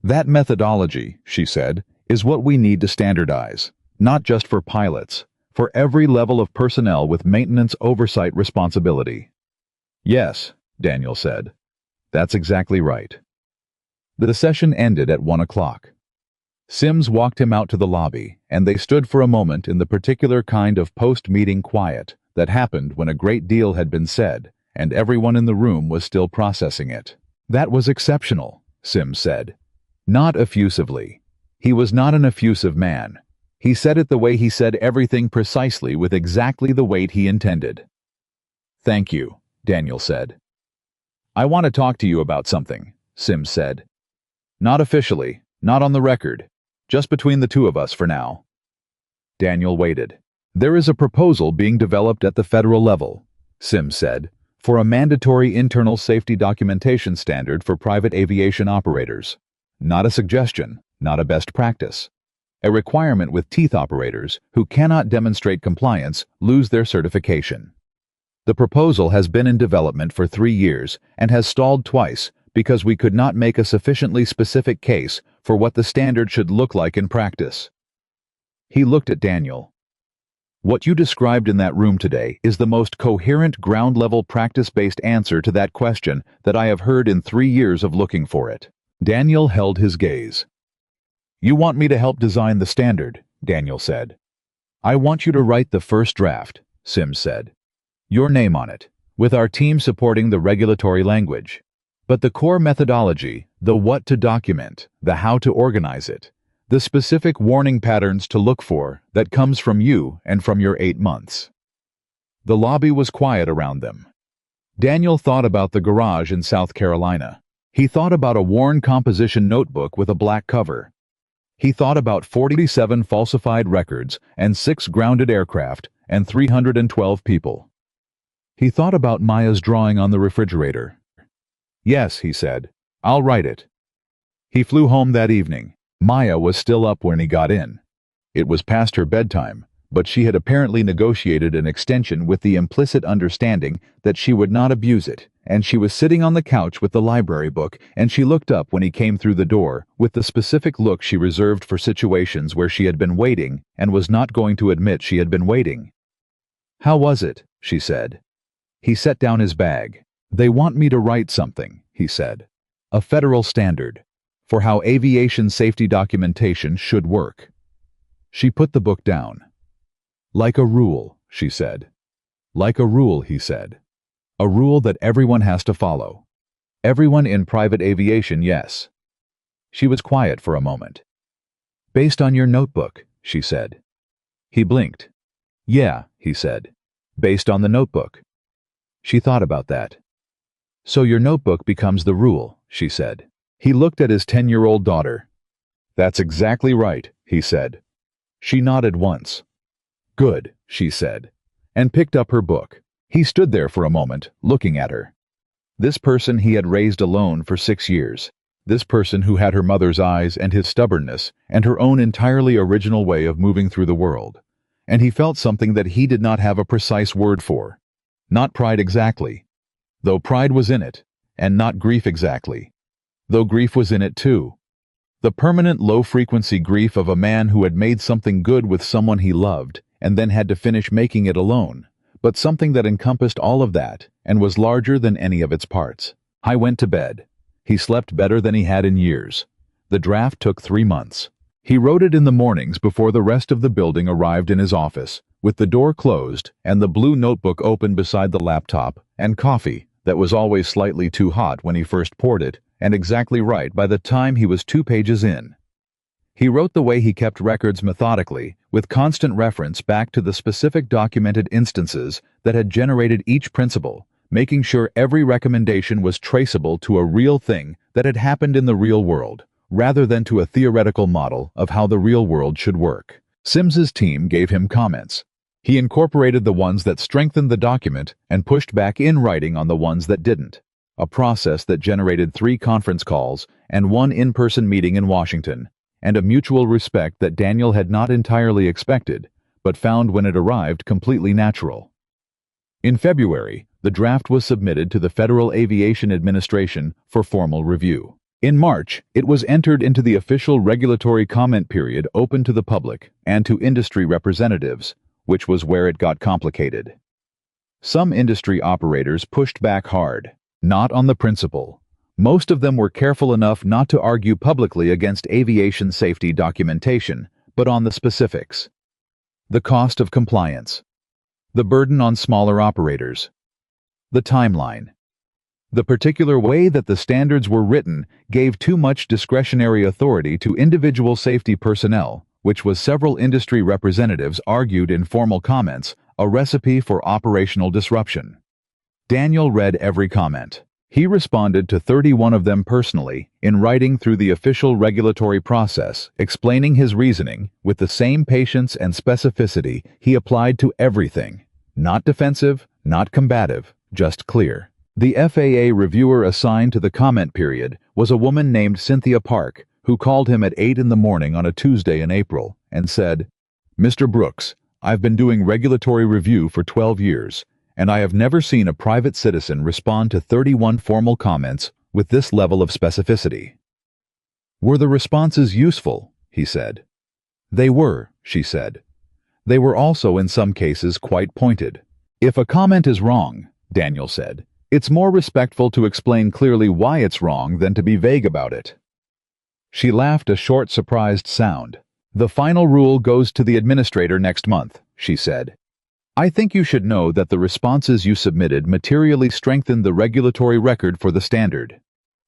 "That methodology," she said, "is what we need to standardize, not just for pilots, for every level of personnel with maintenance oversight responsibility." "Yes," Daniel said. That's exactly right. The session ended at 1 o'clock. Sims walked him out to the lobby, and they stood for a moment in the particular kind of post-meeting quiet that happened when a great deal had been said, and everyone in the room was still processing it. That was exceptional, Sims said. Not effusively. He was not an effusive man. He said it the way he said everything precisely with exactly the weight he intended. Thank you, Daniel said. I want to talk to you about something, Sims said. Not officially, not on the record. Just between the two of us for now. Daniel waited. There is a proposal being developed at the federal level, Sims said, for a mandatory internal safety documentation standard for private aviation operators. Not a suggestion, not a best practice. A requirement with teeth operators who cannot demonstrate compliance lose their certification. The proposal has been in development for 3 years and has stalled twice because we could not make a sufficiently specific case for what the standard should look like in practice. He looked at Daniel. What you described in that room today is the most coherent ground-level practice-based answer to that question that I have heard in 3 years of looking for it. Daniel held his gaze. You want me to help design the standard, Daniel said. I want you to write the first draft, Sims said. Your name on it, with our team supporting the regulatory language. But the core methodology, the what to document, the how to organize it, the specific warning patterns to look for, that comes from you and from your 8 months. The lobby was quiet around them. Daniel thought about the garage in South Carolina. He thought about a worn composition notebook with a black cover. He thought about 47 falsified records and 6 grounded aircraft and 312 people. He thought about Maya's drawing on the refrigerator. Yes, he said. I'll write it. He flew home that evening. Maya was still up when he got in. It was past her bedtime, but she had apparently negotiated an extension with the implicit understanding that she would not abuse it, and she was sitting on the couch with the library book, and she looked up when he came through the door with the specific look she reserved for situations where she had been waiting and was not going to admit she had been waiting. How was it? She said. He set down his bag. They want me to write something, he said. A federal standard for how aviation safety documentation should work. She put the book down. Like a rule, she said. Like a rule, he said. A rule that everyone has to follow. Everyone in private aviation, yes. She was quiet for a moment. Based on your notebook, she said. He blinked. Yeah, he said. Based on the notebook. She thought about that. So your notebook becomes the rule, she said. He looked at his 10-year-old daughter. That's exactly right, he said. She nodded once. Good, she said, and picked up her book. He stood there for a moment, looking at her. This person he had raised alone for 6 years. This person who had her mother's eyes and his stubbornness and her own entirely original way of moving through the world. And he felt something that he did not have a precise word for. Not pride exactly, though pride was in it, and not grief exactly, though grief was in it too. The permanent low-frequency grief of a man who had made something good with someone he loved and then had to finish making it alone, but something that encompassed all of that and was larger than any of its parts. I went to bed. He slept better than he had in years. The draft took 3 months. He wrote it in the mornings before the rest of the building arrived in his office, with the door closed and the blue notebook open beside the laptop, and coffee that was always slightly too hot when he first poured it, and exactly right by the time he was 2 pages in. He wrote the way he kept records methodically, with constant reference back to the specific documented instances that had generated each principle, making sure every recommendation was traceable to a real thing that had happened in the real world, rather than to a theoretical model of how the real world should work. Sims's team gave him comments. He incorporated the ones that strengthened the document and pushed back in writing on the ones that didn't, a process that generated 3 conference calls and 1 in-person meeting in Washington, and a mutual respect that Daniel had not entirely expected, but found when it arrived completely natural. In February, the draft was submitted to the Federal Aviation Administration for formal review. In March, it was entered into the official regulatory comment period open to the public and to industry representatives, which was where it got complicated. Some industry operators pushed back hard. Not on the principle. Most of them were careful enough not to argue publicly against aviation safety documentation, but on the specifics. The cost of compliance. The burden on smaller operators. The timeline. The particular way that the standards were written gave too much discretionary authority to individual safety personnel, which was several industry representatives argued in formal comments, a recipe for operational disruption. Daniel read every comment. He responded to 31 of them personally, in writing through the official regulatory process, explaining his reasoning with the same patience and specificity he applied to everything. Not defensive, not combative, just clear. The FAA reviewer assigned to the comment period was a woman named Cynthia Park, who called him at 8 in the morning on a Tuesday in April and said, "Mr. Brooks, I've been doing regulatory review for 12 years, and I have never seen a private citizen respond to 31 formal comments with this level of specificity." "Were the responses useful?" he said. "They were," she said. "They were also in some cases quite pointed." "If a comment is wrong," Daniel said, "it's more respectful to explain clearly why it's wrong than to be vague about it." She laughed a short, surprised sound. "The final rule goes to the administrator next month," she said. "I think you should know that the responses you submitted materially strengthen the regulatory record for the standard.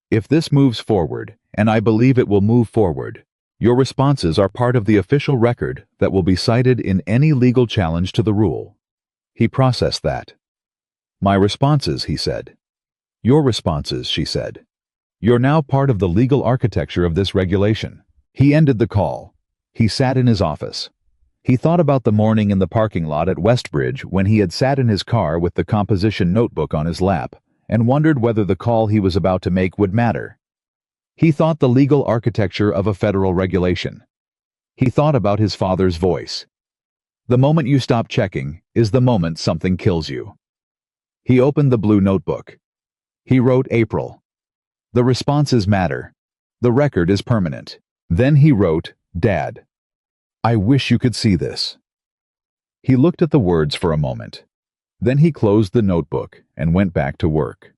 If this moves forward, and I believe it will move forward, your responses are part of the official record that will be cited in any legal challenge to the rule." He processed that. "My responses," he said. "Your responses," she said. "You're now part of the legal architecture of this regulation." He ended the call. He sat in his office. He thought about the morning in the parking lot at Westbridge when he had sat in his car with the composition notebook on his lap and wondered whether the call he was about to make would matter. He thought the legal architecture of a federal regulation. He thought about his father's voice. The moment you stop checking is the moment something kills you. He opened the blue notebook. He wrote April. The responses matter. The record is permanent. Then he wrote, Dad. I wish you could see this. He looked at the words for a moment. Then he closed the notebook and went back to work.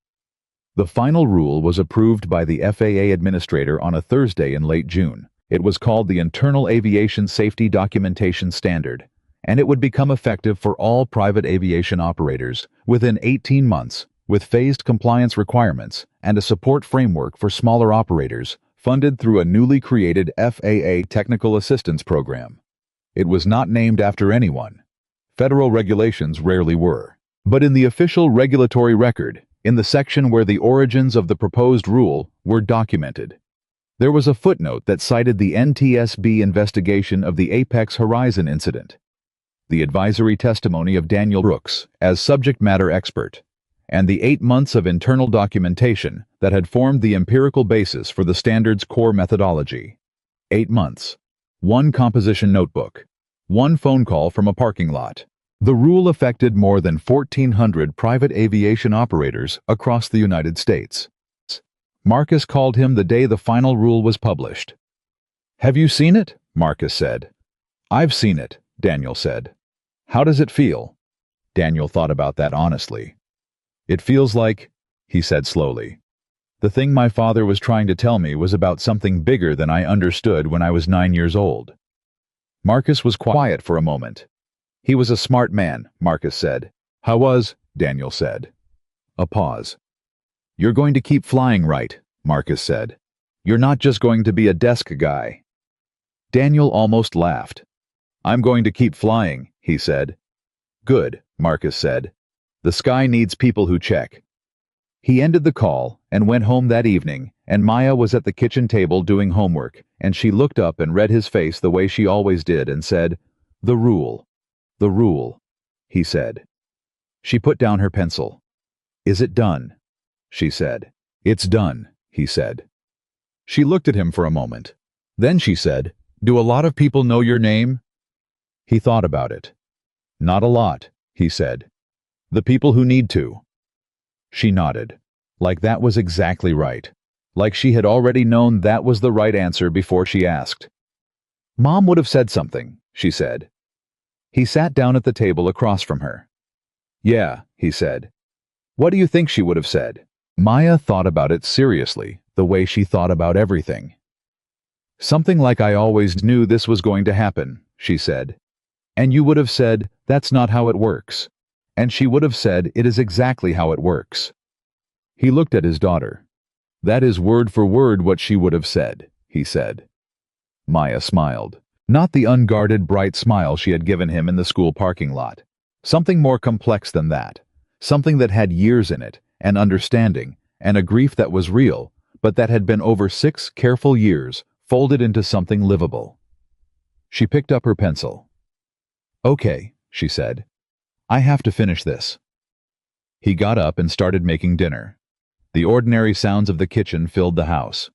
The final rule was approved by the FAA administrator on a Thursday in late June. It was called the Internal Aviation Safety Documentation Standard, and it would become effective for all private aviation operators within 18 months, with phased compliance requirements and a support framework for smaller operators, funded through a newly created FAA Technical Assistance Program. It was not named after anyone. Federal regulations rarely were. But in the official regulatory record, in the section where the origins of the proposed rule were documented, there was a footnote that cited the NTSB investigation of the Apex Horizon incident, the advisory testimony of Daniel Brooks as subject matter expert, and the 8 months of internal documentation that had formed the empirical basis for the standard's core methodology. 8 months. 1 composition notebook. 1 phone call from a parking lot. The rule affected more than 1,400 private aviation operators across the United States. Marcus called him the day the final rule was published. "Have you seen it?" Marcus said. "I've seen it," Daniel said. "How does it feel?" Daniel thought about that honestly. "It feels like," he said slowly, "the thing my father was trying to tell me was about something bigger than I understood when I was 9 years old." Marcus was quiet for a moment. "He was a smart man," Marcus said. "How was?" Daniel said. A pause. "You're going to keep flying, right?" Marcus said. "You're not just going to be a desk guy." Daniel almost laughed. "I'm going to keep flying," he said. "Good," Marcus said. "The sky needs people who check." He ended the call and went home that evening, and Maya was at the kitchen table doing homework, and she looked up and read his face the way she always did and said, "The rule. The rule," he said. She put down her pencil. "Is it done?" she said. "It's done," he said. She looked at him for a moment. Then she said, "Do a lot of people know your name?" He thought about it. "Not a lot," he said. "The people who need to." She nodded, like that was exactly right, like she had already known that was the right answer before she asked. "Mom would have said something," she said. He sat down at the table across from her. "Yeah," he said. "What do you think she would have said?" Maya thought about it seriously, the way she thought about everything. "Something like I always knew this was going to happen," she said. "And you would have said, that's not how it works." And she would have said, it is exactly how it works. He looked at his daughter. "That is word for word what she would have said," he said. Maya smiled. Not the unguarded, bright smile she had given him in the school parking lot. Something more complex than that. Something that had years in it, and understanding, and a grief that was real, but that had been over 6 careful years, folded into something livable. She picked up her pencil. "Okay," she said. "I have to finish this." He got up and started making dinner. The ordinary sounds of the kitchen filled the house.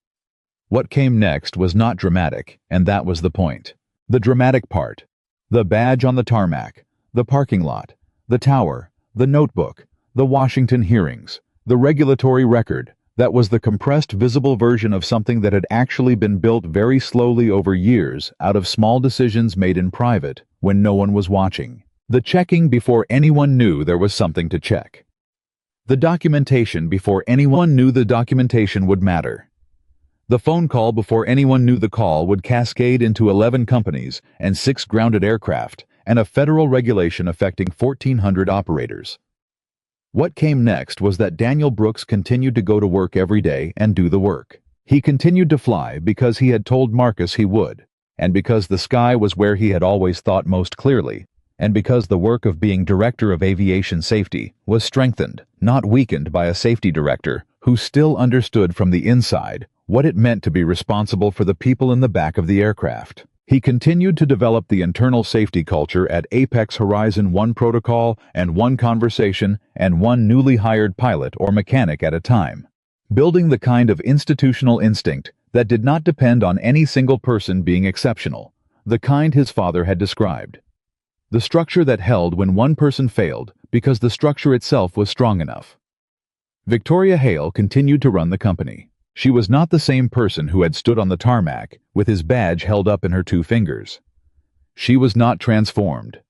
What came next was not dramatic, and that was the point. The dramatic part. The badge on the tarmac, the parking lot, the tower, the notebook, the Washington hearings, the regulatory record. That was the compressed visible version of something that had actually been built very slowly over years out of small decisions made in private when no one was watching. The checking before anyone knew there was something to check. The documentation before anyone knew the documentation would matter. The phone call before anyone knew the call would cascade into 11 companies and 6 grounded aircraft and a federal regulation affecting 1,400 operators. What came next was that Daniel Brooks continued to go to work every day and do the work. He continued to fly because he had told Marcus he would, and because the sky was where he had always thought most clearly, and because the work of being Director of Aviation Safety was strengthened, not weakened by a safety director who still understood from the inside what it meant to be responsible for the people in the back of the aircraft. He continued to develop the internal safety culture at Apex Horizon, one protocol and one conversation and one newly hired pilot or mechanic at a time, building the kind of institutional instinct that did not depend on any single person being exceptional, the kind his father had described. The structure that held when one person failed because the structure itself was strong enough. Victoria Hale continued to run the company. She was not the same person who had stood on the tarmac with his badge held up in her 2 fingers. She was not transformed.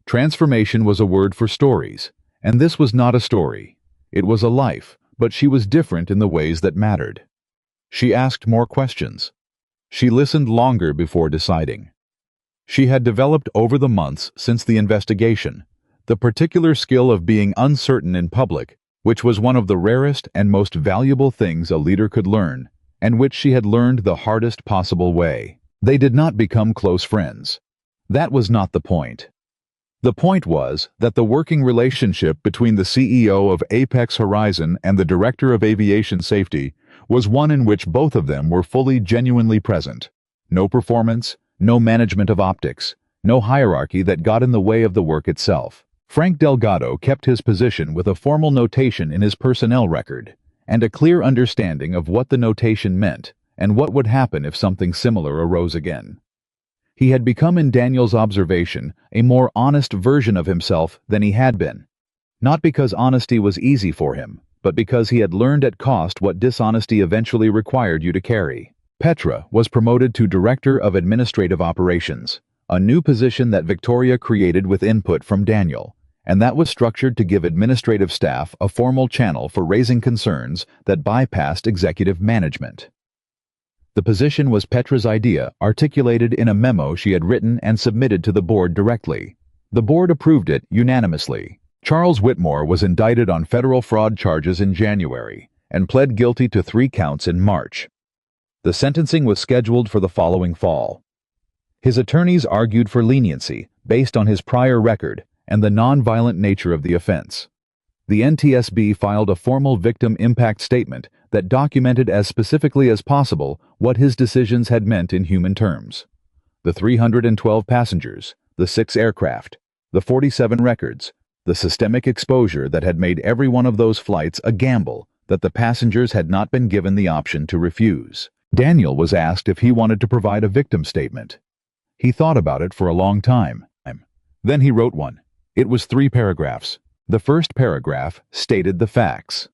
Transformation was a word for stories, and this was not a story. It was a life, but she was different in the ways that mattered. She asked more questions. She listened longer before deciding. She had developed over the months since the investigation the particular skill of being uncertain in public, which was one of the rarest and most valuable things a leader could learn, and which she had learned the hardest possible way. They did not become close friends. That was not the point. The point was that the working relationship between the CEO of Apex Horizon and the Director of Aviation Safety was one in which both of them were fully, genuinely present. No performance, no management of optics, no hierarchy that got in the way of the work itself. Frank Delgado kept his position with a formal notation in his personnel record, and a clear understanding of what the notation meant and what would happen if something similar arose again. He had become, in Daniel's observation, a more honest version of himself than he had been, not because honesty was easy for him, but because he had learned at cost what dishonesty eventually required you to carry. Petra was promoted to Director of Administrative Operations, a new position that Victoria created with input from Daniel, and that was structured to give administrative staff a formal channel for raising concerns that bypassed executive management. The position was Petra's idea, articulated in a memo she had written and submitted to the board directly. The board approved it unanimously. Charles Whitmore was indicted on federal fraud charges in January and pled guilty to 3 counts in March. The sentencing was scheduled for the following fall. His attorneys argued for leniency based on his prior record and the non-violent nature of the offense. The NTSB filed a formal victim impact statement that documented as specifically as possible what his decisions had meant in human terms. The 312 passengers, the 6 aircraft, the 47 records, the systemic exposure that had made every one of those flights a gamble that the passengers had not been given the option to refuse. Daniel was asked if he wanted to provide a victim statement. He thought about it for a long time. Then he wrote one. It was 3 paragraphs. The first paragraph stated the facts.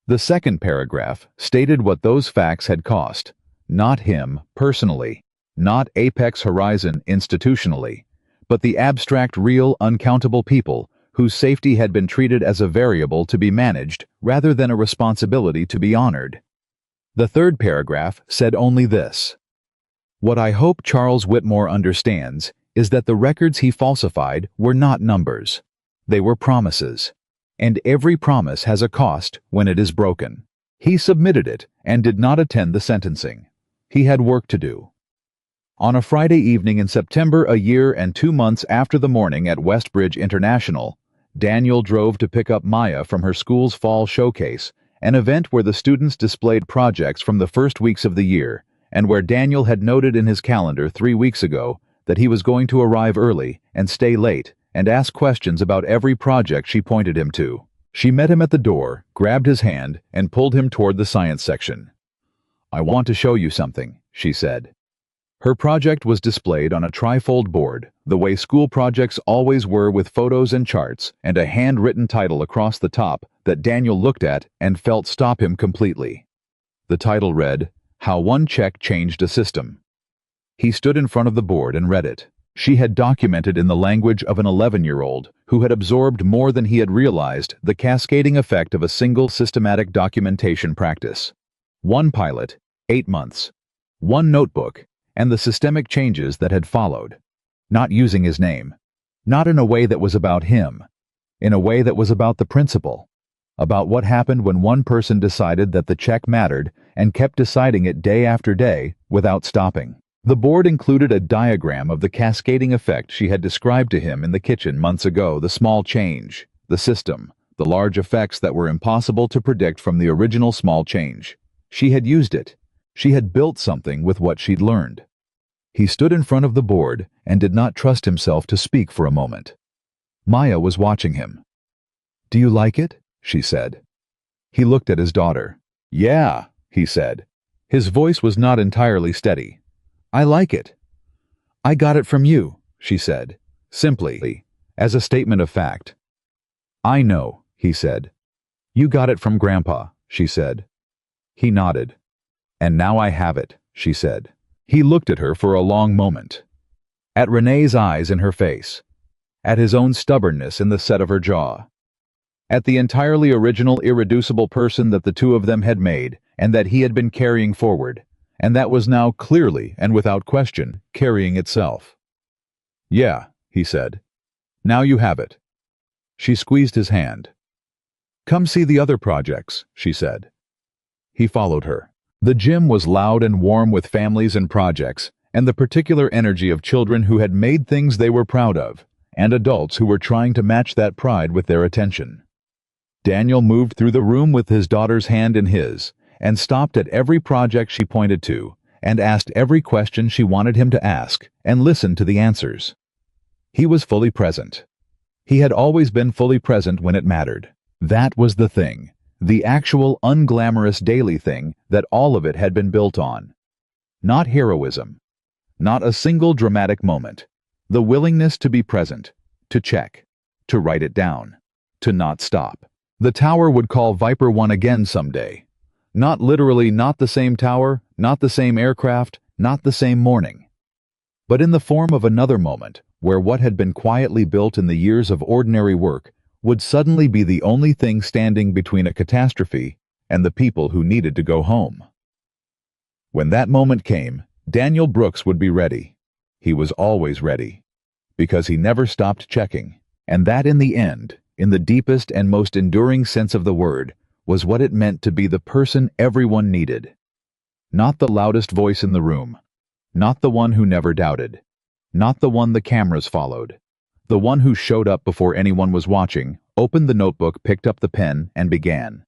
The second paragraph stated what those facts had cost, not him personally, not Apex Horizon institutionally, but the abstract, real, uncountable people whose safety had been treated as a variable to be managed rather than a responsibility to be honored. The third paragraph said only this: "What I hope Charles Whitmore understands is that the records he falsified were not numbers. They were promises. And every promise has a cost when it is broken." He submitted it and did not attend the sentencing. He had work to do. On a Friday evening in September, a year and 2 months after the morning at Westbridge International, Daniel drove to pick up Maya from her school's fall showcase, an event where the students displayed projects from the first weeks of the year, and where Daniel had noted in his calendar 3 weeks ago that he was going to arrive early and stay late and ask questions about every project she pointed him to. She met him at the door, grabbed his hand, and pulled him toward the science section. "I want to show you something," she said. Her project was displayed on a trifold board, the way school projects always were, with photos and charts, and a handwritten title across the top that Daniel looked at and felt stop him completely. The title read, "How One Check Changed a System." He stood in front of the board and read it. She had documented in the language of an 11-year-old who had absorbed more than he had realized the cascading effect of a single systematic documentation practice. 1 pilot, 8 months. 1 notebook, and the systemic changes that had followed. Not using his name. Not in a way that was about him. In a way that was about the principle. About what happened when one person decided that the check mattered and kept deciding it day after day without stopping. The board included a diagram of the cascading effect she had described to him in the kitchen months ago: the small change, the system, the large effects that were impossible to predict from the original small change. She had used it. She had built something with what she'd learned. He stood in front of the board and did not trust himself to speak for a moment. Maya was watching him. "Do you like it?" she said. He looked at his daughter. "Yeah," he said. His voice was not entirely steady. "I like it." "I got it from you," she said, simply, as a statement of fact. "I know," he said. "You got it from Grandpa," she said. He nodded. "And now I have it," she said. He looked at her for a long moment. At Renee's eyes in her face. At his own stubbornness in the set of her jaw. At the entirely original, irreducible person that the two of them had made and that he had been carrying forward, and that was now clearly and without question carrying itself. "Yeah," he said. "Now you have it." She squeezed his hand. "Come see the other projects," she said. He followed her. The gym was loud and warm with families and projects, and the particular energy of children who had made things they were proud of, and adults who were trying to match that pride with their attention. Daniel moved through the room with his daughter's hand in his, and stopped at every project she pointed to, and asked every question she wanted him to ask, and listened to the answers. He was fully present. He had always been fully present when it mattered. That was the thing, the actual unglamorous daily thing that all of it had been built on. Not heroism. Not a single dramatic moment. The willingness to be present, to check, to write it down, to not stop. The tower would call Viper 1 again someday. Not literally, not the same tower, not the same aircraft, not the same morning. But in the form of another moment, where what had been quietly built in the years of ordinary work would suddenly be the only thing standing between a catastrophe and the people who needed to go home. When that moment came, Daniel Brooks would be ready. He was always ready. Because he never stopped checking. And that in the end, in the deepest and most enduring sense of the word, was what it meant to be the person everyone needed. Not the loudest voice in the room. Not the one who never doubted. Not the one the cameras followed. The one who showed up before anyone was watching, opened the notebook, picked up the pen, and began.